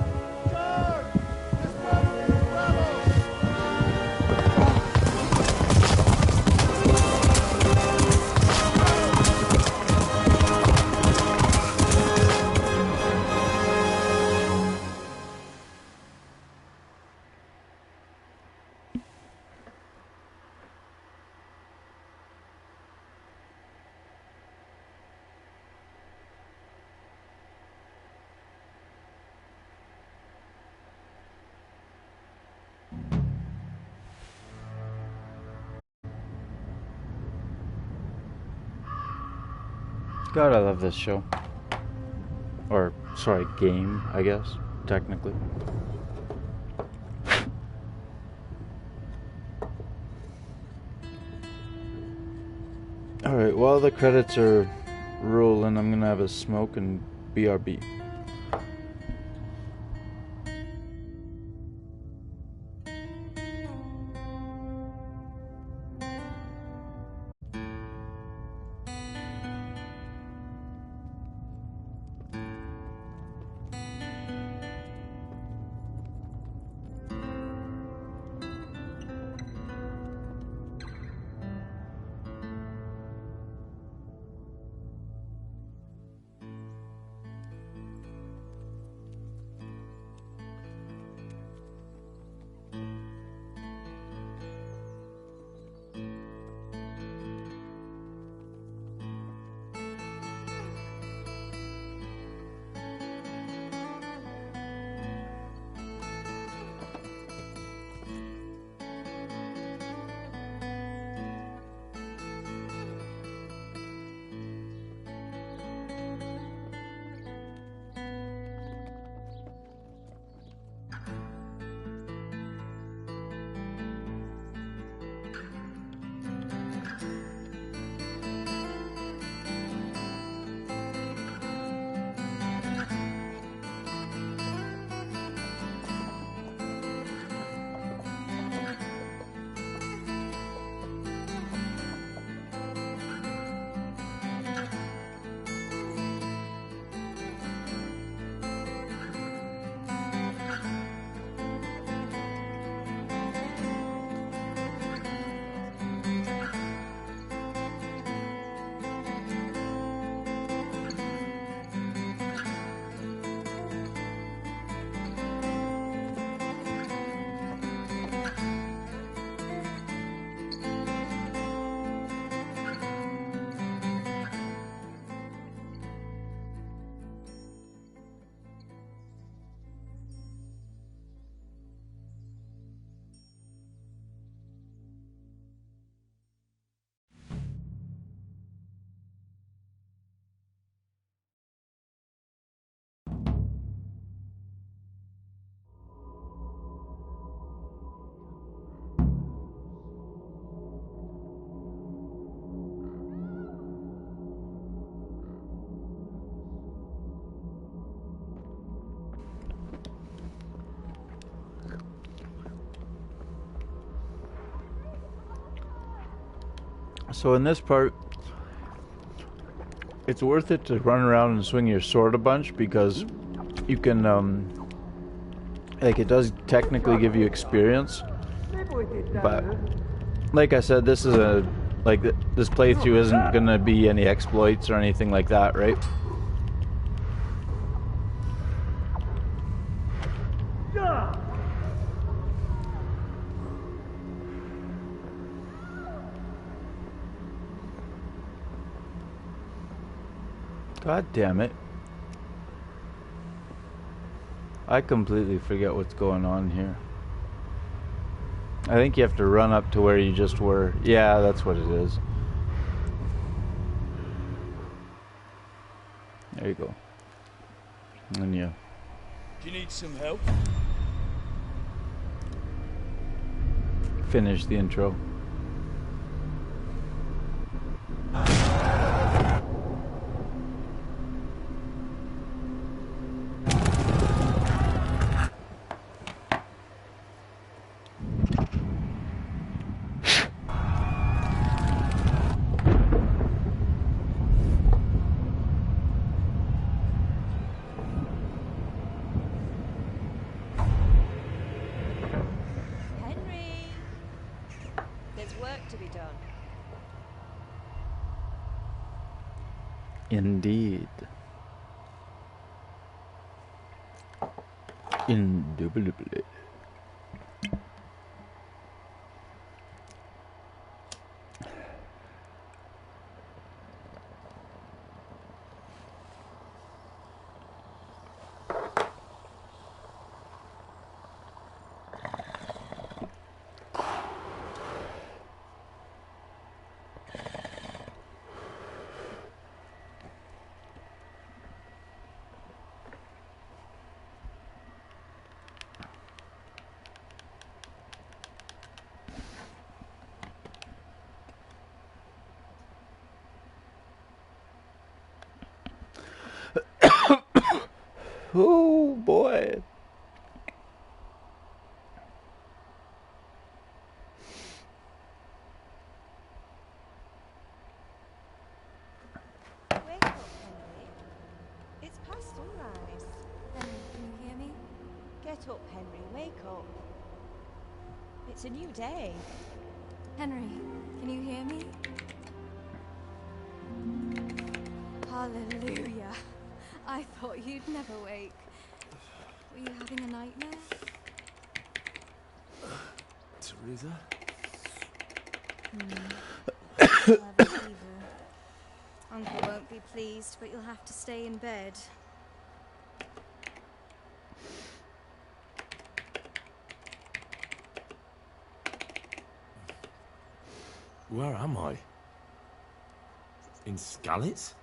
God, I love this show. Or, sorry, game, I guess, technically. Alright, while the credits are rolling, I'm gonna have a smoke and BRB. So in this part, it's worth it to run around and swing your sword a bunch because you can, like, it does technically give you experience. But, like I said, this is this playthrough isn't gonna be any exploits or anything like that, right? God damn it. I completely forget what's going on here. I think you have to run up to where you just were. Yeah, that's what it is. There you go. And yeah. Do you need some help? Finish the intro. Henry! There's work to be done. Indeed. Indubitably. Oh boy. Wake up, Henry. It's past sunrise. Henry, can you hear me? Get up, Henry. Wake up. It's a new day. Henry, can you hear me? Hallelujah. I thought you'd never wake. Were you having a nightmare? Teresa? I'll have a fever. Uncle won't be pleased, but you'll have to stay in bed. Where am I? In Skalitz?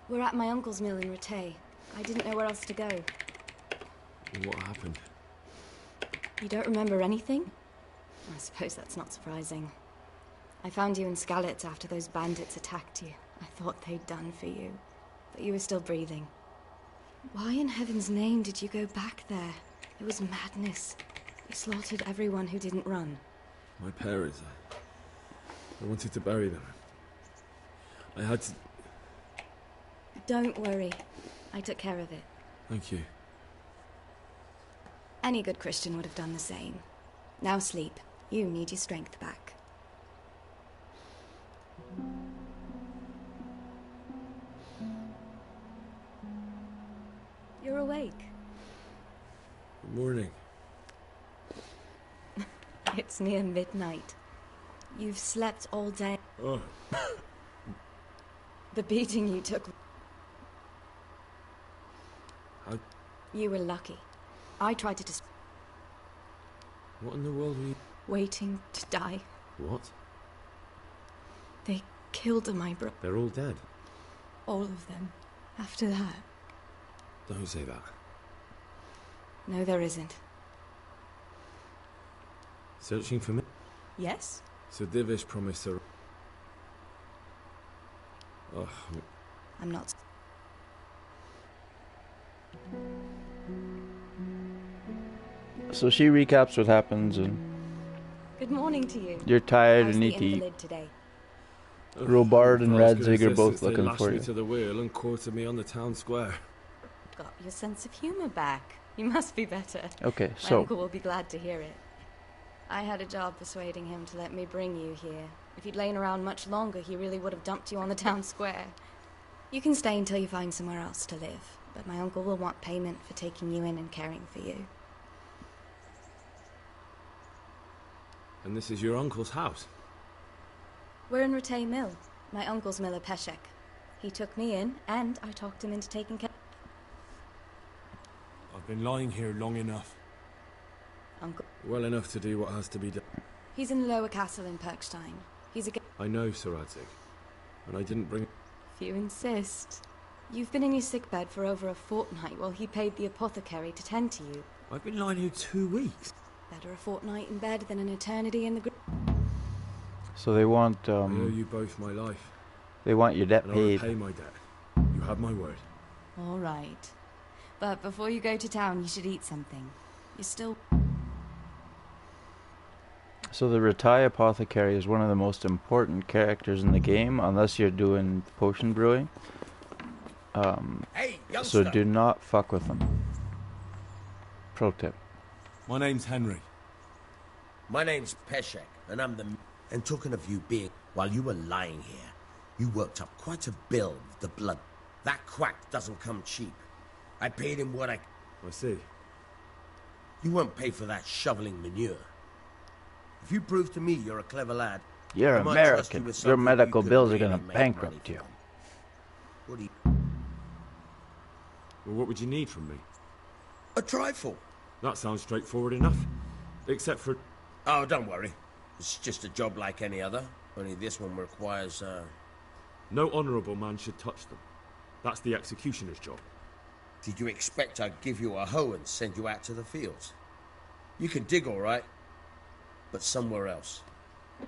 We're at my uncle's mill in Rattay. I didn't know where else to go. What happened? You don't remember anything? I suppose that's not surprising. I found you in Skalitz after those bandits attacked you. I thought they'd done for you, but you were still breathing. Why in heaven's name did you go back there? It was madness. You slaughtered everyone who didn't run. My parents. I wanted to bury them. I had to... Don't worry. I took care of it. Thank you. Any good Christian would have done the same. Now sleep. You need your strength back. You're awake. Good morning. It's near midnight. You've slept all day. Oh. The beating you took... How... You were lucky. I tried to What in the world were you... Waiting to die. What? They killed my brother. They're all dead. All of them. After that. Don't say that. No, there isn't. Searching for me? Yes? So Divish promised her... Oh, I'm not... So she recaps what happens, and Good morning to you. you're tired How's and the need to eat. invalid today? Robard and I was gonna Radzig are say, both since they looking lashed for me you. to the wheel and quartered me on the town square. Got your sense of humor back. You must be better. Okay, My so- uncle will be glad to hear it. I had a job persuading him to let me bring you here. If you'd lain around much longer, he really would have dumped you on the town square. You can stay until you find somewhere else to live, but my uncle will want payment for taking you in and caring for you. And this is your uncle's house? We're in Rattay Mill. My uncle's miller Peshek. He took me in, and I talked him into taking care. I've been lying here long enough. Uncle. Well enough to do what has to be done. He's in the lower castle in Perkstein. He's a. I know, Sir Radzig. And I didn't bring... If you insist. You've been in your sickbed for over a fortnight while he paid the apothecary to tend to you. I've been lying here 2 weeks. Better a fortnight in bed than an eternity in the So they want, I owe you both my life. They want your debt and paid. I'll repay my debt. You have my word. All right. But before you go to town, you should eat something. You're still... So the Rattay Apothecary is one of the most important characters in the game, unless you're doing potion brewing. Hey, so youngster. do not fuck with them. Pro tip. My name's Henry. My name's Peshek, and I'm the... And talking of you being... While you were lying here, you worked up quite a bill with the blood. That quack doesn't come cheap. I paid him what I see. You won't pay for that shoveling manure. If you prove to me you're a clever lad... You're I might trust you American. with Your something medical you could bills are really gonna make bankrupt money you. from. What do you... Well, what would you need from me? A trifle. That sounds straightforward enough. Except for... Oh, don't worry. It's just a job like any other. Only this one requires, No honourable man should touch them. That's the executioner's job. Did you expect I'd give you a hoe and send you out to the fields? You can dig all right, but somewhere else.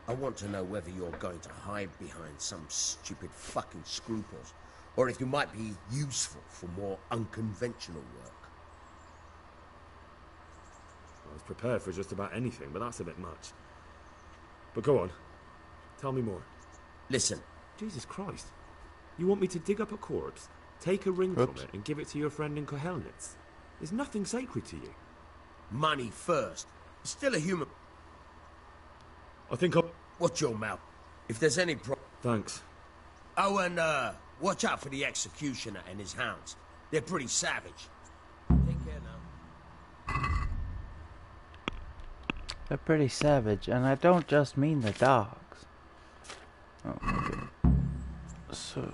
I want to know whether you're going to hide behind some stupid fucking scruples, or if you might be useful for more unconventional work. I was prepared for just about anything, but that's a bit much. But go on. Tell me more. Listen. Jesus Christ. You want me to dig up a corpse, take a ring from it, and give it to your friend in Kohelnitz? There's nothing sacred to you. Money first. Still a human... I think I'll... Watch your mouth. If there's any Thanks. Oh, and, watch out for the executioner and his hounds. They're pretty savage. Take care now. They're pretty savage, and I don't just mean the dogs. Oh, okay. So...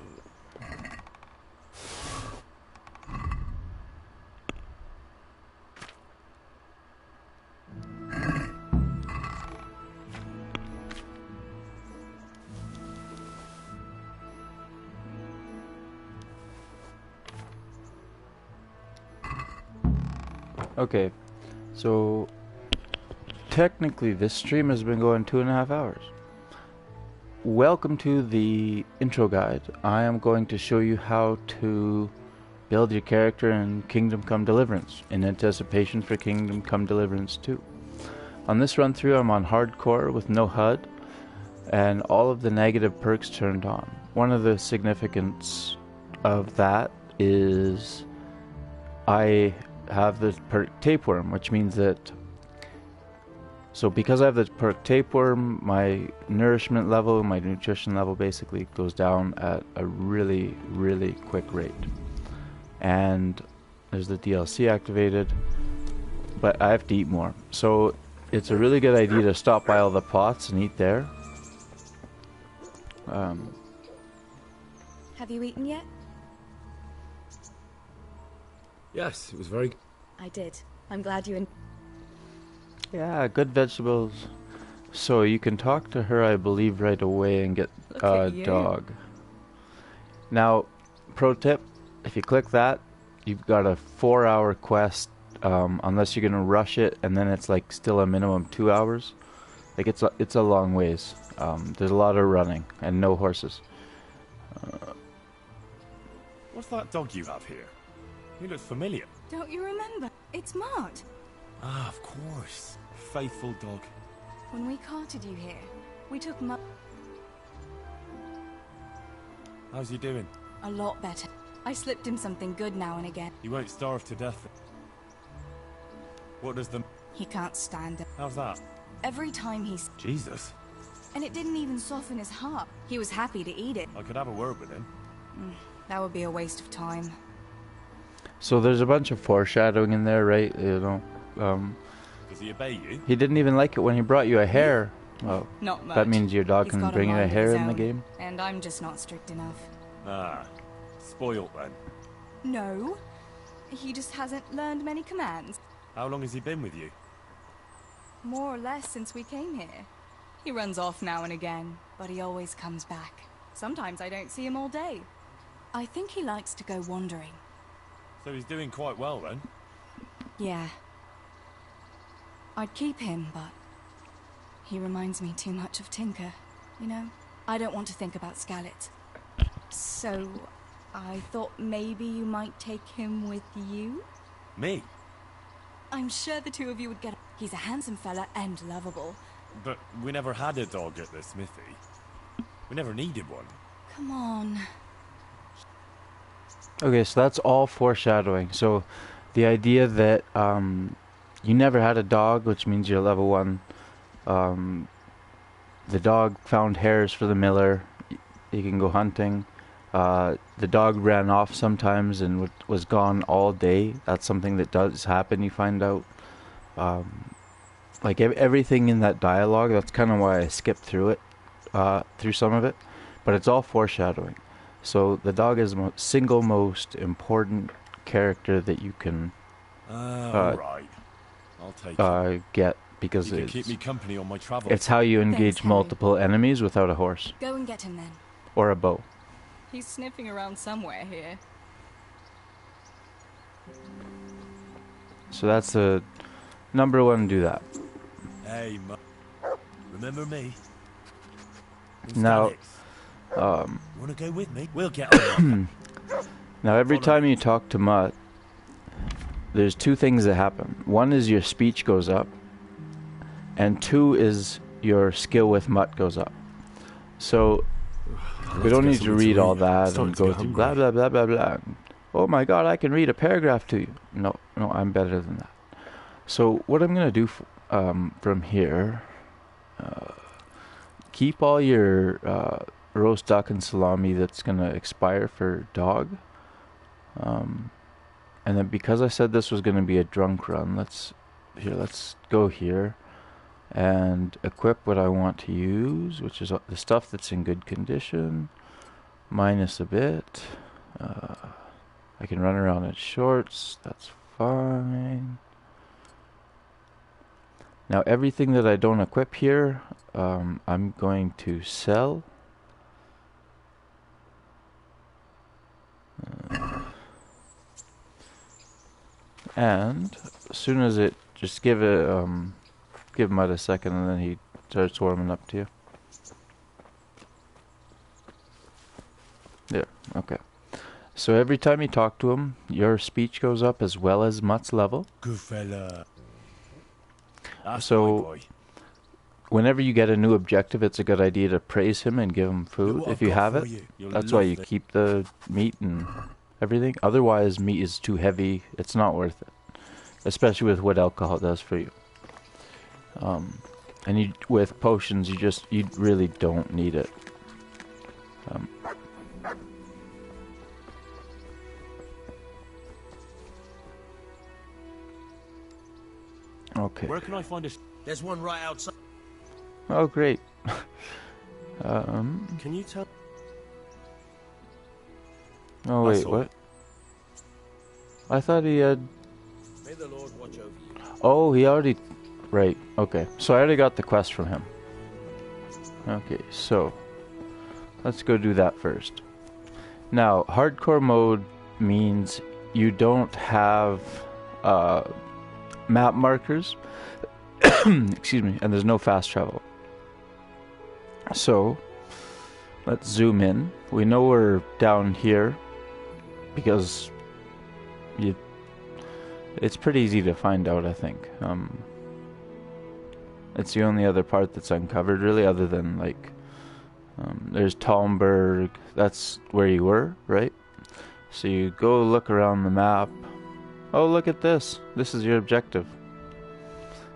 Okay, so technically this stream has been going 2.5 hours. Welcome to the intro guide. I am going to show you how to build your character in Kingdom Come Deliverance in anticipation for Kingdom Come Deliverance 2. On this run through I'm on hardcore with no HUD and all of the negative perks turned on. One of the significance of that is I have the perk Tapeworm, which means that because I have the perk Tapeworm, my nourishment level, my nutrition level basically goes down at a really, really quick rate. And there's the DLC activated, but I have to eat more. So it's a really good idea to stop by all the pots and eat there. Have you eaten yet? Yes, it was very... I did. I'm glad you... Yeah, good vegetables. So you can talk to her, I believe, right away and get Look a at you. dog. Now, pro tip, if you click that, you've got a 4-hour quest, unless you're going to rush it, and then it's like still a minimum 2 hours. Like it's a long ways. There's a lot of running and no horses. What's that dog you have here? He looks familiar. Don't you remember? It's Mart. Ah, of course. Faithful dog. When we carted you here, we took How's he doing? A lot better. I slipped him something good now and again. He won't starve to death. What does the... He can't stand it. How's that? Every time he's... Jesus. And it didn't even soften his heart. He was happy to eat it. I could have a word with him. That would be a waste of time. So there's a bunch of foreshadowing in there, right? You know, Does he obey you? he didn't even like it when he brought you a hare. Well, Not much. that means your dog He's can got bring you a mind of hare his in the own, game. And I'm just not strict enough. Ah, spoilt then. No. He just hasn't learned many commands. How long has he been with you? More or less since we came here. He runs off now and again, but he always comes back. Sometimes I don't see him all day. I think he likes to go wandering. So he's doing quite well then? Yeah. I'd keep him, but he reminds me too much of Tinker, you know? I don't want to think about Skalitz. So, I thought maybe you might take him with you? Me? I'm sure the two of you would get... He's a handsome fella and lovable. But we never had a dog at the smithy. We never needed one. Come on. Okay, so that's all foreshadowing. So the idea that you never had a dog, which means you're level 1. The dog found hares for the miller. You can go hunting. The dog ran off sometimes and was gone all day. That's something that does happen, you find out. Like everything in that dialogue, that's kind of why I skipped through it, through some of it. But it's all foreshadowing. So the dog is the single most important character that you can alright. I'll take it. Get, because You can keep me company on my travels. it's how you engage Henry. multiple enemies without a horse. Go and get him then. Or a bow. He's sniffing around somewhere here. So that's the number 1, do that. Hey, remember me? Now, Wanna go with me? We'll get on. now every time you talk to Mutt, there's 2 things that happen. 1 is your speech goes up, and 2 is your skill with Mutt goes up. So we don't need to read all that and go through blah blah blah blah blah. Oh my god, I can read a paragraph to you. No, I'm better than that. So what I'm gonna do from here, keep all your roast duck and salami that's gonna expire for dog. And then because I said this was gonna be a drunk run, let's go here and equip what I want to use, which is the stuff that's in good condition, minus a bit. I can run around in shorts, that's fine. Now everything that I don't equip here, I'm going to sell. And as soon as it, just give him about a second and then he starts warming up to you. There, okay. So every time you talk to him, your speech goes up as well as Mutt's level. Good fella. That's So my boy. whenever you get a new objective, it's a good idea to praise him and give him food what if I've you got have for it. you. You'll That's why love you it. keep the meat and everything. Otherwise, meat is too heavy. It's not worth it, especially with what alcohol does for you. And with potions, you really don't need it. Okay. Where can I find a... There's one right outside. Oh, great. Can you tell... Oh, That's wait, all. what? I thought he had... May the Lord watch over you. Oh, he already... Right, okay. So I already got the quest from him. Okay, so... Let's go do that first. Now, hardcore mode means you don't have map markers. Excuse me, and there's no fast travel. So, let's zoom in. We know we're down here because it's pretty easy to find out, I think. It's the only other part that's uncovered, really, other than like There's Talmberg. That's where you were, right? So you go look around the map. Oh, look at this. This is your objective.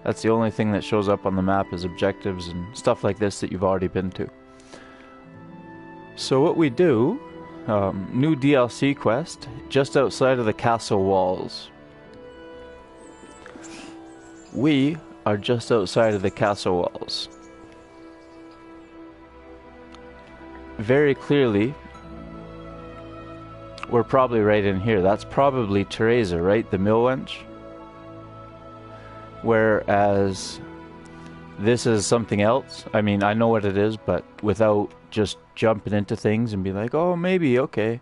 That's the only thing that shows up on the map is objectives and stuff like this that you've already been to. So what we do, new DLC quest, just outside of the castle walls. We are just outside of the castle walls. Very clearly, we're probably right in here. That's probably Teresa, right? The mill wench. Whereas this is something else. I mean, I know what it is, but without just jumping into things and be like, oh, maybe, okay.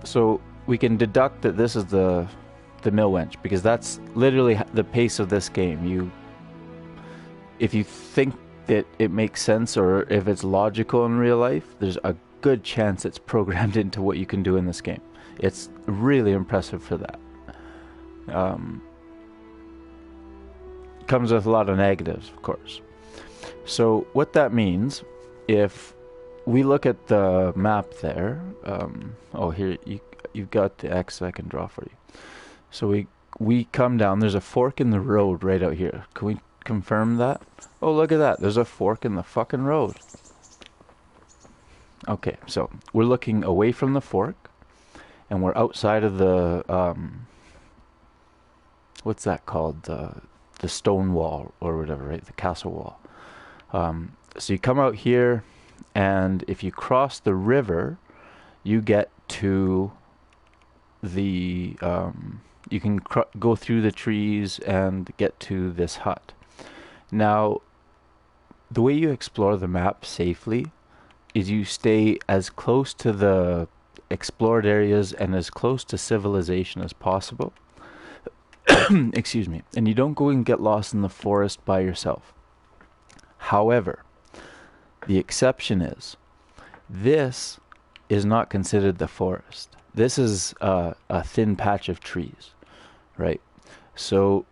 So we can deduct that this is the mill wench, because that's literally the pace of this game. If you think that it makes sense or if it's logical in real life, there's a good chance it's programmed into what you can do in this game. It's really impressive for that. Comes with a lot of negatives, of course. So what that means, if we look at the map there, oh, here you've got the X I can draw for you. So we come down. There's a fork in the road right out here. Can we confirm that? Oh, look at that. There's a fork in the fucking road. Okay, so we're looking away from the fork, and we're outside of the what's that called? The stone wall or whatever, right? The castle wall. So you come out here, and if you cross the river, you get to the you can go through the trees and get to this hut. Now, the way you explore the map safely is you stay as close to the explored areas and as close to civilization as possible. Excuse me. And you don't go and get lost in the forest by yourself. However, the exception is, this is not considered the forest. This is a thin patch of trees, right? So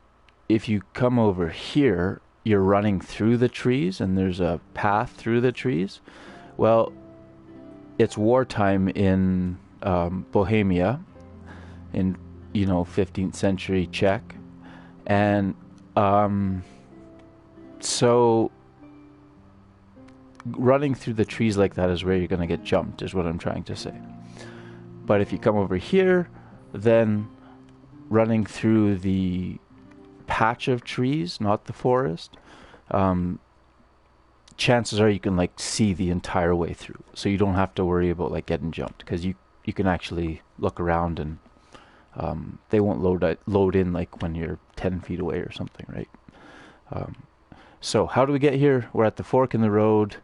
if you come over here, you're running through the trees and there's a path through the trees. Well, it's wartime in Bohemia, in 15th century Czech, and so running through the trees like that is where you're going to get jumped, is what I'm trying to say. But if you come over here, then running through the patch of trees, not the forest, chances are you can see the entire way through, so you don't have to worry about getting jumped, because you can actually look around and they won't load in when you're 10 feet away or something, right? So how do we get here? We're at the fork in the road,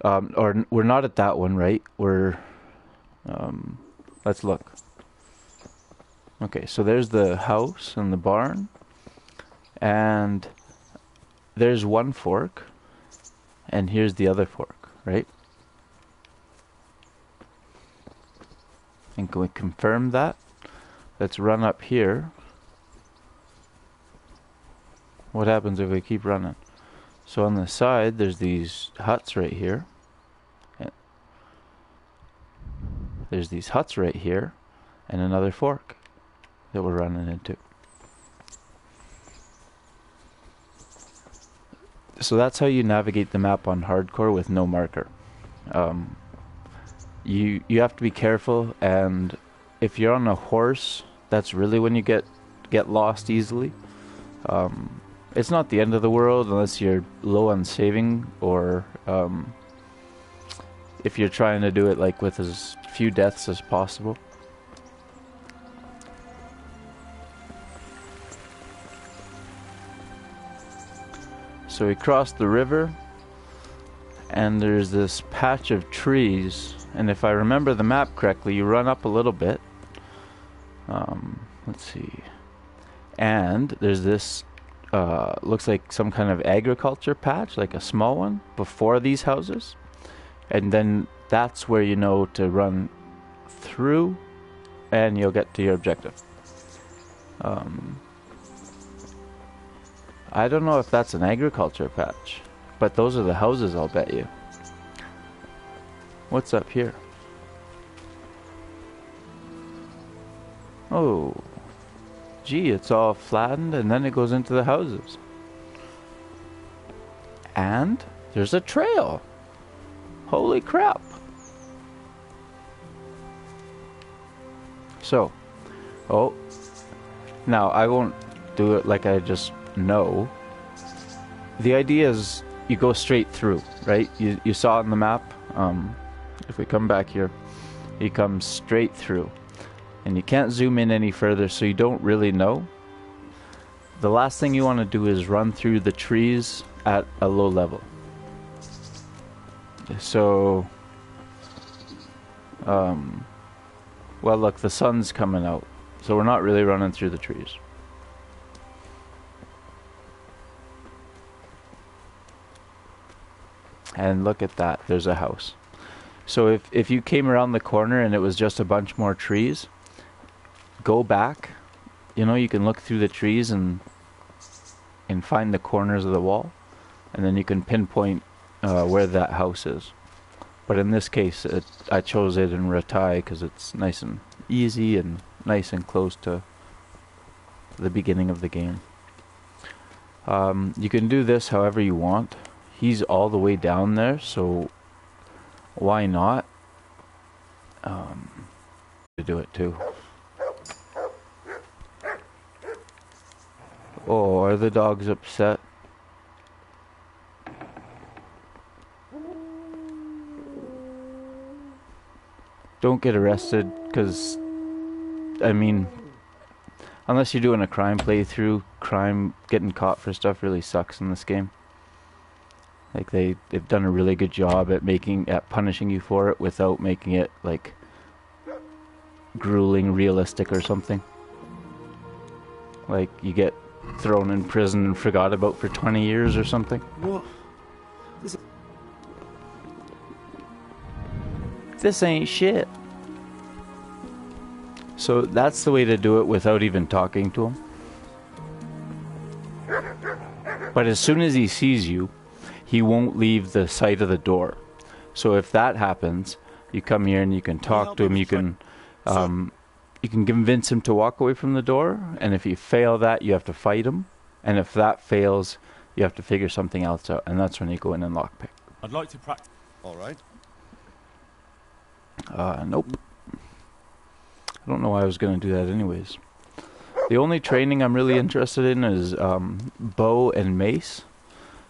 or we're not at that one, right? We're let's look. Okay, so there's the house and the barn, and there's one fork, and here's the other fork, right? And can we confirm that? Let's run up here. What happens if we keep running? So on the side, there's these huts right here. There's these huts right here, and another fork that we're running into. So that's how you navigate the map on hardcore with no marker. You have to be careful, and if you're on a horse, that's really when you get lost easily. It's not the end of the world unless you're low on saving, or if you're trying to do it with as few deaths as possible. So we crossed the river, and there's this patch of trees, and if I remember the map correctly, you run up a little bit. Let's see. And there's this, looks like some kind of agriculture patch, like a small one, before these houses. And then that's where you know to run through, and you'll get to your objective. I don't know if that's an agriculture patch. But those are the houses, I'll bet you. What's up here? Oh. Gee, it's all flattened and then it goes into the houses. And there's a trail. Holy crap. So, oh, now I won't do it like I just know. The idea is you go straight through, right? You saw it on the map. If we come back here, you come straight through. And you can't zoom in any further, so you don't really know. The last thing you want to do is run through the trees at a low level. So, well, look, the sun's coming out, so we're not really running through the trees. And look at that, there's a house. So if you came around the corner and it was just a bunch more trees, go back. You know, you can look through the trees and find the corners of the wall, and then you can pinpoint where that house is. But in this case, I chose it in Ratai because it's nice and easy and nice and close to the beginning of the game. You can do this however you want. He's all the way down there, so why not to do it too. Oh, are the dogs upset? Don't get arrested, because, I mean, unless you're doing a crime playthrough, getting caught for stuff really sucks in this game. Like, they've done a really good job at punishing you for it without making it, like, grueling, realistic or something. Like, you get thrown in prison and forgot about for 20 years or something. What? This ain't shit. So that's the way to do it without even talking to him. But as soon as he sees you, he won't leave the sight of the door. So if that happens, you come here and you can talk to him. You can convince him to walk away from the door. And if you fail that, you have to fight him. And if that fails, you have to figure something else out. And that's when you go in and lockpick. I'd like to practice. All right. Nope. I don't know why I was going to do that anyways. The only training I'm really interested in is bow and mace,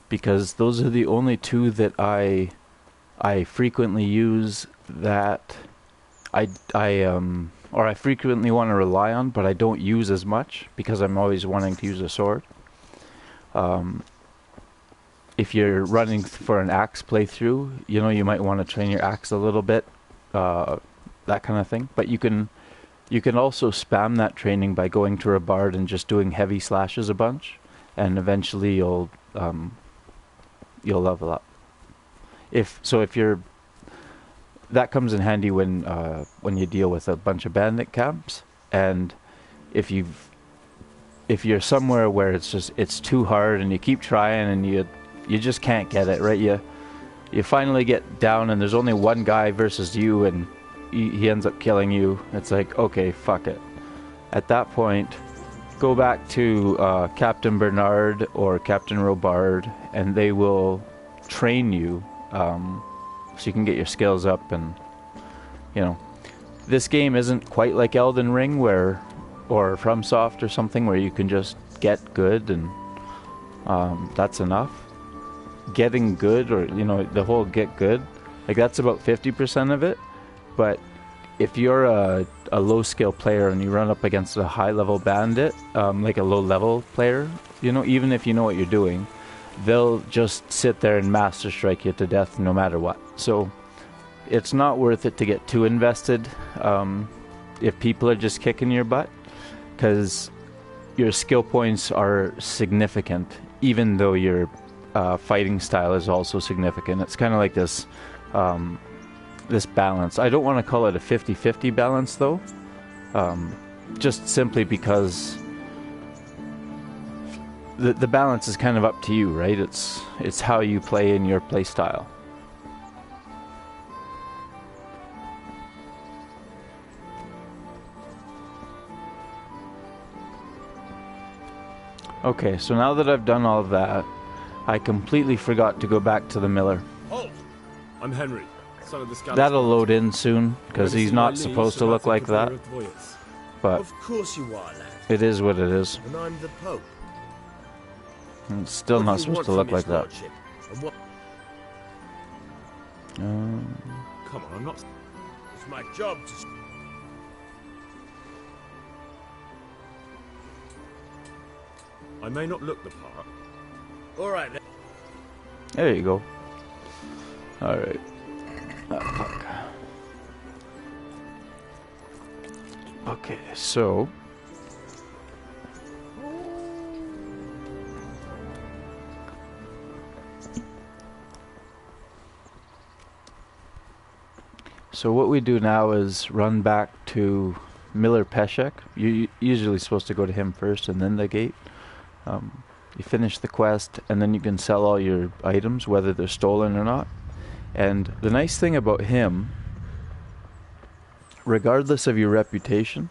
because those are the only two that I frequently use that I frequently want to rely on, but I don't use as much because I'm always wanting to use a sword. If you're running for an axe playthrough, you know, you might want to train your axe a little bit. That kind of thing. But you can also spam that training by going to a bard and just doing heavy slashes a bunch, and eventually you'll level up. If you're, that comes in handy when you deal with a bunch of bandit camps, and if you're somewhere where it's too hard and you keep trying and you just can't get it right. You finally get down and there's only one guy versus you and he ends up killing you. It's like, okay, fuck it. At that point, go back to Captain Bernard or Captain Robard and they will train you so you can get your skills up. And, you know, this game isn't quite like Elden Ring or FromSoft or something where you can just get good and that's enough. Getting good, or you know, the whole get good, like that's about 50% of it. But if you're a low skill player and you run up against a high level bandit, like a low level player, you know, even if you know what you're doing, they'll just sit there and master strike you to death no matter what. So it's not worth it to get too invested if people are just kicking your butt, because your skill points are significant, even though your fighting style is also significant. It's kind of like this this balance. I don't want to call it a 50-50 balance though, the balance is kind of up to you, right? It's how you play in your play style. Okay, so now that I've done all of that, I completely forgot to go back to the miller. Halt! I'm Henry, son of the Scottish. That'll load in soon, because he's not supposed to look like that. But Of course you are, lad. it is what it is. And I'm the Pope. It's still What not do you supposed want to look from like his that. lordship? And what? Come on, I'm not. It's my job to. I may not look the part. All right then. There you go. Alright. Ah, fuck. Okay, so... So what we do now is run back to Miller Peshek. You're usually supposed to go to him first and then the gate. You finish the quest and then you can sell all your items, whether they're stolen or not. And the nice thing about him, regardless of your reputation,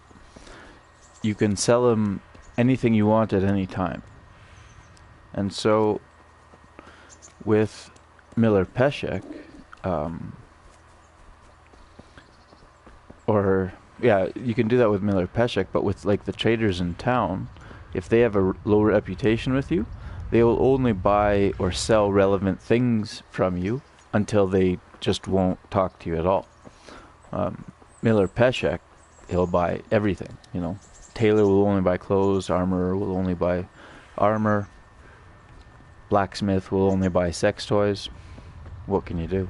you can sell him anything you want at any time. And so with Miller Peshek, you can do that with Miller Peshek, but with like the traders in town, if they have a low reputation with you, they will only buy or sell relevant things from you until they just won't talk to you at all. Miller Peshek, he'll buy everything, you know. Tailor will only buy clothes, armorer will only buy armor, blacksmith will only buy sex toys. What can you do?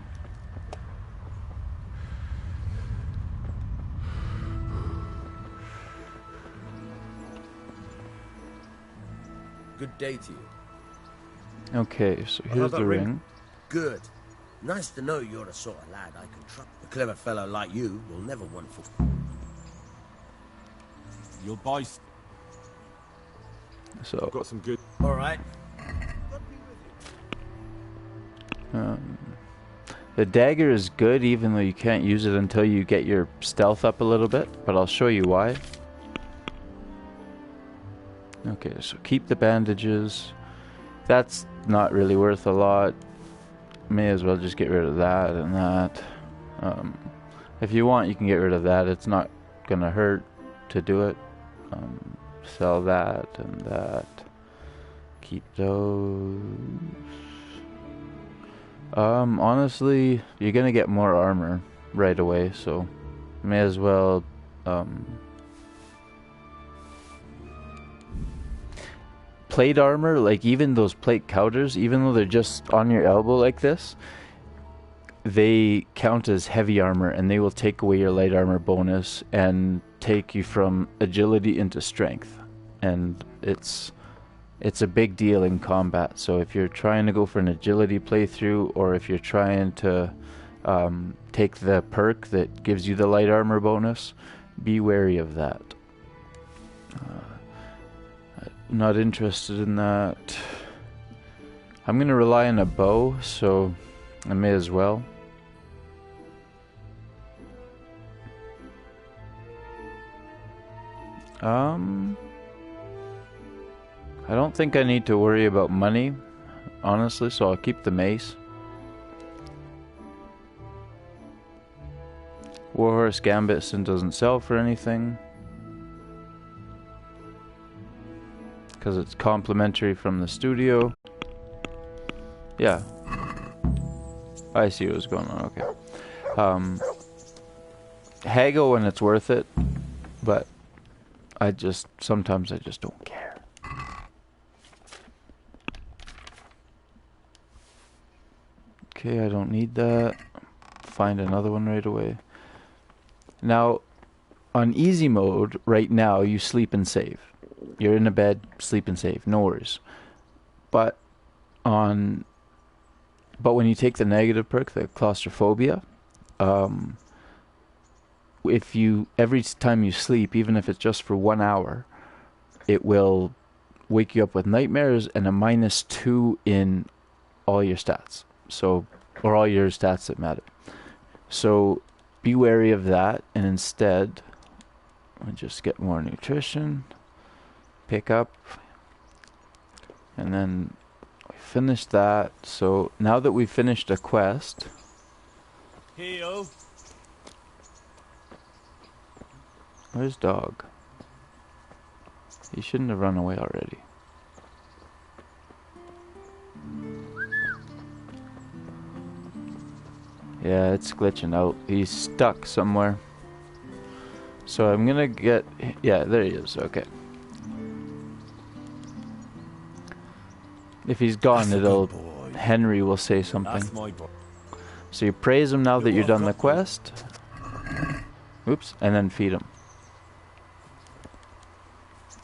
Good day to you. Okay, so How here's about the ring. Good. Nice to know you're the sort of lad I can trust. A clever fellow like you will never want for. You'll buy. So I've got some good. All right. The dagger is good, even though you can't use it until you get your stealth up a little bit, but I'll show you why. Okay, so keep the bandages. That's not really worth a lot. May as well just get rid of that and that. If you want, you can get rid of that. It's not gonna hurt to do it. Sell that and that. Keep those. Honestly, you're gonna get more armor right away, so may as well. Plate armor, like even those plate counters, even though they're just on your elbow like this, they count as heavy armor and they will take away your light armor bonus and take you from agility into strength. And it's a big deal in combat. So if you're trying to go for an agility playthrough, or if you're trying to take the perk that gives you the light armor bonus, be wary of that. Not interested in that. I'm gonna rely on a bow, so I may as well. I don't think I need to worry about money, honestly, so I'll keep the mace. Warhorse Gambitson doesn't sell for anything, because it's complimentary from the studio. Yeah. I see what's going on, okay. Haggle when it's worth it, but sometimes I just don't care. Okay, I don't need that. Find another one right away. Now, on easy mode, right now, you sleep and save. You're in a bed, sleep and save, no worries. But when you take the negative perk, the claustrophobia, every time you sleep, even if it's just for 1 hour, it will wake you up with nightmares and a -2 in all your stats. So, or all your stats that matter. So, be wary of that, and instead, I'll just get more nutrition, pick up, and then finish that. So, now that we've finished a quest... Hey-o. Where's Dog? He shouldn't have run away already. Yeah, it's glitching out. He's stuck somewhere. So I'm gonna get... Yeah, there he is. Okay. If he's gone, Henry will say something. That's my boy. So you praise him now that you're done the quest. Oops. And then feed him.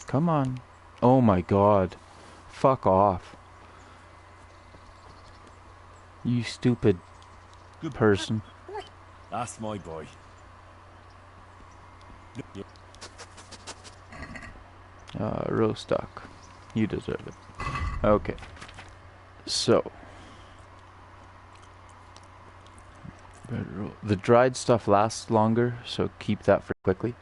Come on. Oh my god. Fuck off. You stupid person. That's my boy. Roast duck. You deserve it. Okay. So. The dried stuff lasts longer, so keep that for quickly.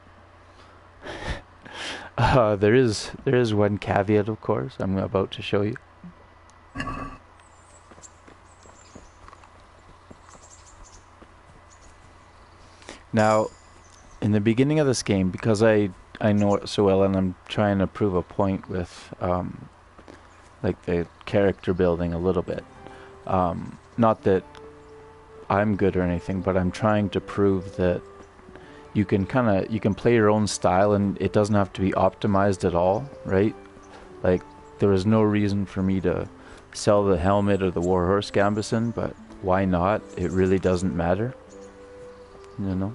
There is one caveat, of course, I'm about to show you. Now, in the beginning of this game, because I know it so well and I'm trying to prove a point with like the character building a little bit. Not that I'm good or anything, but I'm trying to prove that you can play your own style and it doesn't have to be optimized at all, right? Like, there was no reason for me to sell the helmet or the warhorse gambeson, but why not? It really doesn't matter, you know?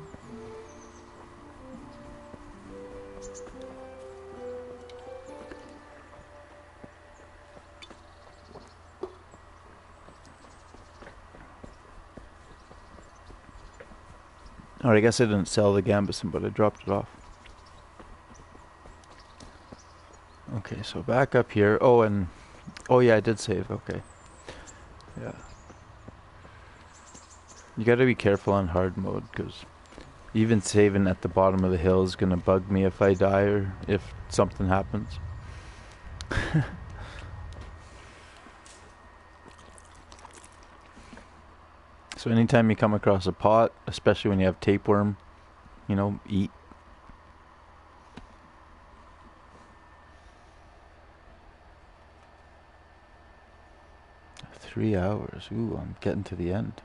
Or I guess I didn't sell the gambeson, but I dropped it off. Okay, so back up here. Oh, and... Oh, yeah, I did save. Okay. Yeah. You gotta be careful on hard mode, because even saving at the bottom of the hill is gonna bug me if I die or if something happens. So anytime you come across a pot, especially when you have tapeworm, you know, eat. Three hours. Ooh, I'm getting to the end.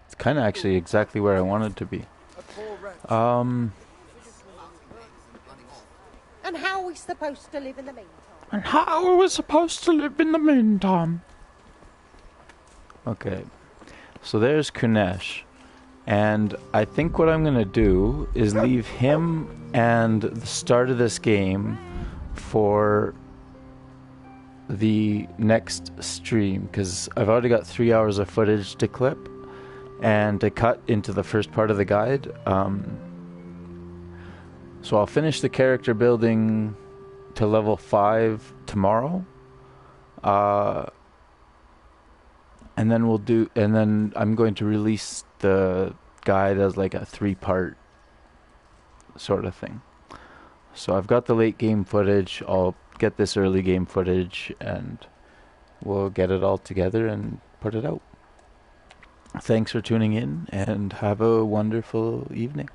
It's kind of actually exactly where I wanted to be. And how are we supposed to live in the meantime? And how are we supposed to live in the meantime? Okay. So there's Kunesh. And I think what I'm going to do is leave him and the start of this game for the next stream, because I've already got 3 hours of footage to clip and to cut into the first part of the guide. So I'll finish the character building to level 5 tomorrow. And then I'm going to release the guide as like a 3-part sort of thing. So I've got the late game footage, I'll get this early game footage, and we'll get it all together and put it out. Thanks for tuning in, and have a wonderful evening.